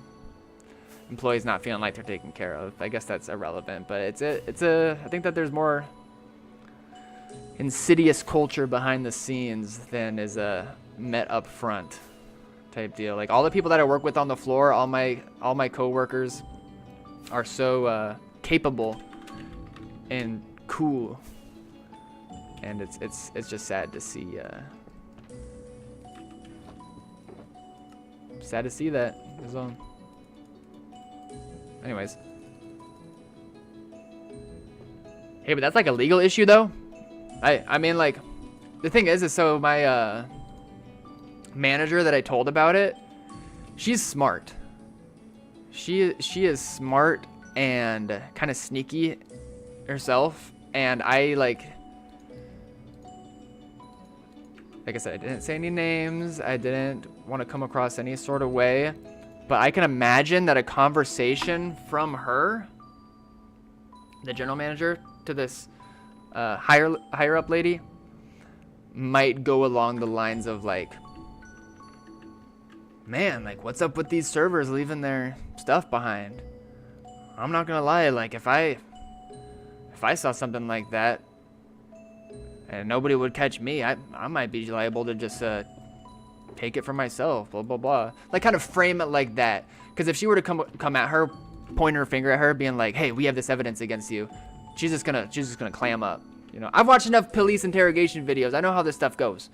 [SPEAKER 1] employees not feeling like they're taken care of. I guess that's irrelevant, but I think that there's more insidious culture behind the scenes than is met up front type deal. Like all the people that I work with on the floor, all my coworkers are so capable and cool, and it's just sad to see. Sad to see that as well. Anyways. Hey, but that's like a legal issue though. I mean, like, the thing is so my manager that I told about it, she's smart. She is smart and kind of sneaky herself, and I like I said, I didn't say any names. I didn't want to come across any sort of way. But I can imagine that a conversation from her, the general manager, to this higher up lady, might go along the lines of like, man, like what's up with these servers leaving their stuff behind? I'm not gonna lie, like if I saw something like that, and nobody would catch me, I might be liable to just take it for myself, blah, blah, blah. Like, kind of frame it like that. Because if she were to come at her, pointing her finger at her, being like, hey, we have this evidence against you, she's just gonna clam up. You know, I've watched enough police interrogation videos. I know how this stuff goes.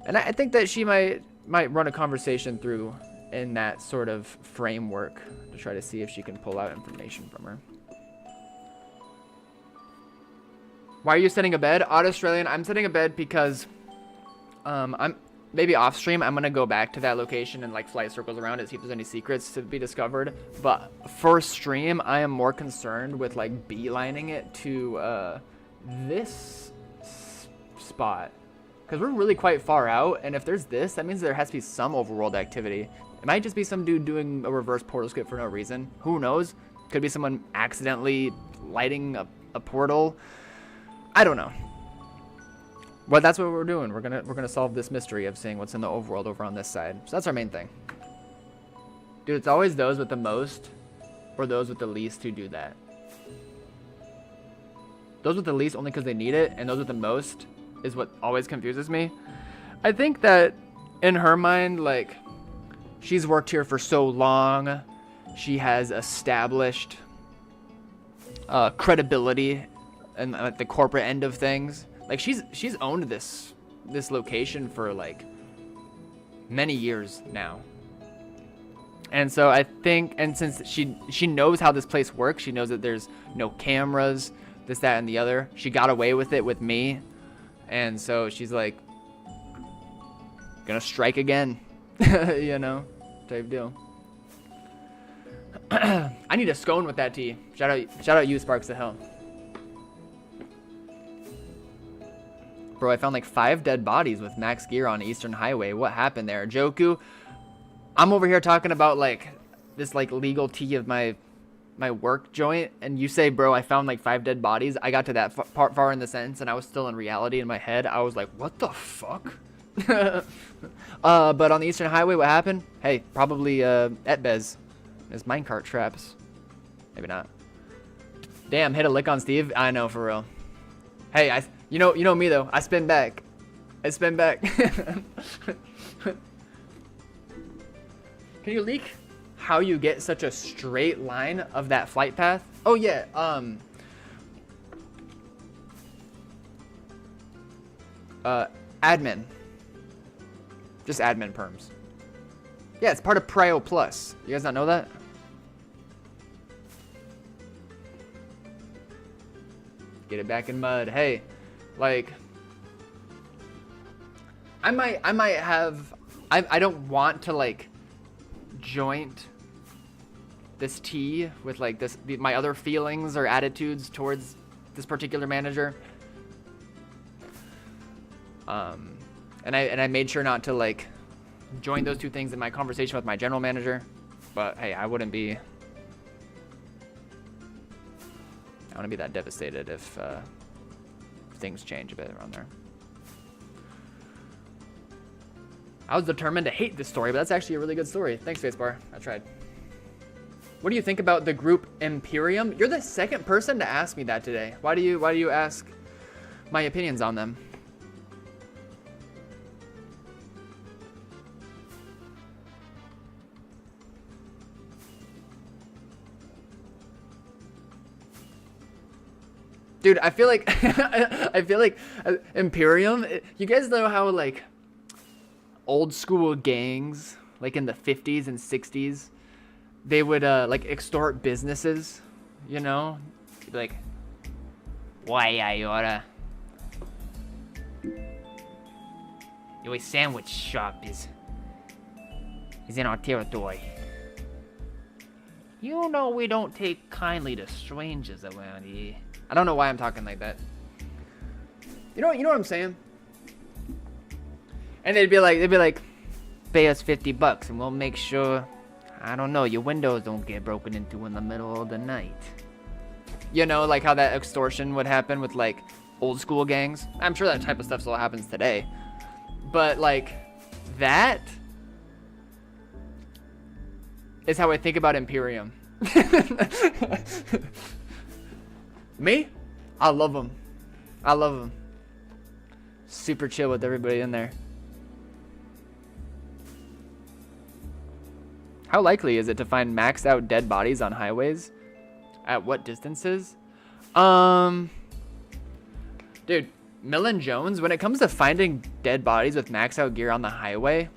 [SPEAKER 1] And I think that she might run a conversation through in that sort of framework to try to see if she can pull out information from her. Why are you setting a bed? Odd Australian, I'm setting a bed because I'm maybe off stream. I'm gonna go back to that location and like fly circles around it, see if there's any secrets to be discovered. But for stream, I am more concerned with like beelining it to this spot, because we're really quite far out. And if there's this, that means there has to be some overworld activity. It might just be some dude doing a reverse portal script for no reason. Who knows? Could be someone accidentally lighting a portal. I don't know. Well, that's what we're doing. We're gonna solve this mystery of seeing what's in the overworld over on this side. So that's our main thing. Dude, it's always those with the most or those with the least who do that. Those with the least only because they need it, and those with the most is what always confuses me. I think that in her mind, like, she's worked here for so long. She has established credibility and at the corporate end of things. Like, she's owned this location for like many years now. And so I think, and since she knows how this place works, she knows that there's no cameras, this, that, and the other. She got away with it with me. And so she's like, gonna strike again, you know, type deal. I need a scone with that tea. Shout out you, Sparks of Hell. Bro, I found like 5 dead bodies with max gear on Eastern Highway. What happened there? Joku, I'm over here talking about like this like legal tea of my work joint, and you say, bro, I found like 5 dead bodies. I got to that far in the sentence, and I was still in reality in my head. I was like, what the fuck? But on the Eastern Highway, what happened? Hey, probably Etbez. His minecart traps. Maybe not. Damn, hit a lick on Steve. I know, for real. Hey, you know me though. I spin back. Can you leak how you get such a straight line of that flight path? Oh yeah. Admin. Just admin perms. Yeah, it's part of Prio Plus. You guys not know that? Get it back in mud. Hey, like, I might have, I don't want to like joint this tea with like my other feelings or attitudes towards this particular manager. And I made sure not to like join those two things in my conversation with my general manager. But hey, I wouldn't be that devastated if things change a bit around there. I was determined to hate this story, but that's actually a really good story. Thanks, Facebar. I tried. What do you think about the group Imperium? You're the second person to ask me that today. Why do you ask my opinions on them? Dude, I feel like Imperium, you guys know how like old school gangs, like in the 50s and 60s, they would like extort businesses, you know? Be like, why I order? Your sandwich shop is in our territory. You know we don't take kindly to strangers around here. I don't know why I'm talking like that. You know what I'm saying? And they'd be like, pay us $50 and we'll make sure, I don't know, your windows don't get broken into in the middle of the night. You know, like how that extortion would happen with like old school gangs. I'm sure that type of stuff still happens today. But like that is how I think about Imperium. Me? I love them. Super chill with everybody in there. How likely is it to find maxed out dead bodies on highways? At what distances? Dude, Millen Jones, when it comes to finding dead bodies with maxed out gear on the highway,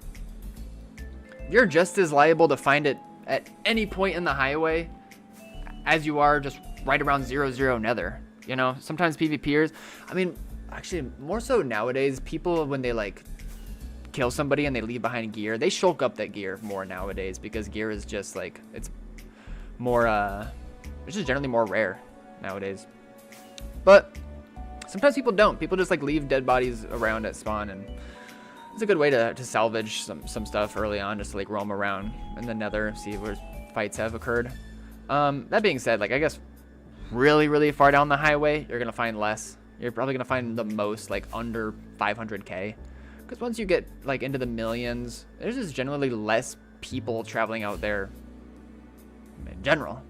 [SPEAKER 1] you're just as liable to find it at any point in the highway as you are just right around 0-0 nether. You know, sometimes PvPers, I mean, actually more so nowadays, people when they like kill somebody and they leave behind gear, they shulk up that gear more nowadays because gear is just like, it's more, it's just generally more rare nowadays. But sometimes people don't. People just like leave dead bodies around at spawn, and it's a good way to salvage some stuff early on, just to like roam around in the nether, see where fights have occurred. That being said, like I guess really far down the highway, you're gonna find less. You're probably gonna find the most like under 500k, because once you get like into the millions, there's just generally less people traveling out there in general.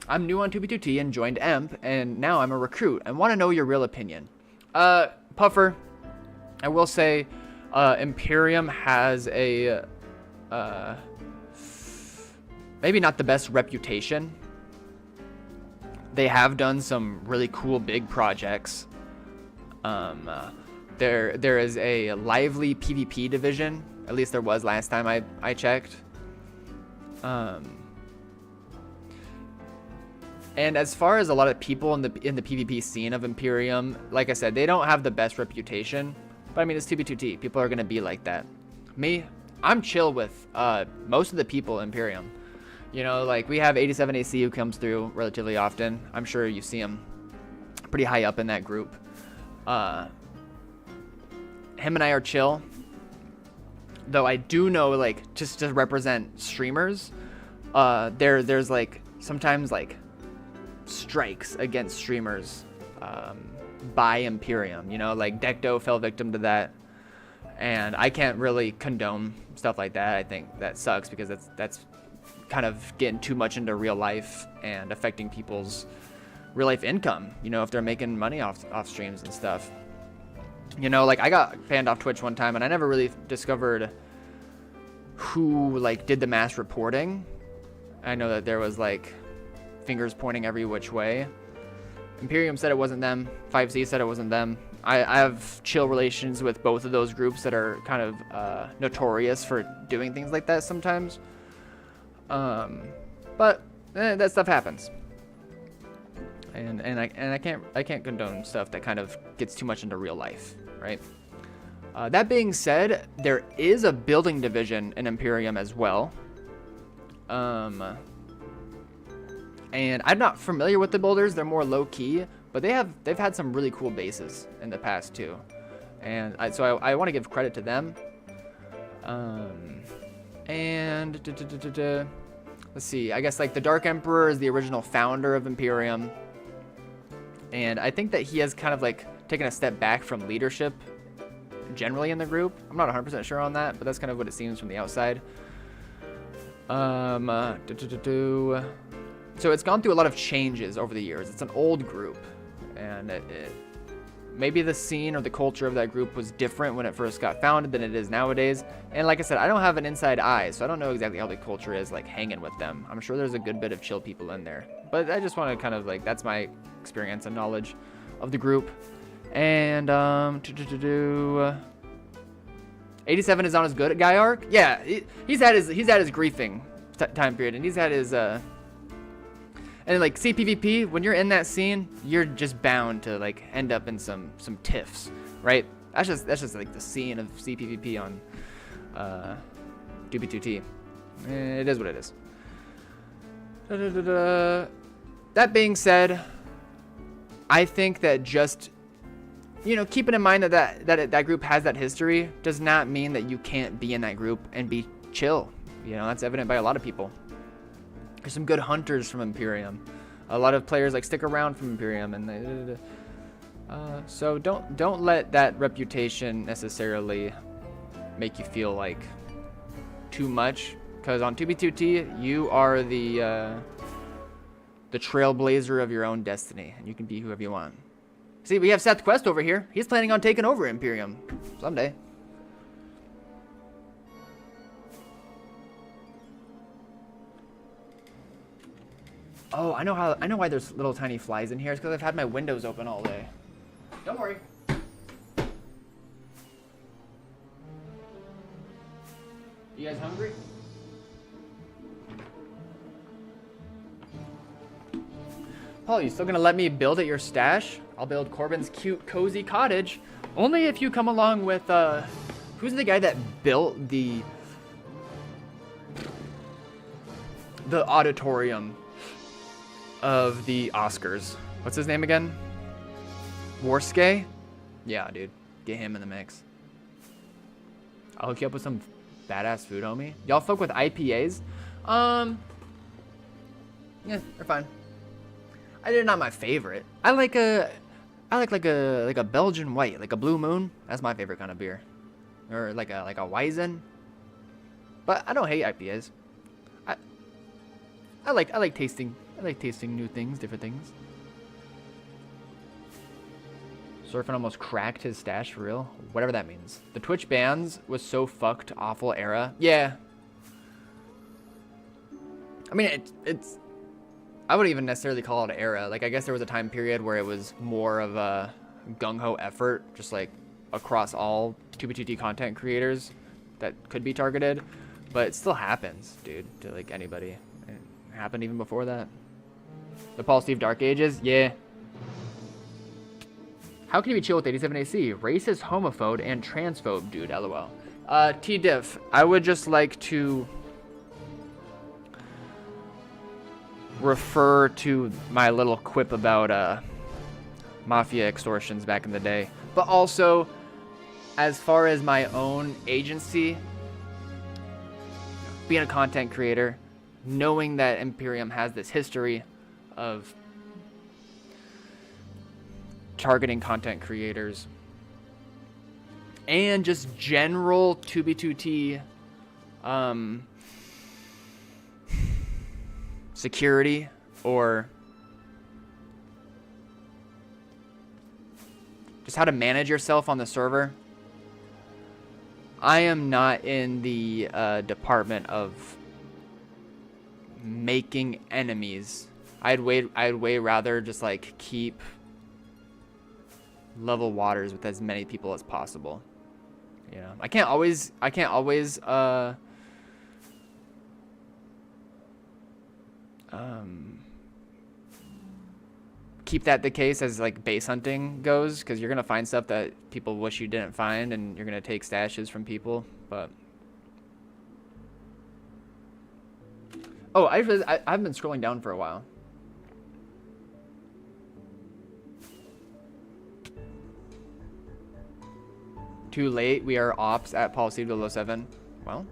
[SPEAKER 1] I'm new on 2B2T and joined EMP, and now I'm a recruit and want to know your real opinion. Puffer, I will say, Imperium has a, maybe not the best reputation. They have done some really cool big projects. There is a lively PvP division. At least there was last time I checked. And as far as a lot of people in the PvP scene of Imperium, like I said, they don't have the best reputation. But I mean, it's 2B2T. People are gonna be like that. Me, I'm chill with most of the people in Imperium. You know, like we have 87AC who comes through relatively often. I'm sure you see him pretty high up in that group. Him and I are chill. Though I do know, like, just to represent streamers, there's like sometimes like strikes against streamers by Imperium, you know, like Decto fell victim to that, and I can't really condone stuff like that. I think that sucks because that's kind of getting too much into real life and affecting people's real life income, you know, if they're making money off streams and stuff. You know, like I got banned off Twitch one time and I never really discovered who like did the mass reporting. I know that there was like fingers pointing every which way. Imperium said it wasn't them. 5Z said it wasn't them. I have chill relations with both of those groups that are kind of notorious for doing things like that sometimes. But that stuff happens. And I can't condone stuff that kind of gets too much into real life, right? That being said, there is a building division in Imperium as well. And I'm not familiar with the builders. They're more low key, but they've had some really cool bases in the past too. And so I want to give credit to them. Let's see. I guess like the Dark Emperor is the original founder of Imperium. And I think that he has kind of like taken a step back from leadership generally in the group. I'm not 100% sure on that, but that's kind of what it seems from the outside. So it's gone through a lot of changes over the years. It's an old group, and maybe the scene or the culture of that group was different when it first got founded than it is nowadays. And like I said, I don't have an inside eye, so I don't know exactly how the culture is like hanging with them. I'm sure there's a good bit of chill people in there, but I just want to kind of like, that's my experience and knowledge of the group. And 87 is on his good guy arc. Yeah, he's had his griefing time period, and he's had his and like CPVP, when you're in that scene, you're just bound to like end up in some tiffs, right? That's just like the scene of CPVP on 2B2T. It is what it is. That being said, I think that just, you know, keeping in mind that group has that history does not mean that you can't be in that group and be chill. You know, that's evident by a lot of people. There's some good hunters from Imperium. A lot of players like stick around from Imperium, and so don't let that reputation necessarily make you feel like too much. Because on 2B2T, you are the trailblazer of your own destiny, and you can be whoever you want. See, we have Seth Quest over here. He's planning on taking over Imperium someday. Oh, I know why there's little tiny flies in here. It's because I've had my windows open all day. Don't worry. You guys hungry? Paul, you still gonna let me build at your stash? I'll build Corbin's cute, cozy cottage. Only if you come along with, who's the guy that built the auditorium of the Oscars? What's his name again? Warskay? Yeah, dude. Get him in the mix. I'll hook you up with some badass food, homie. Y'all fuck with IPAs? Yeah, they're fine. They're not my favorite. I like like a Belgian white, like a Blue Moon. That's my favorite kind of beer, or like a Weizen. But I don't hate IPAs. I like tasting new things, different things. Surfing almost cracked his stash for real. Whatever that means. The Twitch bans was so fucked awful era. Yeah. I mean it's I wouldn't even necessarily call it an era. Like I guess there was a time period where it was more of a gung-ho effort, just like across all 2B2T content creators that could be targeted. But it still happens, dude, to like anybody. It happened even before that. The Paul Steve Dark Ages? Yeah. How can you be chill with 87AC? Racist, homophobe, and transphobe, dude, LOL. T-Diff, I would just like to refer to my little quip about mafia extortions back in the day. But also, as far as my own agency, being a content creator, knowing that Imperium has this history of targeting content creators and just general 2B2T security or just how to manage yourself on the server. I am not in the department of making enemies. I'd way rather just like keep level waters with as many people as possible. You know, I can't always keep that the case as like base hunting goes, because you're gonna find stuff that people wish you didn't find, and you're gonna take stashes from people. But oh, I've been scrolling down for a while. Too late. We are ops at policy 007. Well,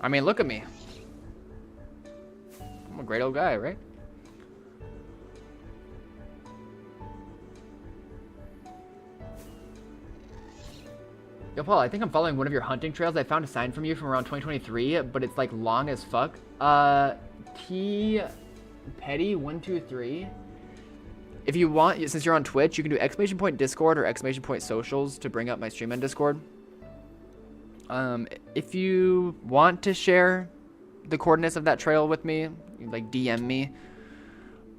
[SPEAKER 1] I mean, look at me. I'm a great old guy, right? Yo, Paul, I think I'm following one of your hunting trails. I found a sign from you from around 2023, but it's like long as fuck. T Petty 123. If you want, since you're on Twitch, you can do ! Discord or ! Socials to bring up my stream on Discord. If you want to share the coordinates of that trail with me, like DM me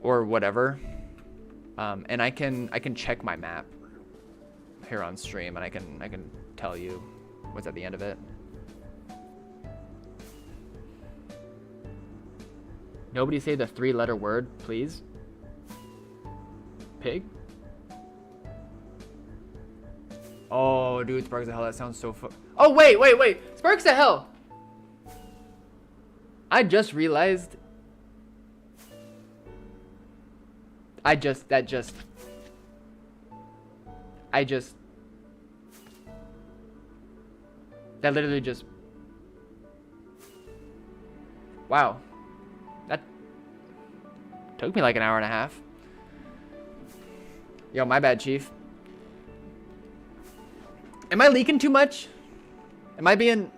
[SPEAKER 1] or whatever, and I can check my map here on stream, and I can tell you what's at the end of it. Nobody say the 3-letter word, please. Pig? Oh, dude, Sparks of Hell, that sounds so Oh, wait. Sparks of Hell. I just realized. That literally just. Wow. That took me like an hour and a half. Yo, my bad, Chief. Am I leaking too much? Am I being...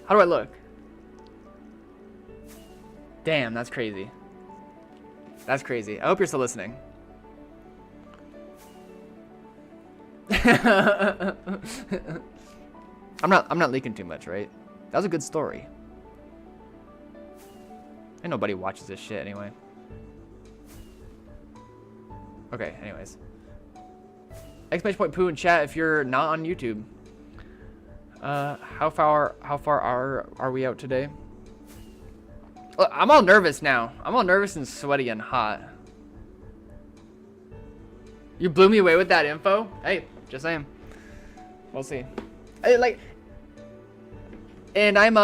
[SPEAKER 1] How do I look? Damn, that's crazy. That's crazy. I hope you're still listening. I'm not leaking too much, right? That was a good story. And nobody watches this shit anyway. Okay, anyways. ! Poo in chat if you're not on YouTube. How far are we out today? Look, I'm all nervous now. I'm all nervous and sweaty and hot. You blew me away with that info? Hey, just saying. We'll see. Hey, and I'm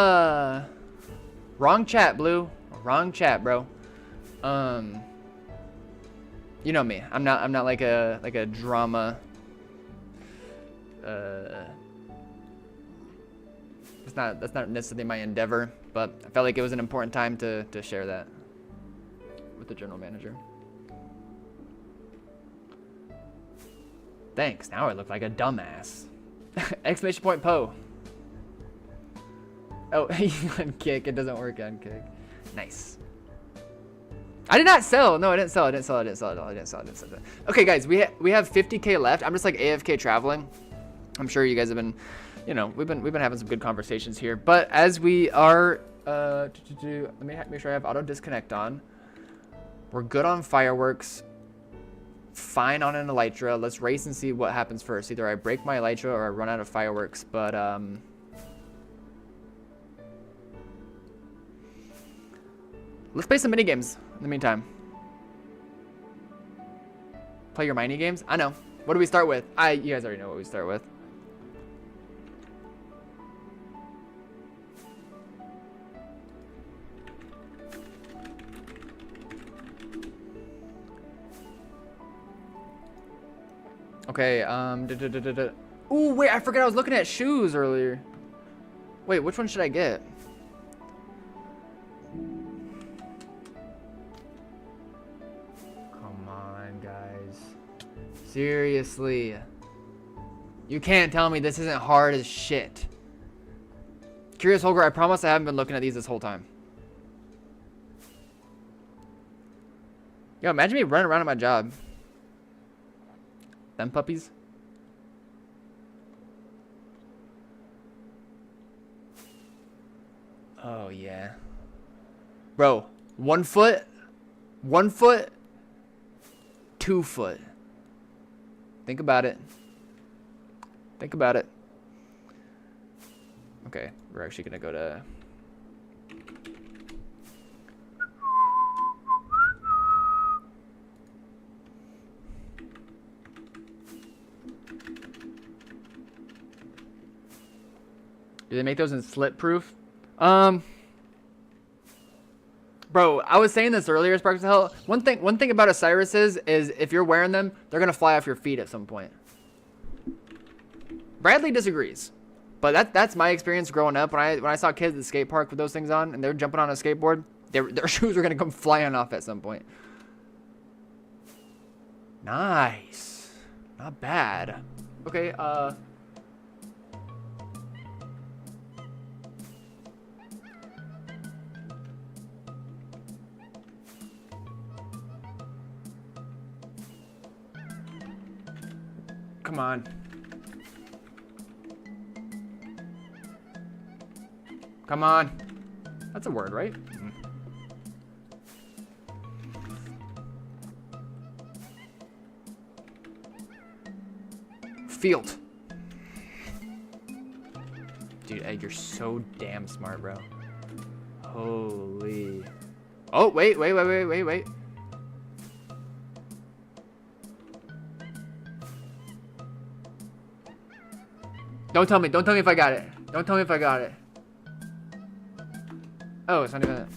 [SPEAKER 1] wrong chat, Blue. Wrong chat, bro. You know me. I'm not like a drama that's not necessarily my endeavor, but I felt like it was an important time to share that with the general manager. Thanks. Now I look like a dumbass. Exclamation point Poe. Oh, on kick. It doesn't work on kick. Nice. I did not sell. No, I didn't sell. I didn't sell. I didn't sell it all. I didn't sell. I didn't sell it. Okay, guys, we have 50K left. I'm just like AFK traveling. I'm sure you guys have been, you know, we've been having some good conversations here. But as we are, let me make sure I have auto disconnect on. We're good on fireworks. Fine on an elytra. Let's race and see what happens first. Either I break my elytra or I run out of fireworks. But let's play some mini games in the meantime. Play your mini games? I know. What do we start with? You guys already know what we start with. Okay, Ooh, wait, I forgot I was looking at shoes earlier. Wait, which one should I get? Come on, guys. Seriously. You can't tell me this isn't hard as shit. Curious Holger, I promise I haven't been looking at these this whole time. Yo, imagine me running around at my job. Them puppies. Oh, yeah. Bro, 1 foot, 1 foot, 2 foot. Think about it. Think about it. Okay, we're actually gonna go to... Do they make those in slip proof? Bro, I was saying this earlier, Sparks of Hell. One thing about Osiris is if you're wearing them, they're gonna fly off your feet at some point. Bradley disagrees, but that's my experience growing up. When I saw kids at the skate park with those things on and they're jumping on a skateboard, their shoes were gonna come flying off at some point. Nice, not bad. Okay, come on. Come on. That's a word, right? Field. Dude, Egg, you're so damn smart, bro. Holy. Oh, wait. Don't tell me if I got it. Don't tell me if I got it. Oh, it's not even that.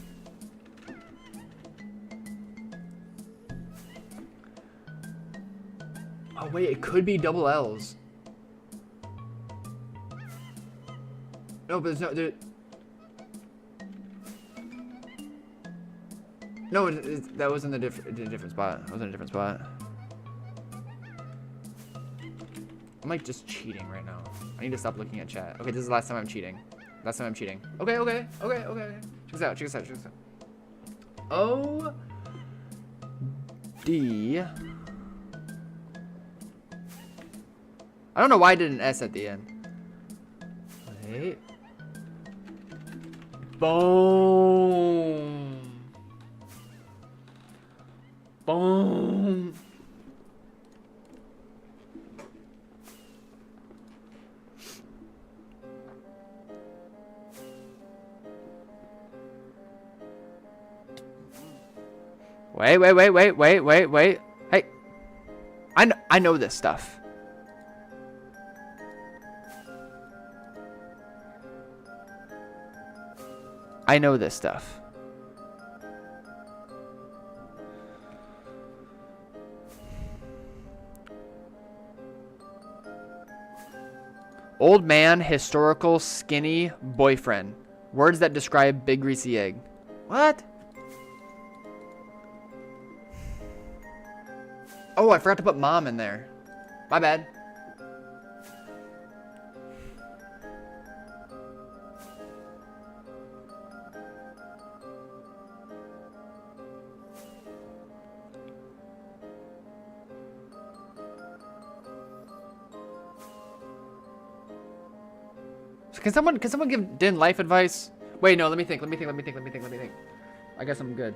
[SPEAKER 1] Oh wait, it could be double L's. No, but there's no there. No, that was in a different spot. I was in a different spot. I'm like just cheating right now. I need to stop looking at chat. Okay, this is the last time I'm cheating. Last time I'm cheating. Okay. Check this out. O D. I don't know why I did an S at the end. Wait. Boom. Boom. Wait. Hey. I know this stuff. I know this stuff. Old man, historical, skinny, boyfriend. Words that describe big greasy egg. What? Oh, I forgot to put mom in there. My bad. Can someone give Din life advice? Wait, no, let me think. I guess I'm good.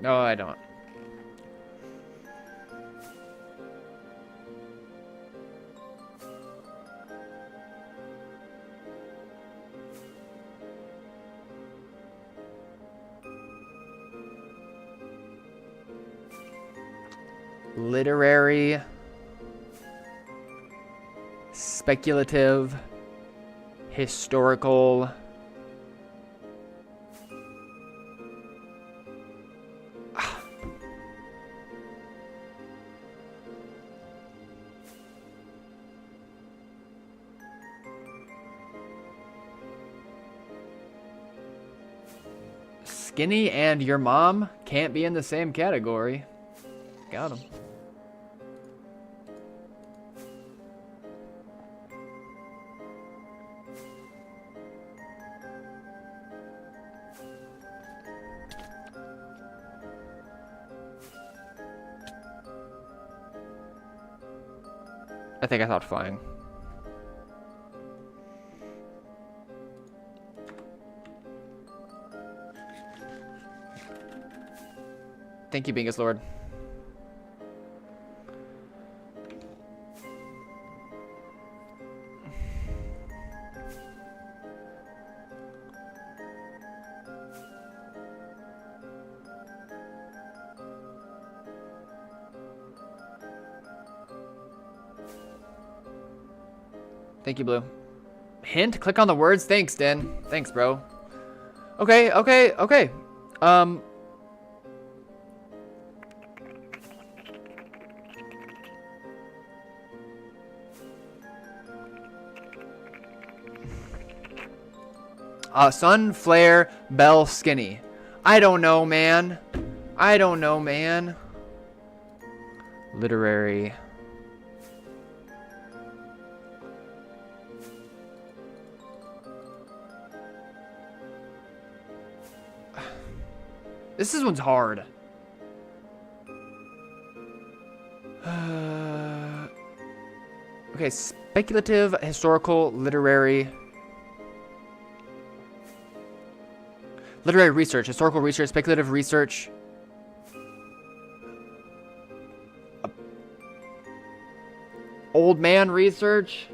[SPEAKER 1] No, I don't. Literary, speculative, historical. Skinny and your mom can't be in the same category. Got him. I think I thought flying. Thank you, Bingus Lord. Thank you, Blue. Hint? Click on the words? Thanks, Dan. Thanks, bro. Okay. Sun, flare, bell, skinny. I don't know, man. Literary. This one's hard. Okay, speculative, historical, literary. Literary research, historical research, speculative research. Old man research.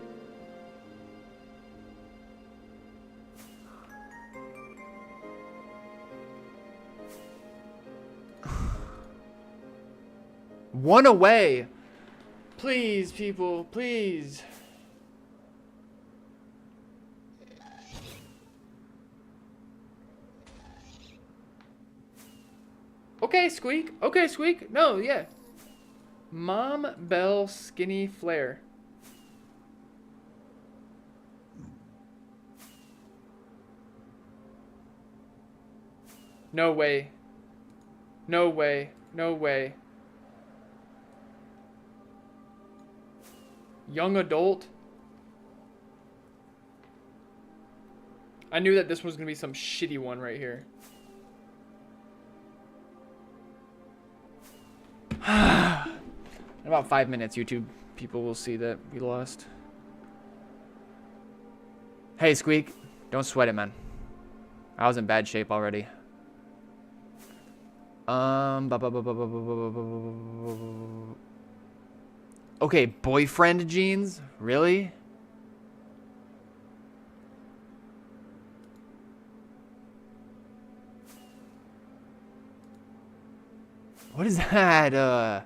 [SPEAKER 1] One away. Please, people, please. Okay, Squeak. Okay, Squeak. No, yeah. Mom, Bell, Skinny, Flare. No way. No way. No way. Young adult. I knew that this was gonna be some shitty one right here. In about 5 minutes, YouTube people will see that we lost. Hey, Squeak. Don't sweat it, man. I was in bad shape already. Okay, boyfriend jeans? Really? What is that?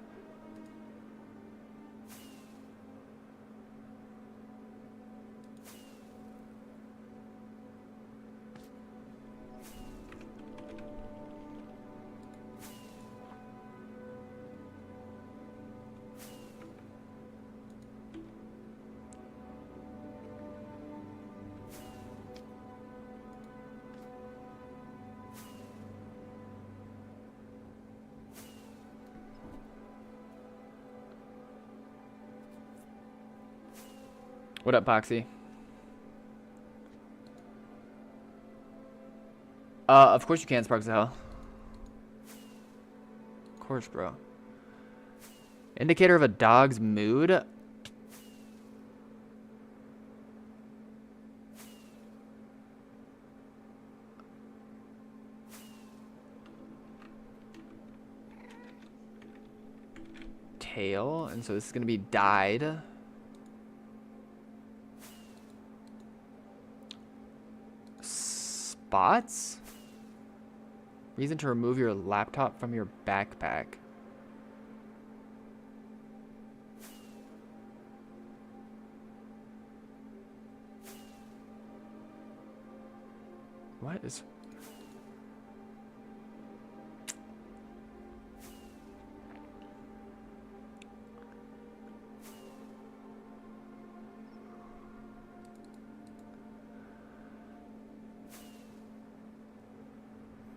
[SPEAKER 1] What up, Poxy? Of course you can, Sparks of Hell. Of course, bro. Indicator of a dog's mood. Tail, and so this is gonna be dyed. Spots? Reason to remove your laptop from your backpack. What is...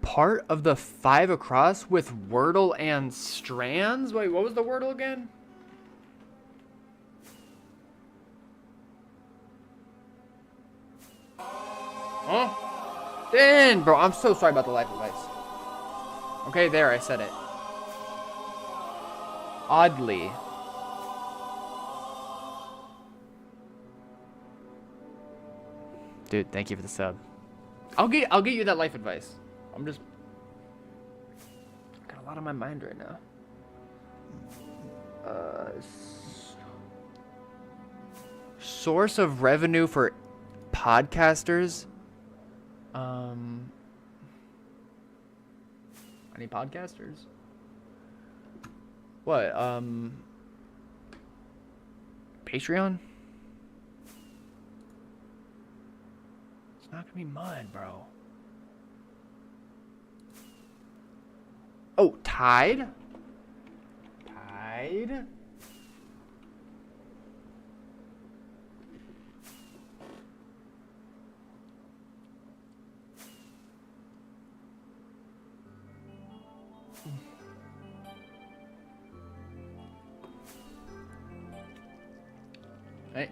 [SPEAKER 1] Part of the 5 across with Wordle and strands? Wait, what was the Wordle again? Huh? Dan, bro, I'm so sorry about the life advice. Okay, there, I said it. Oddly. Dude, thank you for the sub. I'll get you that life advice. I'm just got a lot on my mind right now. Source of revenue for podcasters. Any podcasters? What? Patreon? It's not gonna be mine, bro. Oh, Tide? Tide?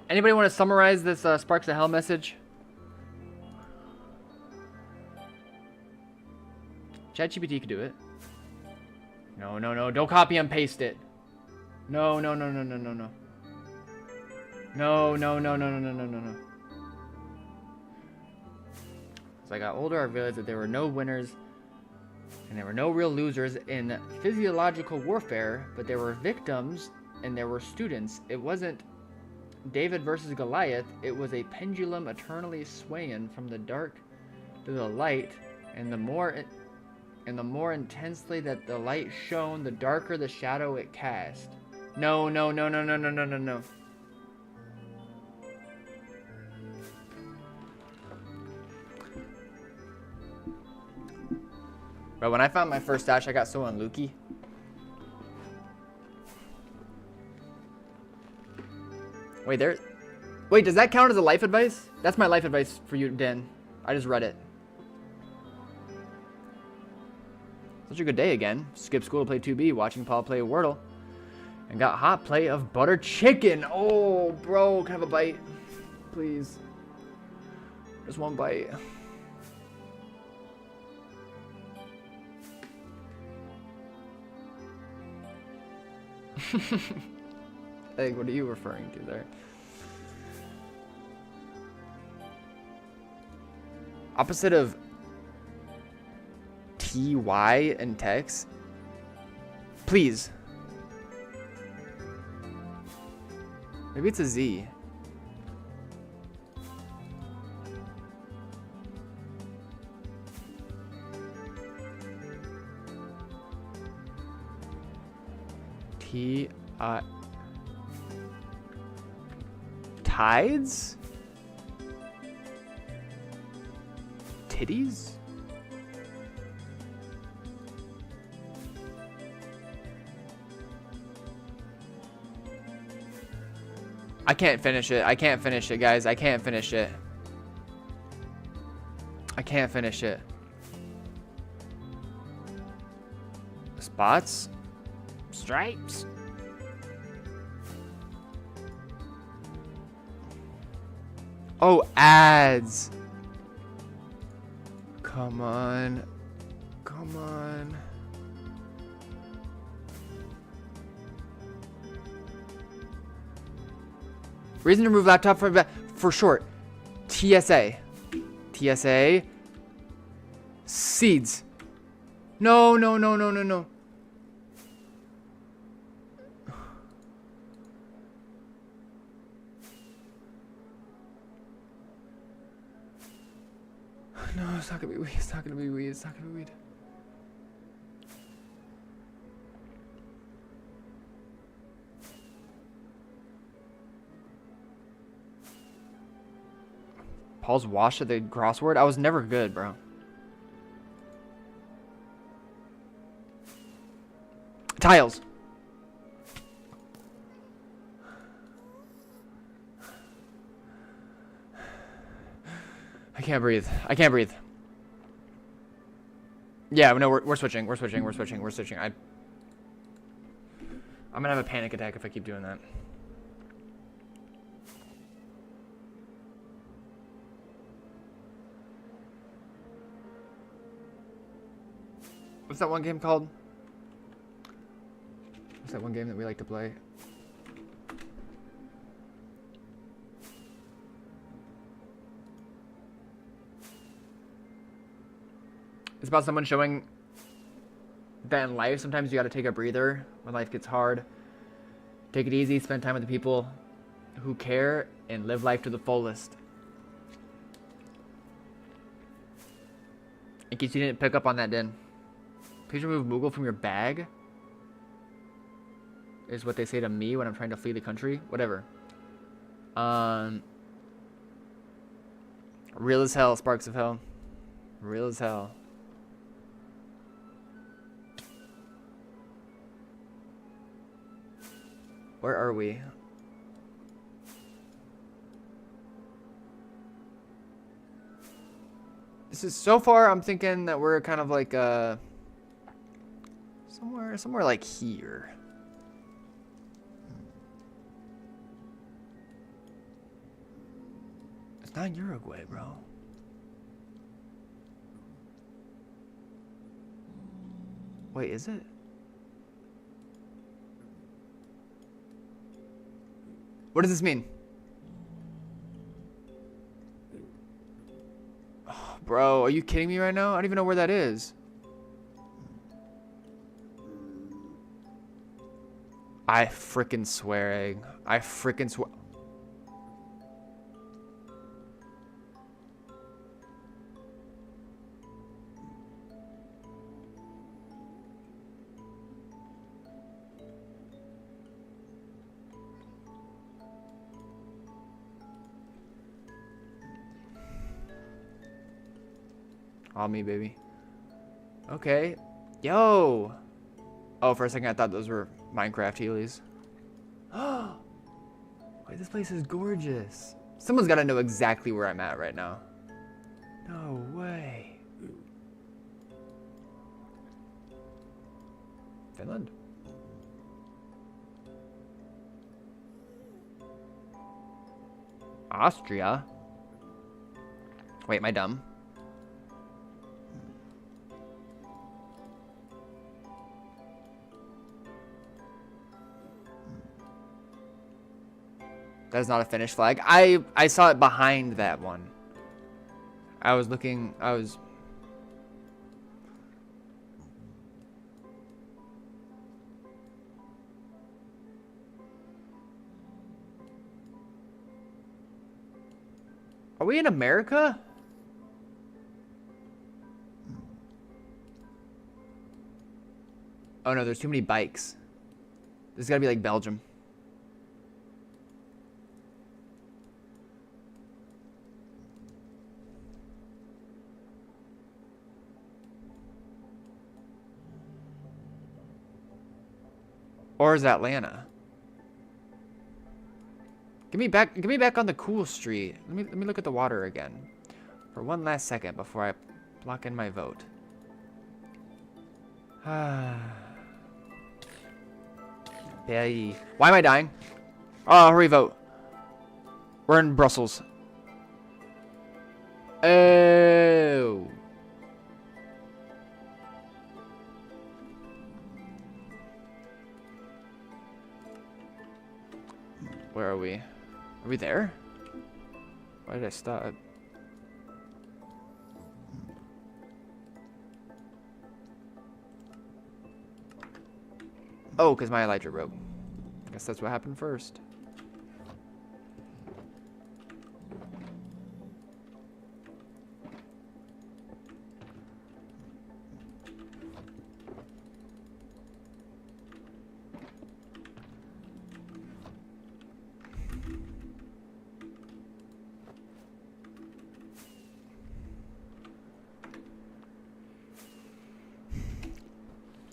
[SPEAKER 1] Anybody want to summarize this Sparks of Hell message? ChatGPT could do it. No, no, no. Don't copy and paste it. No, no, no, no, no, no, no. No, no, no, no, no, no, no, no, no. As I got older, I realized that there were no winners and there were no real losers in physiological warfare, but there were victims and there were students. It wasn't David versus Goliath. It was a pendulum eternally swaying from the dark to the light, and the more intensely that the light shone, the darker the shadow it cast. No, no, no, no, no, no, no, no, no. Bro, when I found my first stash, I got so unlucky. Wait, wait, does that count as a life advice? That's my life advice for you, Dan. I just read it. Such a good day again. Skipped school to play 2B, watching Paul play Wordle, and got hot plate of butter chicken. Oh, bro, can I have a bite? Please. Just one bite. Hey, what are you referring to there? Opposite of TY in text. Please. Maybe it's a Z. T-I... Tides? Titties? I can't finish it. I can't finish it, guys. I can't finish it. I can't finish it. Spots? Stripes? Oh, ads. Come on. Come on. Reason to remove laptop for short. TSA. TSA. Seeds. No, no, no, no, no, no. No, it's not gonna be weed. It's not gonna be weed. It's not gonna be weed. Paul's wash at the crossword? I was never good, bro. Tiles. I can't breathe. I can't breathe. Yeah, no, we're switching. We're switching. We're switching. We're switching. I'm gonna have a panic attack if I keep doing that. What's that one game called? What's that one game that we like to play? It's about someone showing that in life, sometimes you gotta take a breather when life gets hard. Take it easy, spend time with the people who care, and live life to the fullest. In case you didn't pick up on that, Din. Please remove Moogle from your bag. Is what they say to me when I'm trying to flee the country. Whatever. Real as hell, Sparks of Hell. Real as hell. Where are we? This is so far. I'm thinking that we're kind of like somewhere like here. It's not Uruguay, bro. Wait, is it? What does this mean? Oh, bro, are you kidding me right now? I don't even know where that is. I frickin' swear, Egg. I frickin' swear. All me, baby. Okay. Yo! Oh, for a second I thought those were Minecraft Heelys. Oh! Wait, this place is gorgeous. Someone's gotta know exactly where I'm at right now. No way. Finland? Austria? Wait, am I dumb? That is not a Finnish flag. I saw it behind that one. I was looking. Are we in America? Oh no, there's too many bikes. This has gotta be like Belgium. Or is that Atlanta? Give me back on the cool street. Let me look at the water again. For one last second before I lock in my vote. Why am I dying? Oh, hurry vote. We're in Brussels. Oh. Where are we? Are we there? Why did I stop? Oh, because my elytra broke. Guess that's what happened first.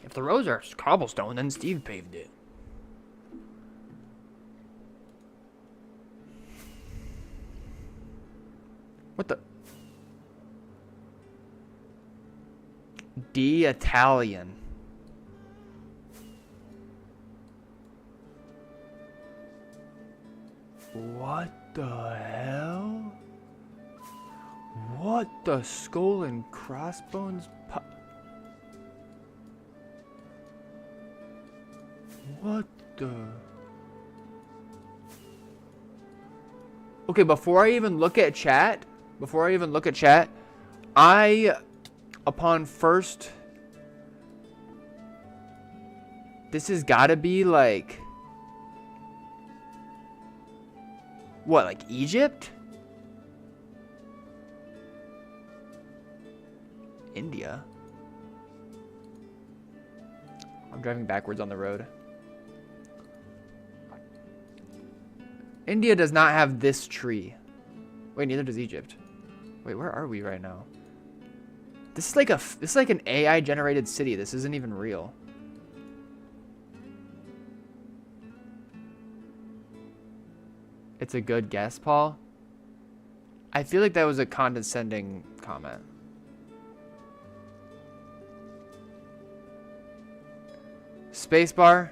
[SPEAKER 1] If the roads are cobblestone, then Steve paved it. What the? D-Italian. What the hell? What the skull and crossbones? What the? Okay, before I even look at chat, upon first, this has gotta be like, what, like Egypt? India? I'm driving backwards on the road. India does not have this tree. Wait, neither does Egypt. Wait, where are we right now? This is like an AI generated city. This isn't even real. It's a good guess, Paul. I feel like that was a condescending comment. Spacebar.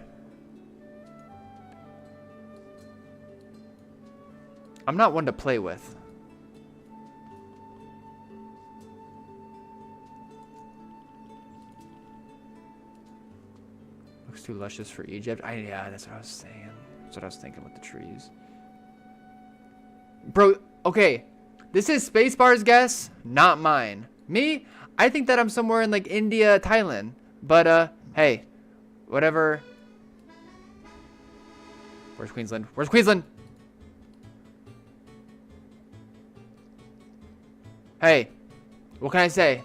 [SPEAKER 1] I'm not one to play with. Looks too luscious for Egypt. Yeah, that's what I was saying. That's what I was thinking with the trees. Bro, okay. This is Spacebar's guess, not mine. Me, I think that I'm somewhere in like India, Thailand. But hey, whatever. Where's Queensland? Where's Queensland? Hey, what can I say?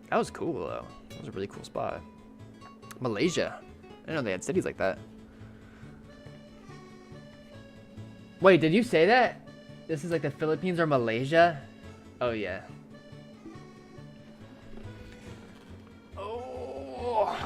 [SPEAKER 1] That was cool, though. That was a really cool spot. Malaysia. I didn't know they had cities like that. Wait, did you say that? This is like the Philippines or Malaysia? Oh, yeah. Oh.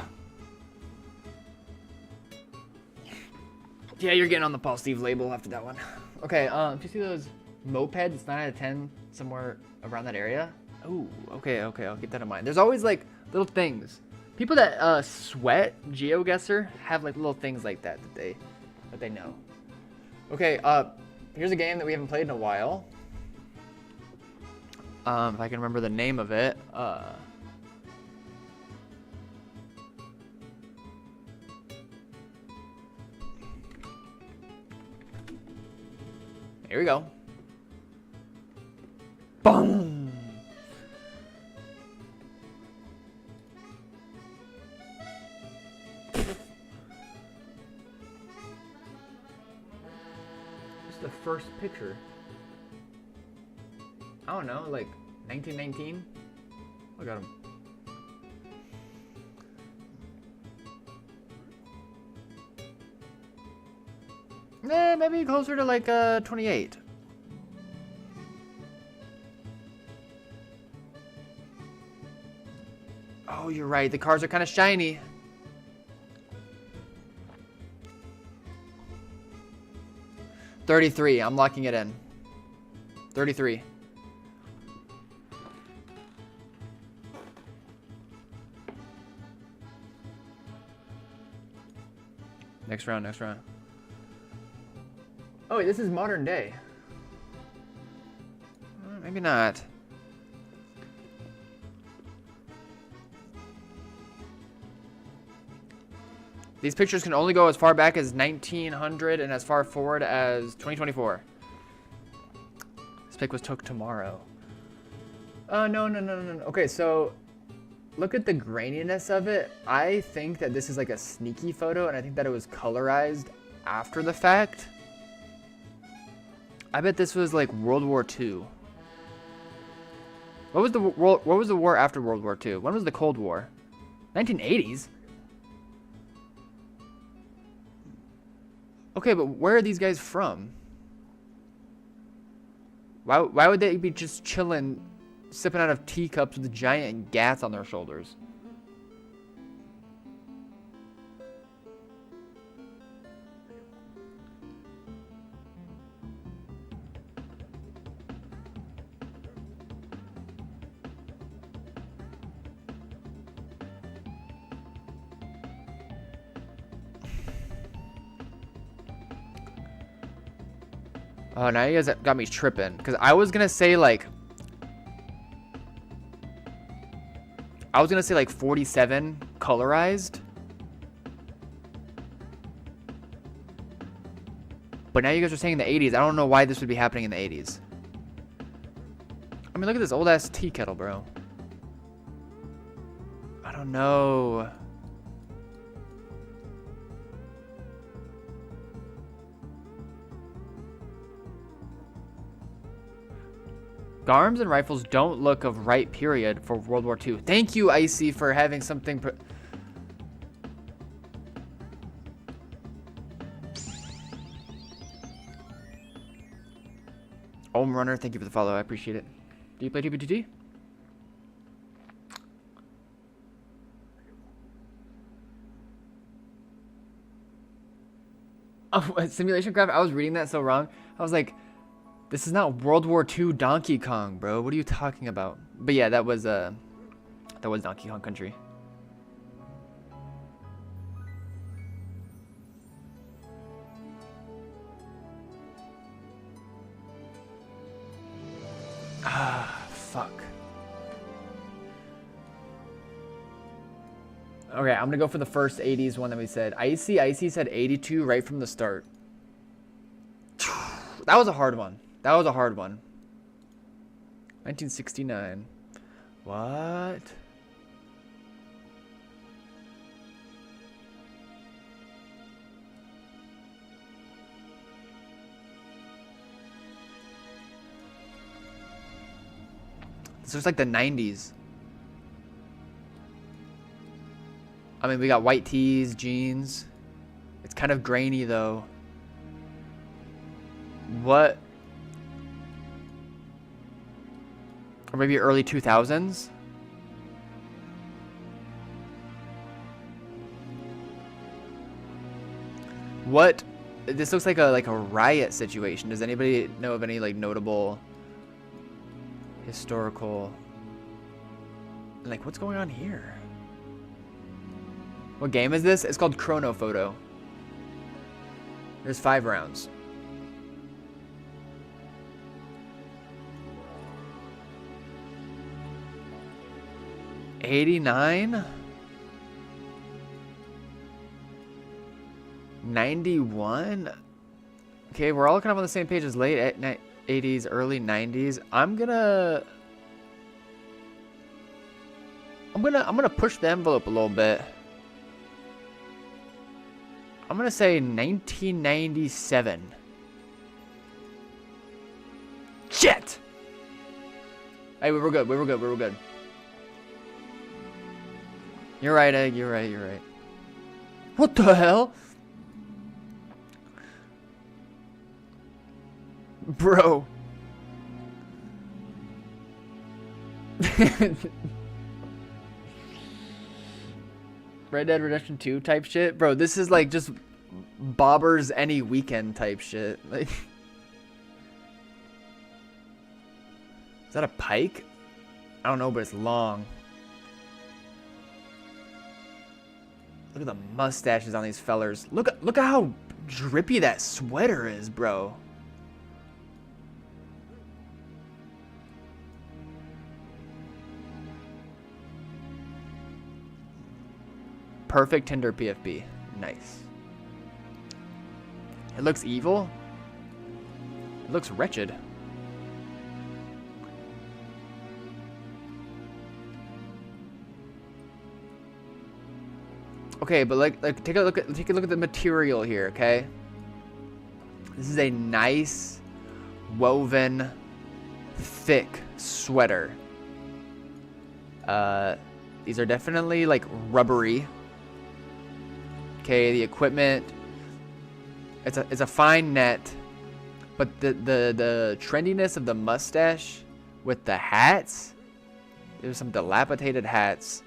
[SPEAKER 1] Yeah, you're getting on the Paul Steve label after that one. Okay, if you see those mopeds, it's 9 out of 10 somewhere around that area. Oh, okay, I'll keep that in mind. There's always like little things. People that sweat Geoguessr have like little things like that that they know. Okay, here's a game that we haven't played in a while. If I can remember the name of it. Here we go. Boom! What's the first picture? I don't know, like 1919? Look at him. Maybe closer to like 28. Oh, you're right. The cars are kind of shiny. $33. I'm locking it in. 33. Next round, next round. Oh, wait, this is modern day. Maybe not. These pictures can only go as far back as 1900 and as far forward as 2024. This pic was took tomorrow. No. Okay, so look at the graininess of it. I think that this is like a sneaky photo, and I think that it was colorized after the fact. I bet this was like World War II. What was the war after World War II? When was the Cold War? 1980s? Okay, but where are these guys from? Why would they be just chilling, sipping out of teacups with giant gats on their shoulders? Oh, now you guys got me tripping. Because I was going to say, like... I was going to say, like, 47 colorized. But now you guys are saying the 80s. I don't know why this would be happening in the 80s. I mean, look at this old-ass tea kettle, bro. I don't know. Arms and rifles don't look of right period for World War II. Thank you, Icy, for having something... Ohm Runner, thank you for the follow. I appreciate it. Do you play TPTT? Oh, Simulation Craft? I was reading that so wrong. I was like... This is not World War II Donkey Kong, bro. What are you talking about? But yeah, that was Donkey Kong Country. Ah, fuck. Okay, I'm gonna go for the first 80s one that we said. Icy said 82 right from the start. That was a hard one. That was a hard one. 1969. What? This looks like the 90s. I mean, we got white tees, jeans. It's kind of grainy, though. What? Or maybe early 2000s? What? This looks like a riot situation. Does anybody know of any like notable historical, like, what's going on here? What game is this? It's called Chrono Photo. There's 5 rounds. '89? 91? Okay, we're all kind of on the same page as late 80s, early 90s. I'm gonna push the envelope a little bit. I'm gonna say 1997. Shit! Hey, we were good. We were good. We were good. You're right, Egg. You're right. You're right. What the hell? Bro. Red Dead Redemption 2 type shit? Bro, this is like just Bobbers Any Weekend type shit. Like, is that a pike? I don't know, but it's long. Look at the mustaches on these fellers. Look at how drippy that sweater is, bro. Perfect Tinder PFP. Nice. It looks evil. It looks wretched. Okay, but like take a look at the material here, okay? This is a nice woven thick sweater. These are definitely like rubbery. Okay, the equipment, it's a fine net, but the trendiness of the mustache with the hats, there's some dilapidated hats.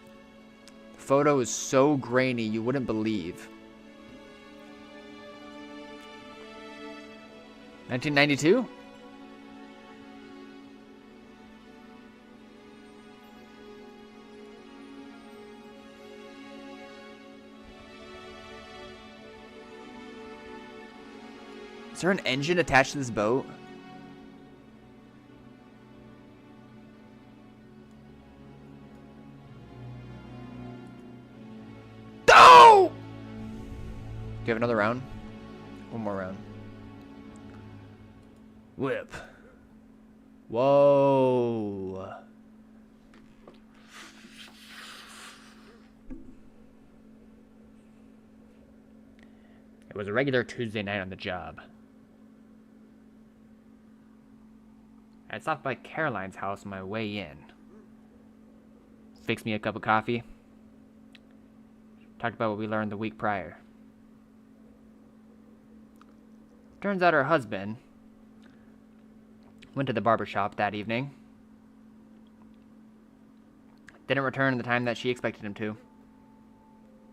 [SPEAKER 1] The photo is so grainy you wouldn't believe. 1992? Is there an engine attached to this boat? No! Do you have another round? One more round. Whip. Whoa. It was a regular Tuesday night on the job. I stopped by Caroline's house on my way in. Fixed me a cup of coffee. Talked about what we learned the week prior. Turns out her husband went to the barber shop that evening. Didn't return in the time that she expected him to.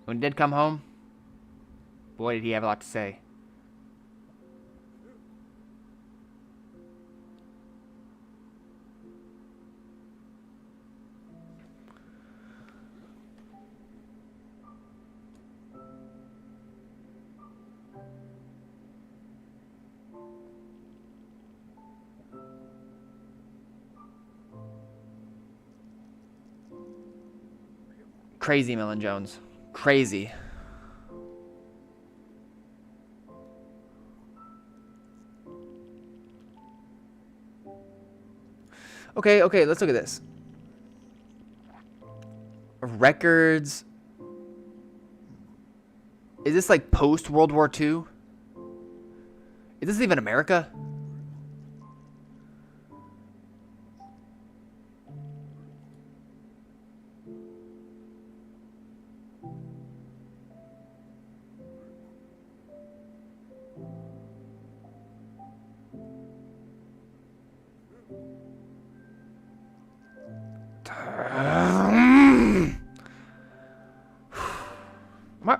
[SPEAKER 1] When he did come home, boy did he have a lot to say. Crazy, Millen Jones. Crazy. Okay, let's look at this. Records. Is this like post World War II? Is this even America?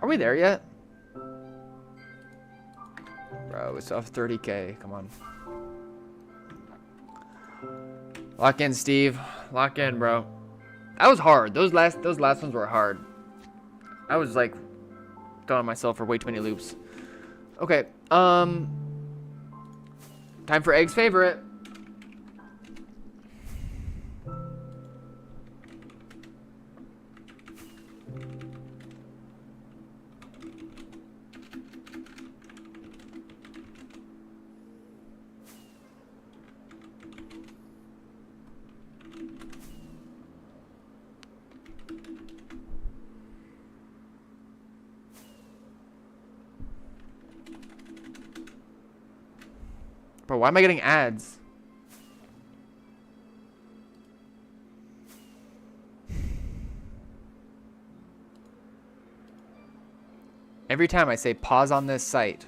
[SPEAKER 1] Are we there yet? Bro, we still have 30K. Come on. Lock in, Steve. Lock in, bro. That was hard. Those last ones were hard. I was like throwing myself for way too many loops. Okay. Time for Egg's favorite. Bro, why am I getting ads? Every time I say pause on this site.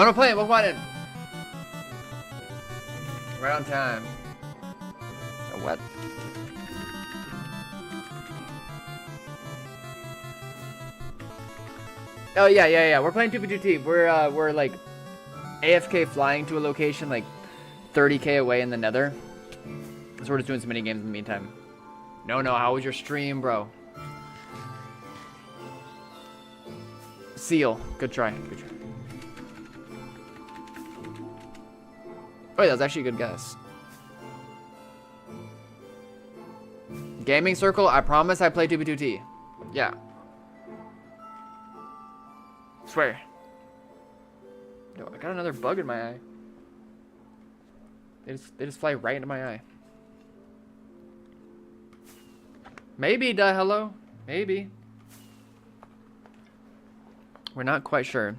[SPEAKER 1] No, play it. Welcome on in. Right on time. What? Oh yeah. We're playing 2v2T. We're like AFK flying to a location like 30k away in the Nether. So we're just doing some mini games in the meantime. No, how was your stream, bro? Seal. Good try. Oh, yeah, that was actually a good guess. Gaming circle, I promise I play 2v2T. Yeah. Swear. Yo, I got another bug in my eye. They just fly right into my eye. Maybe, hello? Maybe. We're not quite sure.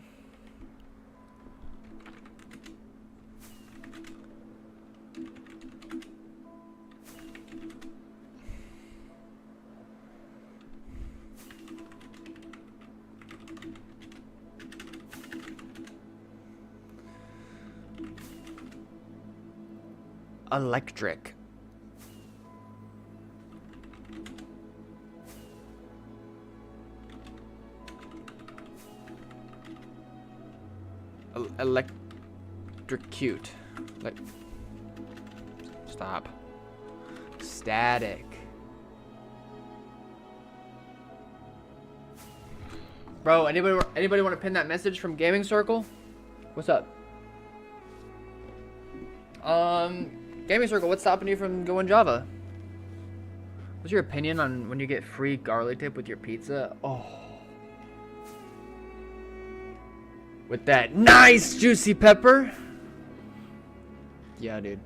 [SPEAKER 1] Electric. Electrocute. Stop. Static. Bro, anybody want to pin that message from Gaming Circle? What's up? Gaming Circle, what's stopping you from going Java? What's your opinion on when you get free garlic tip with your pizza? Oh. With that nice juicy pepper. Yeah, dude.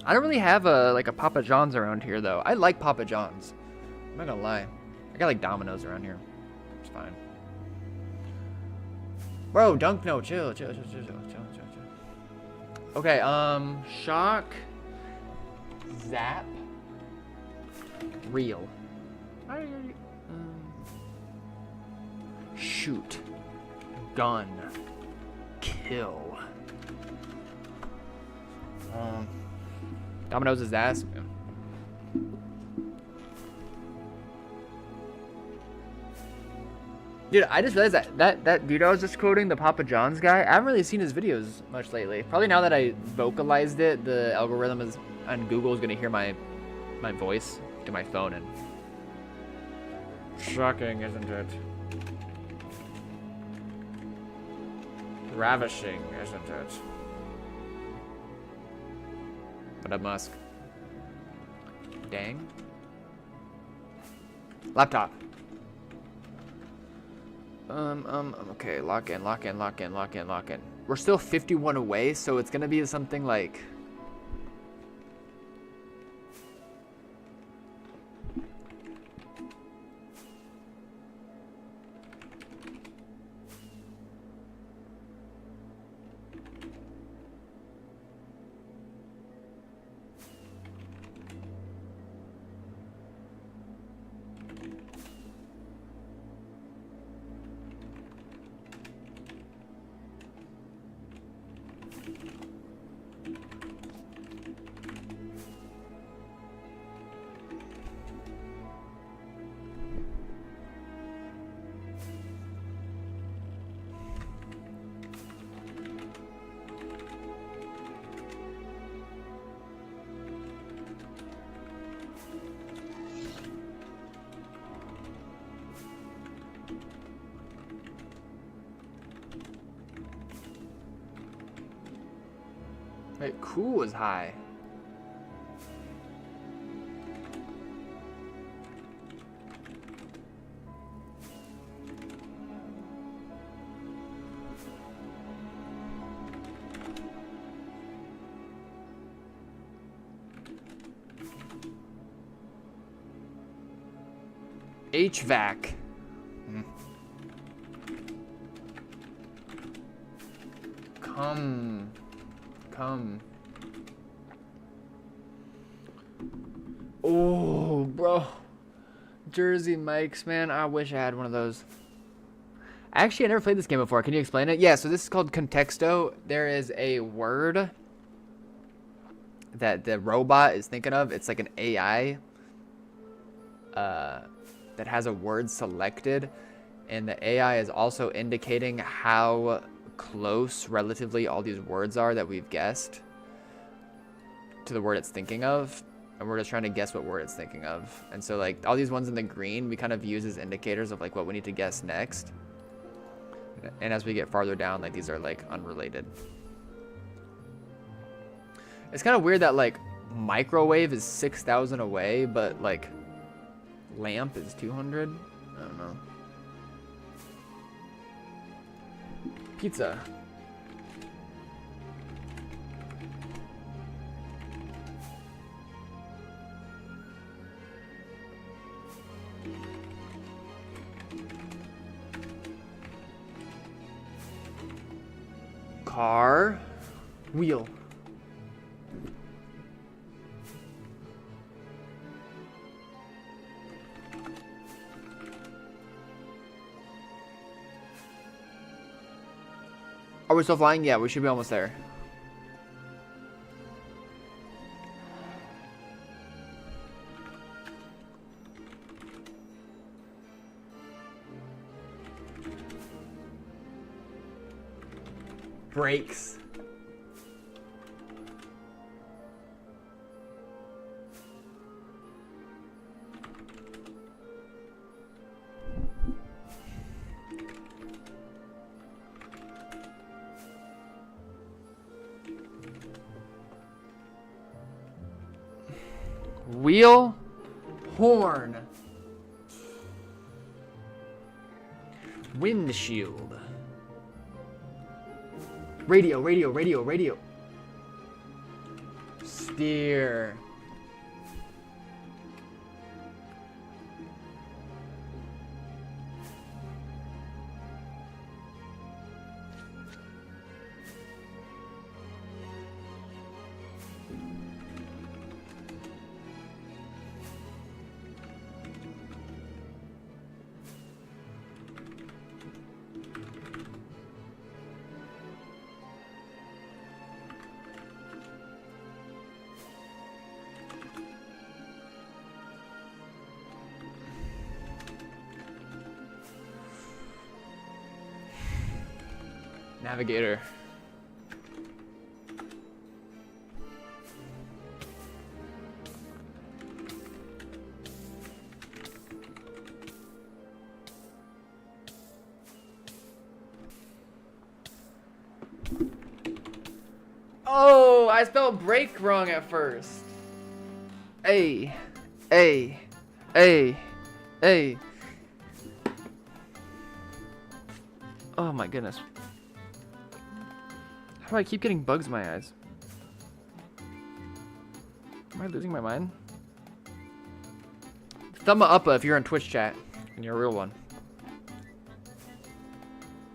[SPEAKER 1] I don't really have a Papa John's around here though. I like Papa John's. I'm not gonna lie. I got like Domino's around here. It's fine. Bro, dunk no, chill. Okay, shock, zap, reel, shoot, gun, kill. Domino's his ass. Dude, I just realized that dude I was just quoting, the Papa John's guy, I haven't really seen his videos much lately. Probably now that I vocalized it, the algorithm is on Google is gonna hear my voice to my phone, and shocking, isn't it? Ravishing, isn't it? What up, Musk? Dang. Laptop. Okay, lock in. We're still 51 away, so it's gonna be something like... Wait, cool is high. HVAC. Come. Oh, bro. Jersey Mike's, man. I wish I had one of those. Actually, I never played this game before. Can you explain it? Yeah, so this is called Contexto. There is a word that the robot is thinking of. It's like an AI that has a word selected, and the AI is also indicating how close relatively all these words are that we've guessed to the word it's thinking of, and we're just trying to guess what word it's thinking of. And so like all these ones in the green we kind of use as indicators of like what we need to guess next, and as we get farther down, like these are like unrelated. It's kind of weird that like microwave is 6,000 away, but like lamp is 200. I don't know. Pizza. Car. Wheel. Are we still flying? Yeah, we should be almost there. Brakes. Wheel, horn, windshield, radio, steer, navigator. Oh, I spelled brake wrong at first. A. Oh my goodness. How do I keep getting bugs in my eyes? Am I losing my mind? Thumb up if you're in Twitch chat and you're a real one.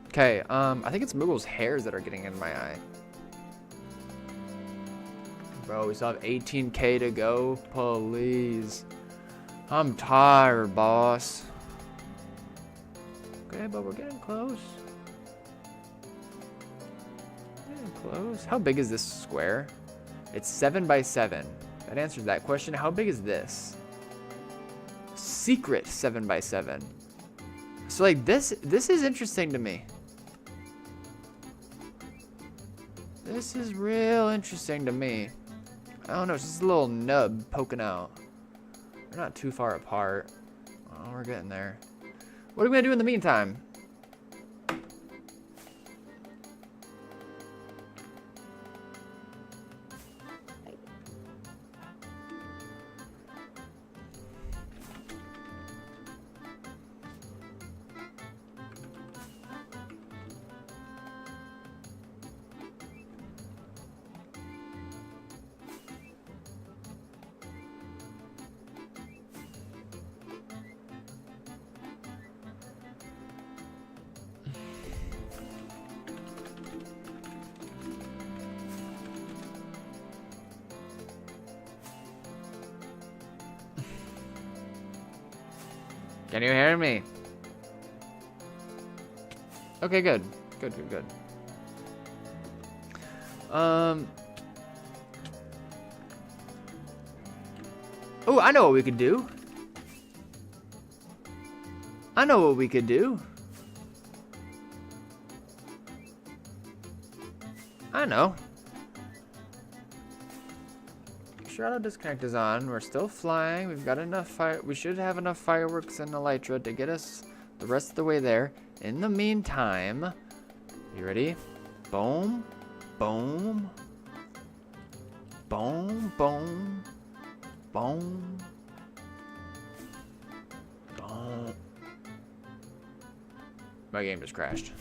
[SPEAKER 1] Okay, I think it's Moogle's hairs that are getting in my eye. Bro, we still have 18K to go. Please. I'm tired, boss. Okay, but we're getting close. Getting close. How big is this square? It's 7 by 7. That answers that question. How big is this? Secret 7 by 7. So like this is interesting to me. This is real interesting to me. I don't know, it's just a little nub poking out. We're not too far apart. Oh, we're getting there. What are we gonna do in the meantime? Can you hear me? Okay, good. Good, good, good. Oh, I know what we could do. I know what we could do. I know. Shadow disconnect is on. We're still flying. We've got enough fire. We should have enough fireworks and elytra to get us the rest of the way there. In the meantime, you ready? Boom, boom, boom, boom, boom, boom. My game just crashed.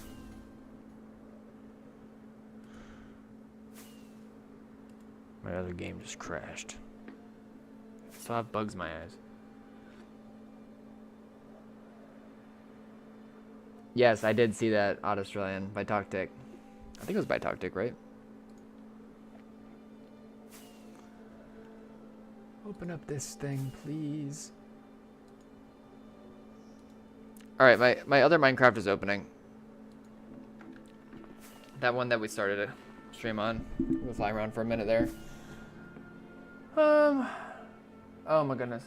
[SPEAKER 1] My other game just crashed. Still have bugs in my eyes. Yes, I did see that Odd Australian by Toctic. I think it was by Toctic, right? Open up this thing, please. Alright, my other Minecraft is opening. That one that we started a stream on. We'll fly around for a minute there. Oh my goodness.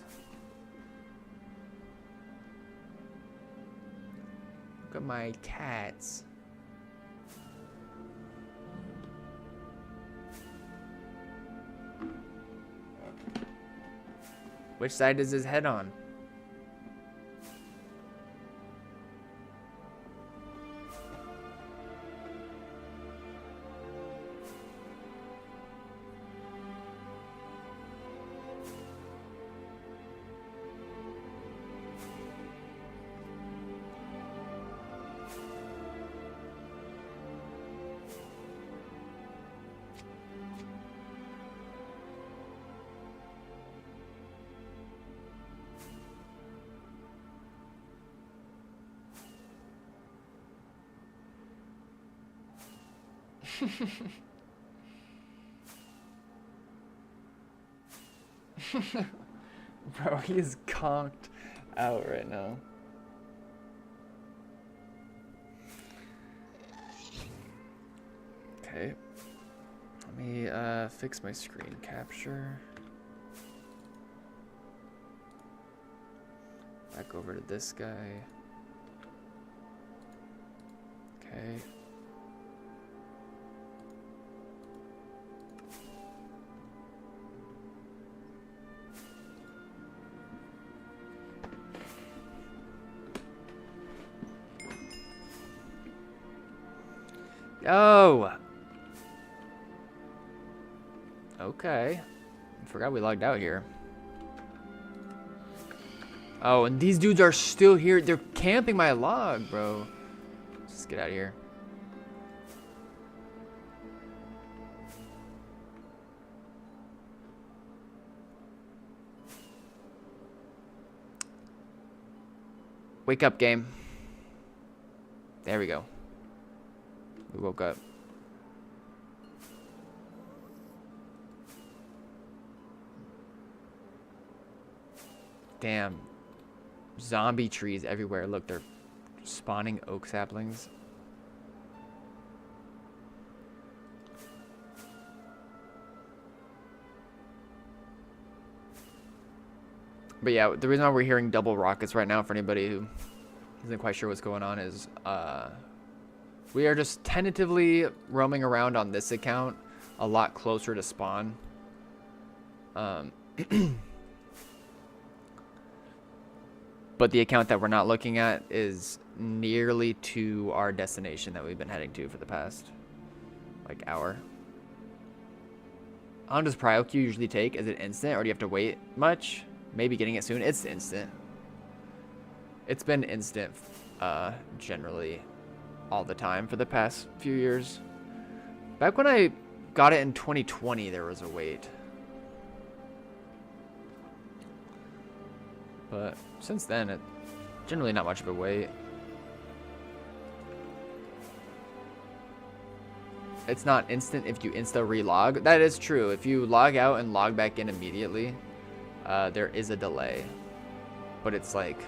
[SPEAKER 1] Look at my cats. Which side is his head on? Bro, he is conked out right now. Okay. Let me fix my screen capture. Back over to this guy. Okay. Oh. Okay. I forgot we logged out here. Oh, and these dudes are still here. They're camping my log, bro. Let's just get out of here. Wake up, game. There we go. We woke up. Damn. Zombie trees everywhere. Look, they're spawning oak saplings. But yeah, the reason why we're hearing double rockets right now, for anybody who isn't quite sure what's going on, is we are just tentatively roaming around on this account a lot closer to spawn. But the account that we're not looking at is nearly to our destination that we've been heading to for the past, like, hour. How long does Prioq usually take? Is it instant, or do you have to wait much? Maybe getting it soon. It's instant. It's been instant, generally, all the time for the past few years. Back when I got it in 2020, there was a wait. But since then, it's generally not much of a wait. It's not instant if you insta-relog. That is true. If you log out and log back in immediately, there is a delay. But it's like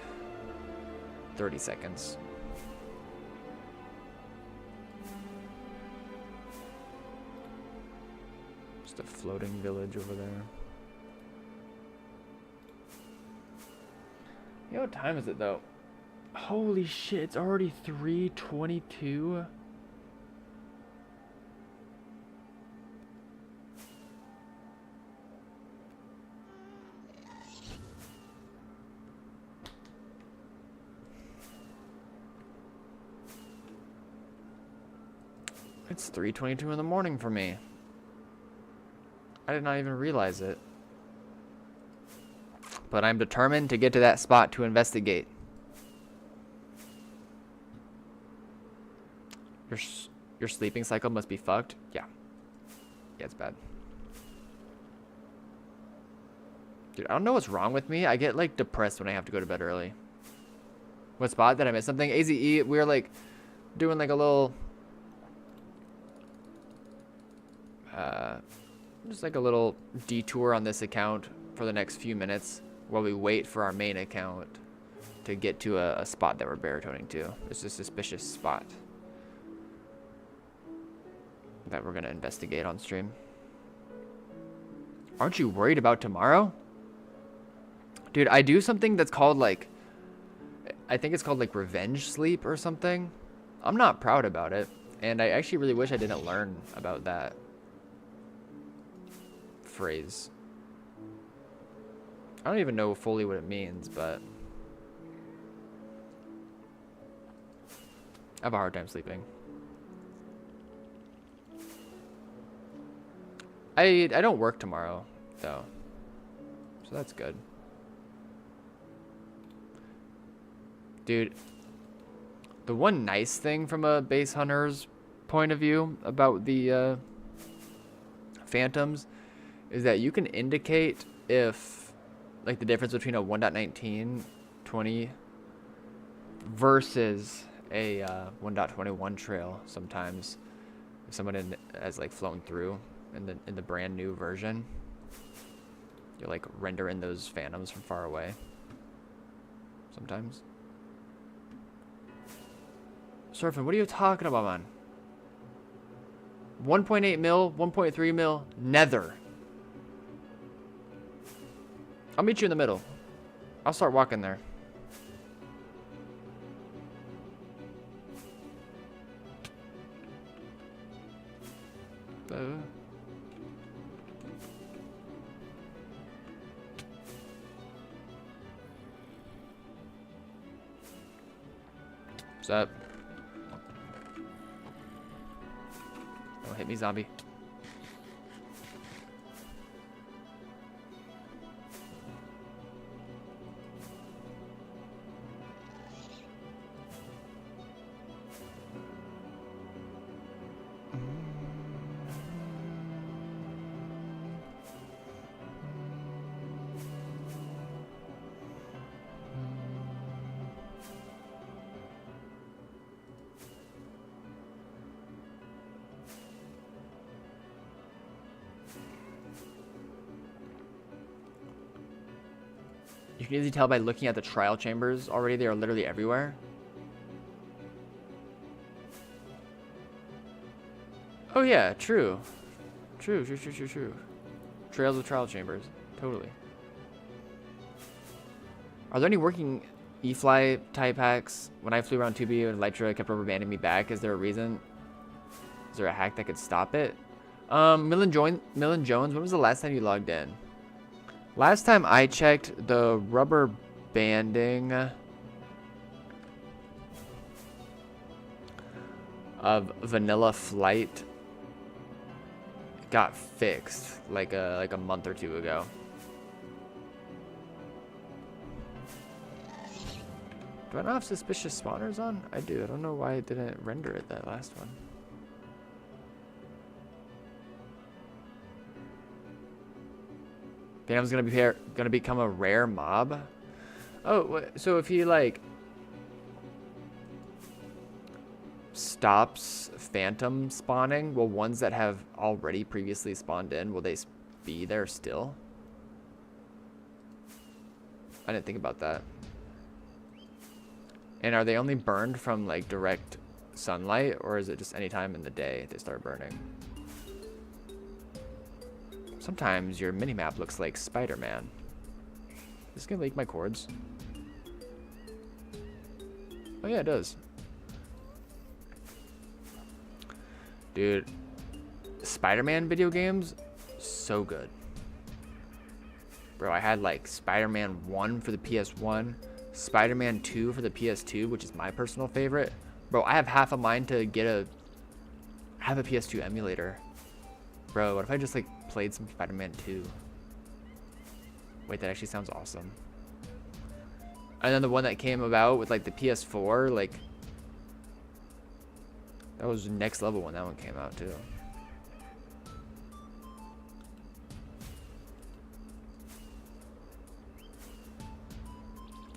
[SPEAKER 1] 30 seconds. Just a floating village over there. You know what time is it though? Holy shit, it's already 3:22. It's 3:22 in the morning for me. I did not even realize it. But I'm determined to get to that spot to investigate. Your sleeping cycle must be fucked. Yeah. Yeah, it's bad. Dude, I don't know what's wrong with me. I get like depressed when I have to go to bed early. What spot? Did I miss something? AZE, we were like doing like a little just like a little detour on this account for the next few minutes while we wait for our main account to get to a spot that we're baritoning to. It's a suspicious spot that we're gonna investigate on stream. Aren't you worried about tomorrow? Dude, I do something that's called like, I think it's called like revenge sleep or something. I'm not proud about it, and I actually really wish I didn't learn about that phrase. I don't even know fully what it means, but I have a hard time sleeping. I don't work tomorrow though, so that's good. Dude, the one nice thing from a base hunter's point of view about the phantoms is that you can indicate if, like, the difference between a 1.19.20 versus a 1.21 trail sometimes. If someone has like flown through in the brand new version, you like render in those phantoms from far away sometimes. Surfing, what are you talking about, man? 1.8 mil, 1.3 mil, nether. I'll meet you in the middle. I'll start walking there. What's up? Don't hit me, zombie. You can easily tell by looking at the trial chambers already. They are literally everywhere. Oh yeah, true. True. Trails with trial chambers. Totally. Are there any working E-Fly type hacks? When I flew around 2B and Elytra kept rubber banding me back, is there a reason? Is there a hack that could stop it? Millen Jones, when was the last time you logged in? Last time I checked, the rubber banding of Vanilla Flight got fixed like a month or two ago. Do I not have suspicious spawners on? I do. I don't know why it didn't render it that last one. Phantom's gonna become a rare mob. Oh, so if he like stops phantom spawning, will ones that have already previously spawned in, will they be there still? I didn't think about that. And are they only burned from like direct sunlight, or is it just any time in the day they start burning? Sometimes your minimap looks like Spider-Man. Is this gonna leak my cords? Oh yeah, it does. Dude, Spider-Man video games, so good. Bro, I had like Spider-Man 1 for the PS1, Spider-Man 2 for the PS2, which is my personal favorite. Bro, I have half a mind to have a PS2 emulator. Bro, what if I just like played some Spider-Man 2? Wait, that actually sounds awesome. And then the one that came about with like the PS4, like that was next level when that one came out too.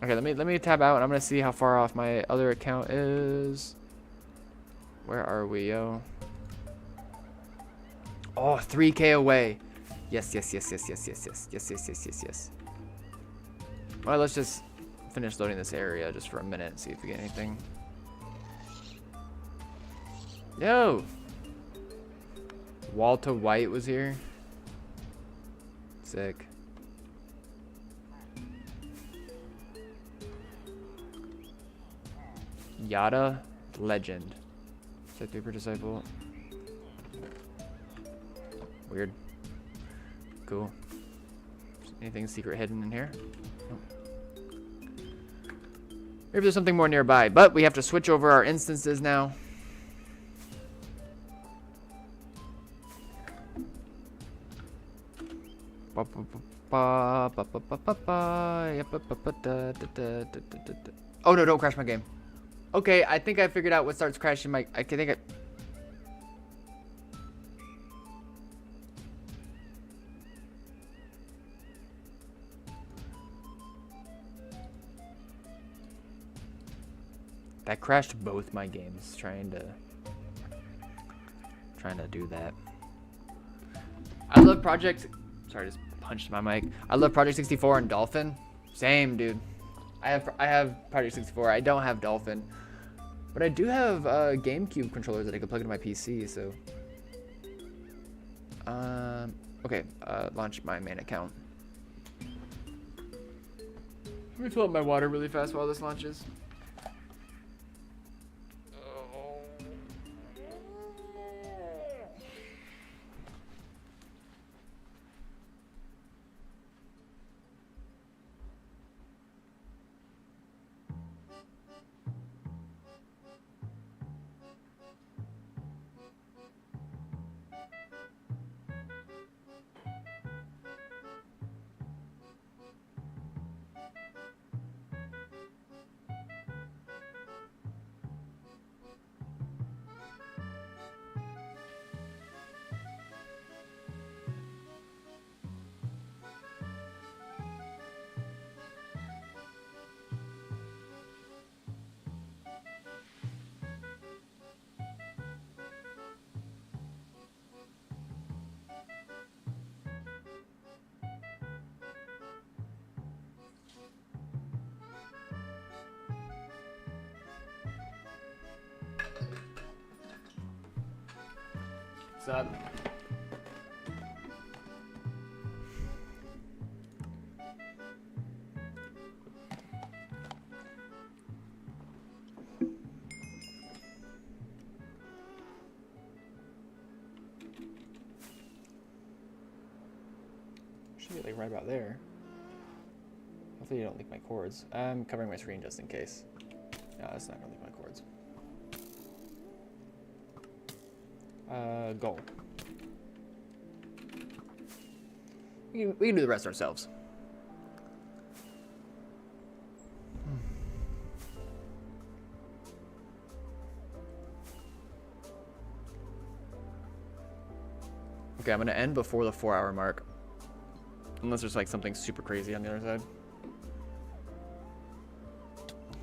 [SPEAKER 1] Okay, let me tab out and I'm gonna see how far off my other account is. Where are we, yo? Oh, 3K away. Yes. Well, let's just finish loading this area just for a minute and see if we get anything. Yo! Walter White was here. Sick. Yada Legend. Set paper disciple. Weird. Cool. Anything secret hidden in here? Nope. Maybe there's something more nearby, but we have to switch over our instances now. Oh no, don't crash my game. Okay, I think I figured out what starts crashing my... That crashed both my games trying to do that. I love Project... Sorry, just punched my mic. I love Project 64 and Dolphin. Same, dude. I have Project 64. I don't have Dolphin. But I do have GameCube controllers that I can plug into my PC, so... Okay, launch my main account. Let me fill up my water really fast while this launches. What's up? Should be like right about there. Hopefully you don't leak my cords. I'm covering my screen just in case. No, that's not gonna leak my cords. Goal. We can do the rest ourselves. Okay, I'm gonna end before the 4-hour mark. Unless there's like something super crazy on the other side.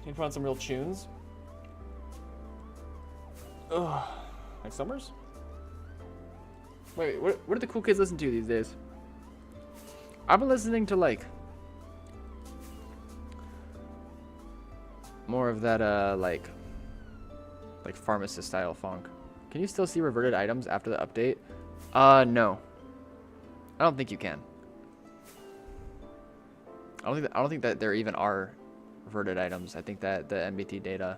[SPEAKER 1] Need to put on some real tunes. Ugh. Like Summers? Wait, what do the cool kids listen to these days? I've been listening to like more of that like pharmacist style funk. Can you still see reverted items after the update? No. I don't think you can. I don't think that there even are reverted items. I think that the MBT data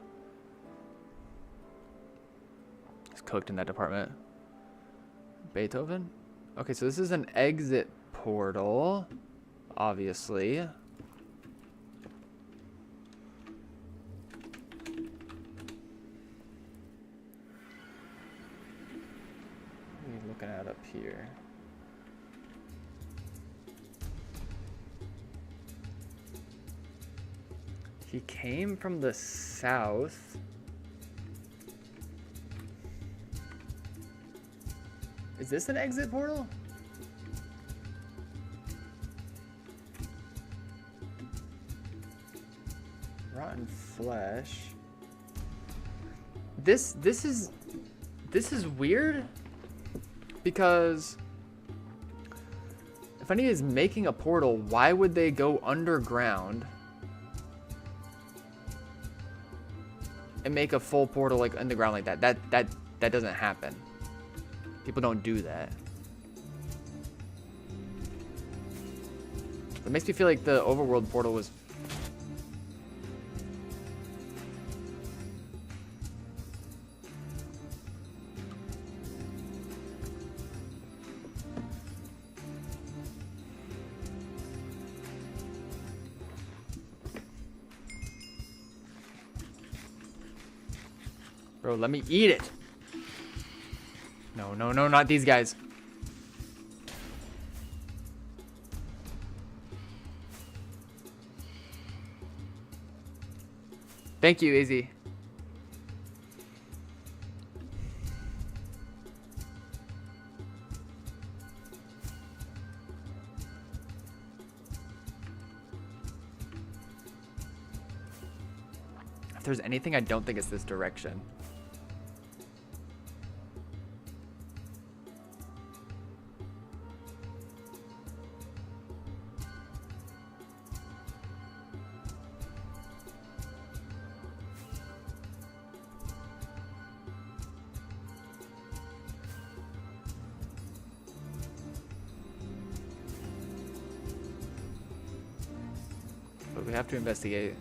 [SPEAKER 1] is cooked in that department. Beethoven? Okay, so this is an exit portal, obviously. What are you looking at up here? He came from the south. Is this an exit portal? Rotten flesh. This is weird because if anyone is making a portal, why would they go underground and make a full portal like underground like that? That doesn't happen. People don't do that. It makes me feel like the overworld portal was... Bro, let me eat it. No, no, no, not these guys. Thank you, AZ. If there's anything, I don't think it's this direction. But we have to investigate.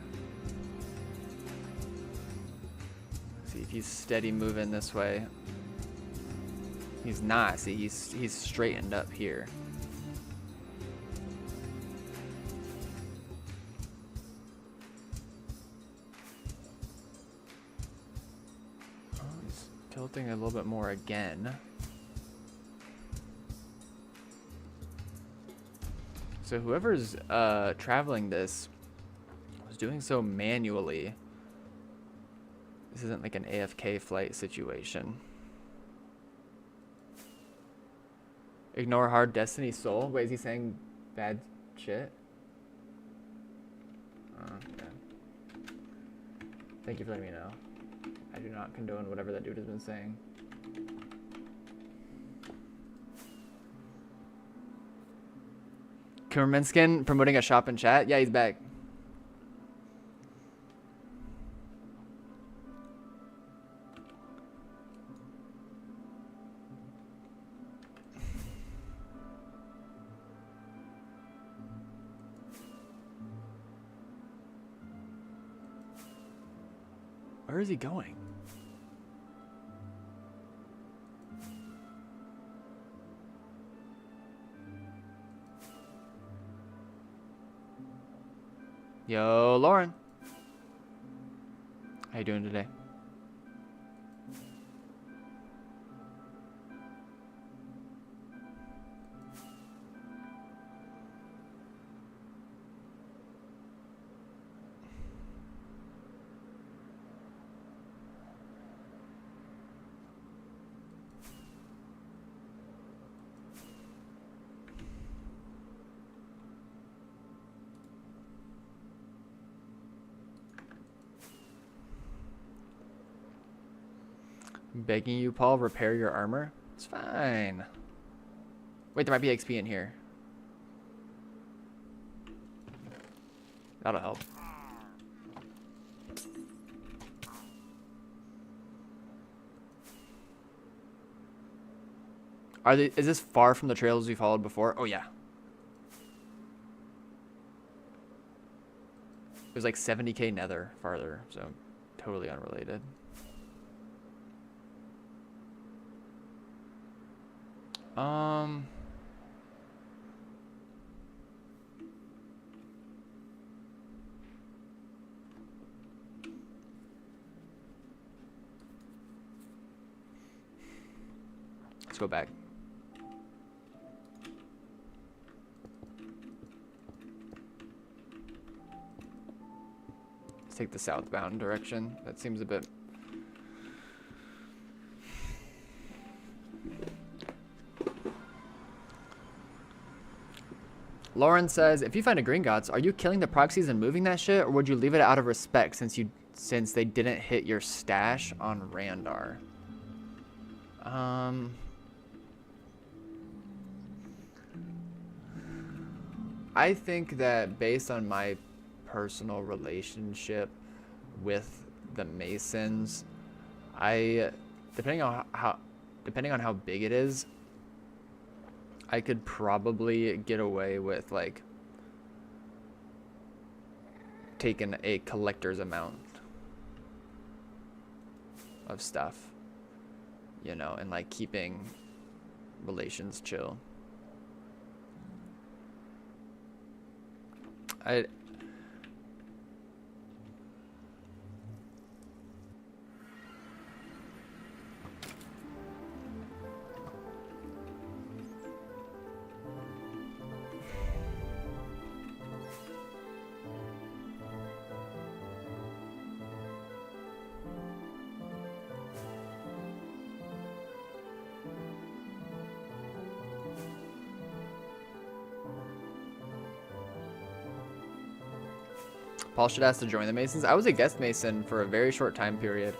[SPEAKER 1] See if he's steady moving this way. He's not. See, he's straightened up here. Oh, he's tilting a little bit more again. So whoever's traveling this was doing so manually. This isn't like an AFK flight situation. Ignore hard destiny soul. Wait, is he saying bad shit? Yeah. Thank you for letting me know. I do not condone whatever that dude has been saying. Kerminskin promoting a shop in chat. Yeah, he's back. Where is he going? Yo, Lauren. How you doing today? Begging you, Paul, repair your armor. It's fine. Wait, there might be XP in here. That'll help. Is this far from the trails we followed before? Oh yeah. It was like 70k nether farther, so totally unrelated. Let's go back. Let's take the southbound direction. That seems a bit... Lauren says, if you find a Gringotts, are you killing the proxies and moving that shit, or would you leave it out of respect since they didn't hit your stash on Randar? I think that based on my personal relationship with the Masons, depending on how big it is, I could probably get away with like taking a collector's amount of stuff, you know, and like keeping relations chill. Paul should ask to join the Masons. I was a guest Mason for a very short time period.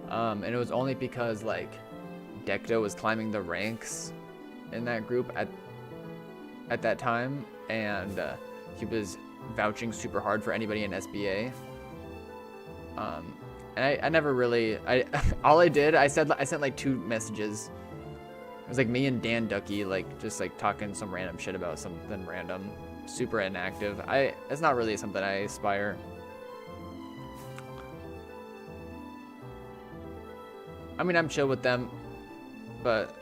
[SPEAKER 1] And it was only because like Decto was climbing the ranks in that group at that time, and he was vouching super hard for anybody in SBA. And I never really, all I did, I sent like 2 messages. It was like me and Dan Ducky, like just like talking some random shit about something random. Super inactive. It's not really something I aspire. I mean, I'm chill with them, but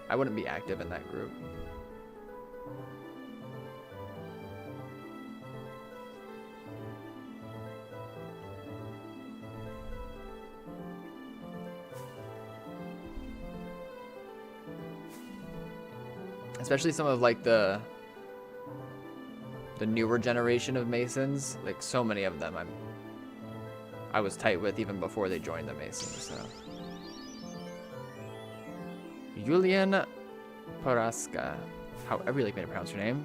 [SPEAKER 1] I wouldn't be active in that group. Especially some of like the newer generation of Masons, like so many of them I was tight with even before they joined the Masons. So Julian Paraska, however you like me to pronounce your name,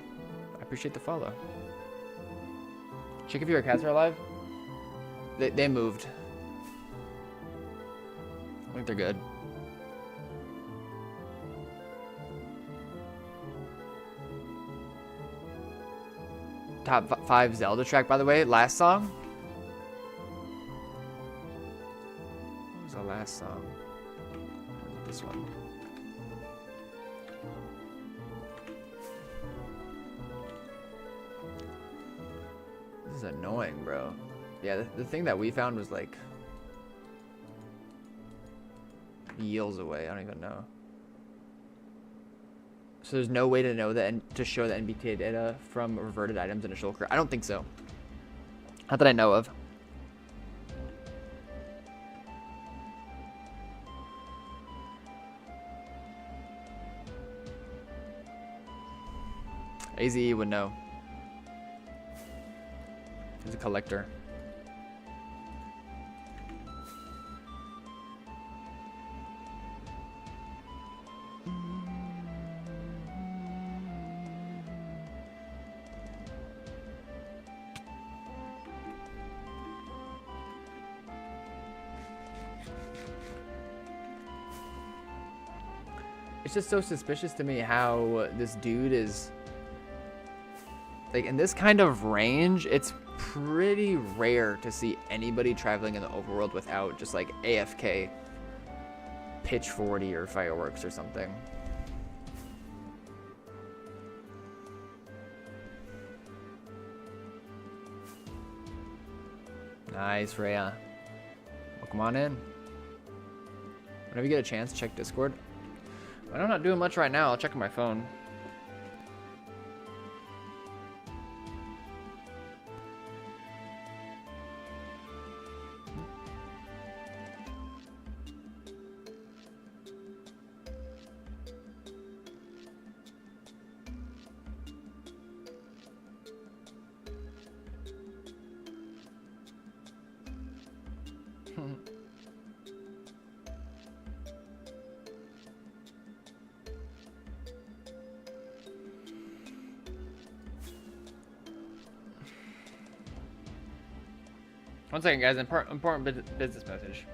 [SPEAKER 1] I appreciate the follow. Check if your cats are alive. They moved. I think they're good. Top 5 Zelda track, by the way. Last song. What was the last song? This one. This is annoying, bro. Yeah, the thing that we found was like yields away. I don't even know. So there's no way to know that to show the NBTA data from reverted items in a shulker. I don't think so. Not that I know of. AZE would know. He's a collector. It's just so suspicious to me how this dude is like in this kind of range. It's pretty rare to see anybody traveling in the overworld without just like AFK pitch 40 or fireworks or something. Nice, Rhea. Well, come on in. Whenever you get a chance, check Discord. I'm not doing much right now. I'll check on my phone. One second, guys. Important business message.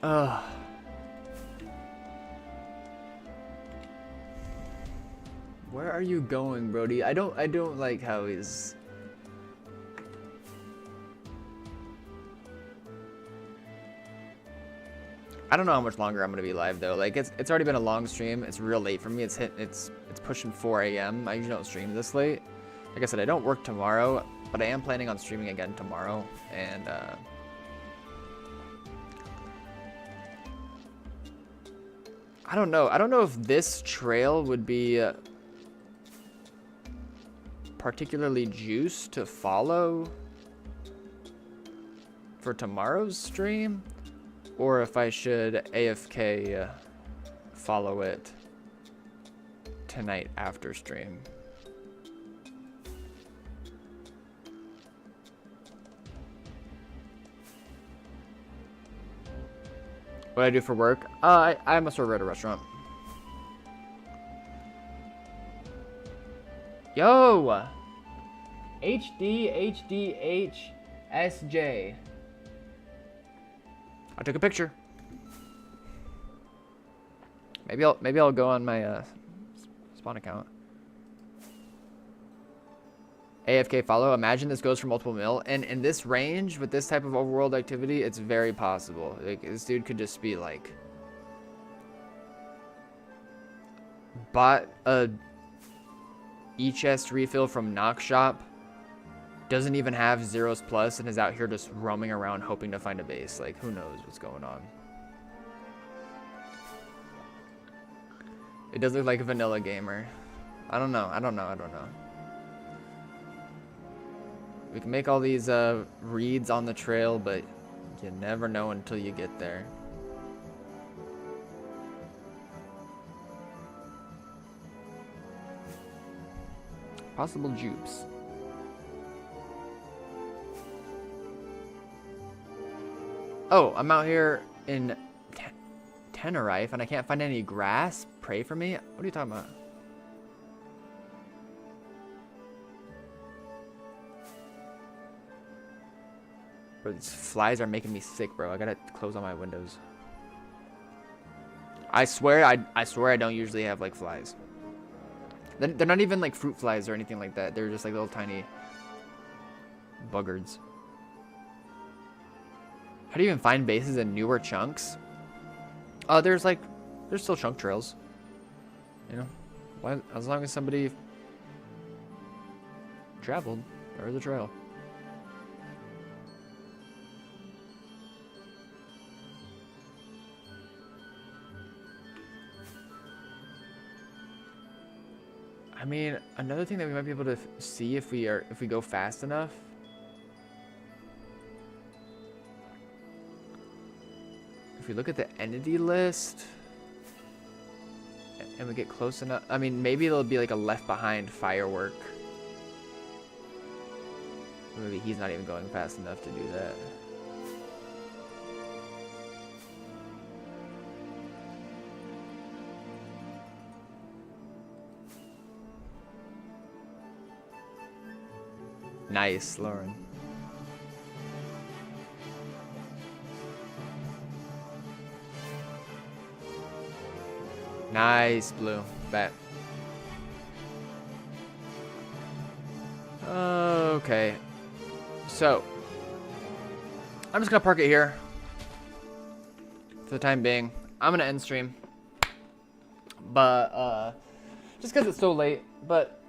[SPEAKER 1] Ugh. Where are you going, Brody? I don't like how he's... I don't know how much longer I'm gonna be live though. Like it's already been a long stream. It's real late for me. It's pushing 4 a.m. I usually don't stream this late. Like I said, I don't work tomorrow, but I am planning on streaming again tomorrow. And I don't know. I don't know if this trail would be particularly juiced to follow for tomorrow's stream, or if I should AFK follow it tonight after stream. What I do for work? I'm a server at a restaurant. Yo! HDHDHSJ. I took a picture. Maybe I'll go on my spawn account. AFK follow. Imagine this goes for multiple mil, and in this range with this type of overworld activity, it's very possible. Like this dude could just be like bought a chest refill from Knock Shop, doesn't even have zeros plus, and is out here just roaming around hoping to find a base. Like who knows what's going on. It does look like a vanilla gamer. I don't know. We can make all these reads on the trail, but you never know until you get there. Possible jupes. Oh, I'm out here in Tenerife and I can't find any grass. Pray for me? What are you talking about? Bro, these flies are making me sick, bro. I gotta close all my windows. I swear I don't usually have like flies. They're not even like fruit flies or anything like that. They're just like little tiny buggards. How do you even find bases in newer chunks? There's still chunk trails. You know, as long as somebody traveled, there's a trail. I mean, another thing that we might be able to see if we go fast enough. If we look at the entity list, and we get close enough. I mean, maybe there'll be like a left behind firework. Maybe he's not even going fast enough to do that. Nice, Lauren. Nice, Blue. Bet. Okay. So, I'm just gonna park it here for the time being. I'm gonna end stream, but just because it's so late. But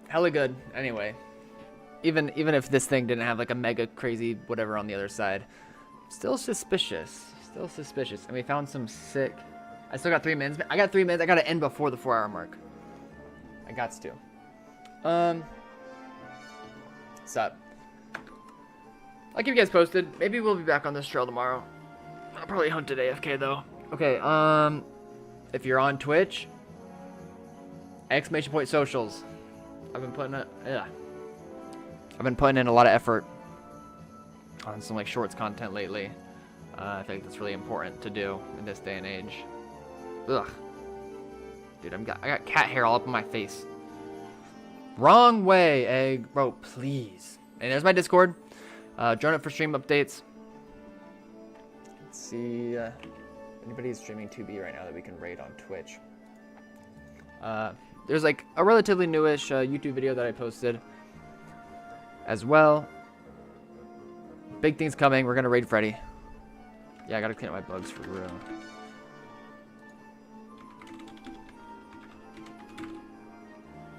[SPEAKER 1] hella good anyway. Even if this thing didn't have like a mega crazy whatever on the other side, still suspicious. Still suspicious. And we found some sick. I still got 3 minutes. I got 3 minutes. I gotta end before the 4-hour mark. I got to. Sup. I'll keep you guys posted. Maybe we'll be back on this trail tomorrow. I'll probably hunt at AFK though. Okay, if you're on Twitch, exclamation point socials. I've been putting in a lot of effort on some like shorts content lately. I think that's really important to do in this day and age. Ugh. Dude, I got cat hair all up on my face. Wrong way, egg. Bro, please. And there's my Discord. Join it for stream updates. Let's see. Anybody's streaming 2B right now that we can raid on Twitch. There's like a relatively newish YouTube video that I posted as well. Big things coming. We're going to raid Freddy. Yeah, I got to clean up my bugs for real.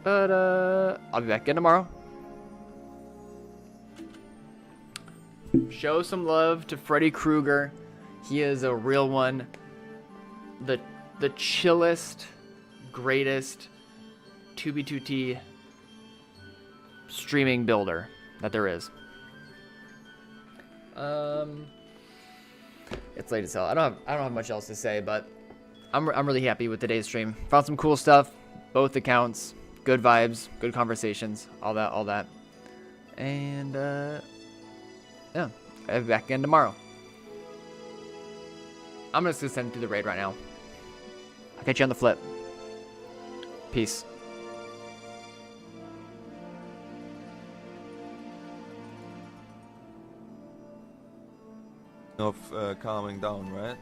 [SPEAKER 1] But, I'll be back in tomorrow. Show some love to Freddy Krueger. He is a real one. The chillest, greatest 2B2T streaming builder that there is. It's late as hell. I don't have much else to say, but I'm really happy with today's stream. Found some cool stuff, both accounts. Good vibes, good conversations, all that. And, yeah, I'll be back again tomorrow. I'm just gonna send through the raid right now. I'll catch you on the flip. Peace.
[SPEAKER 4] Of calming down, right?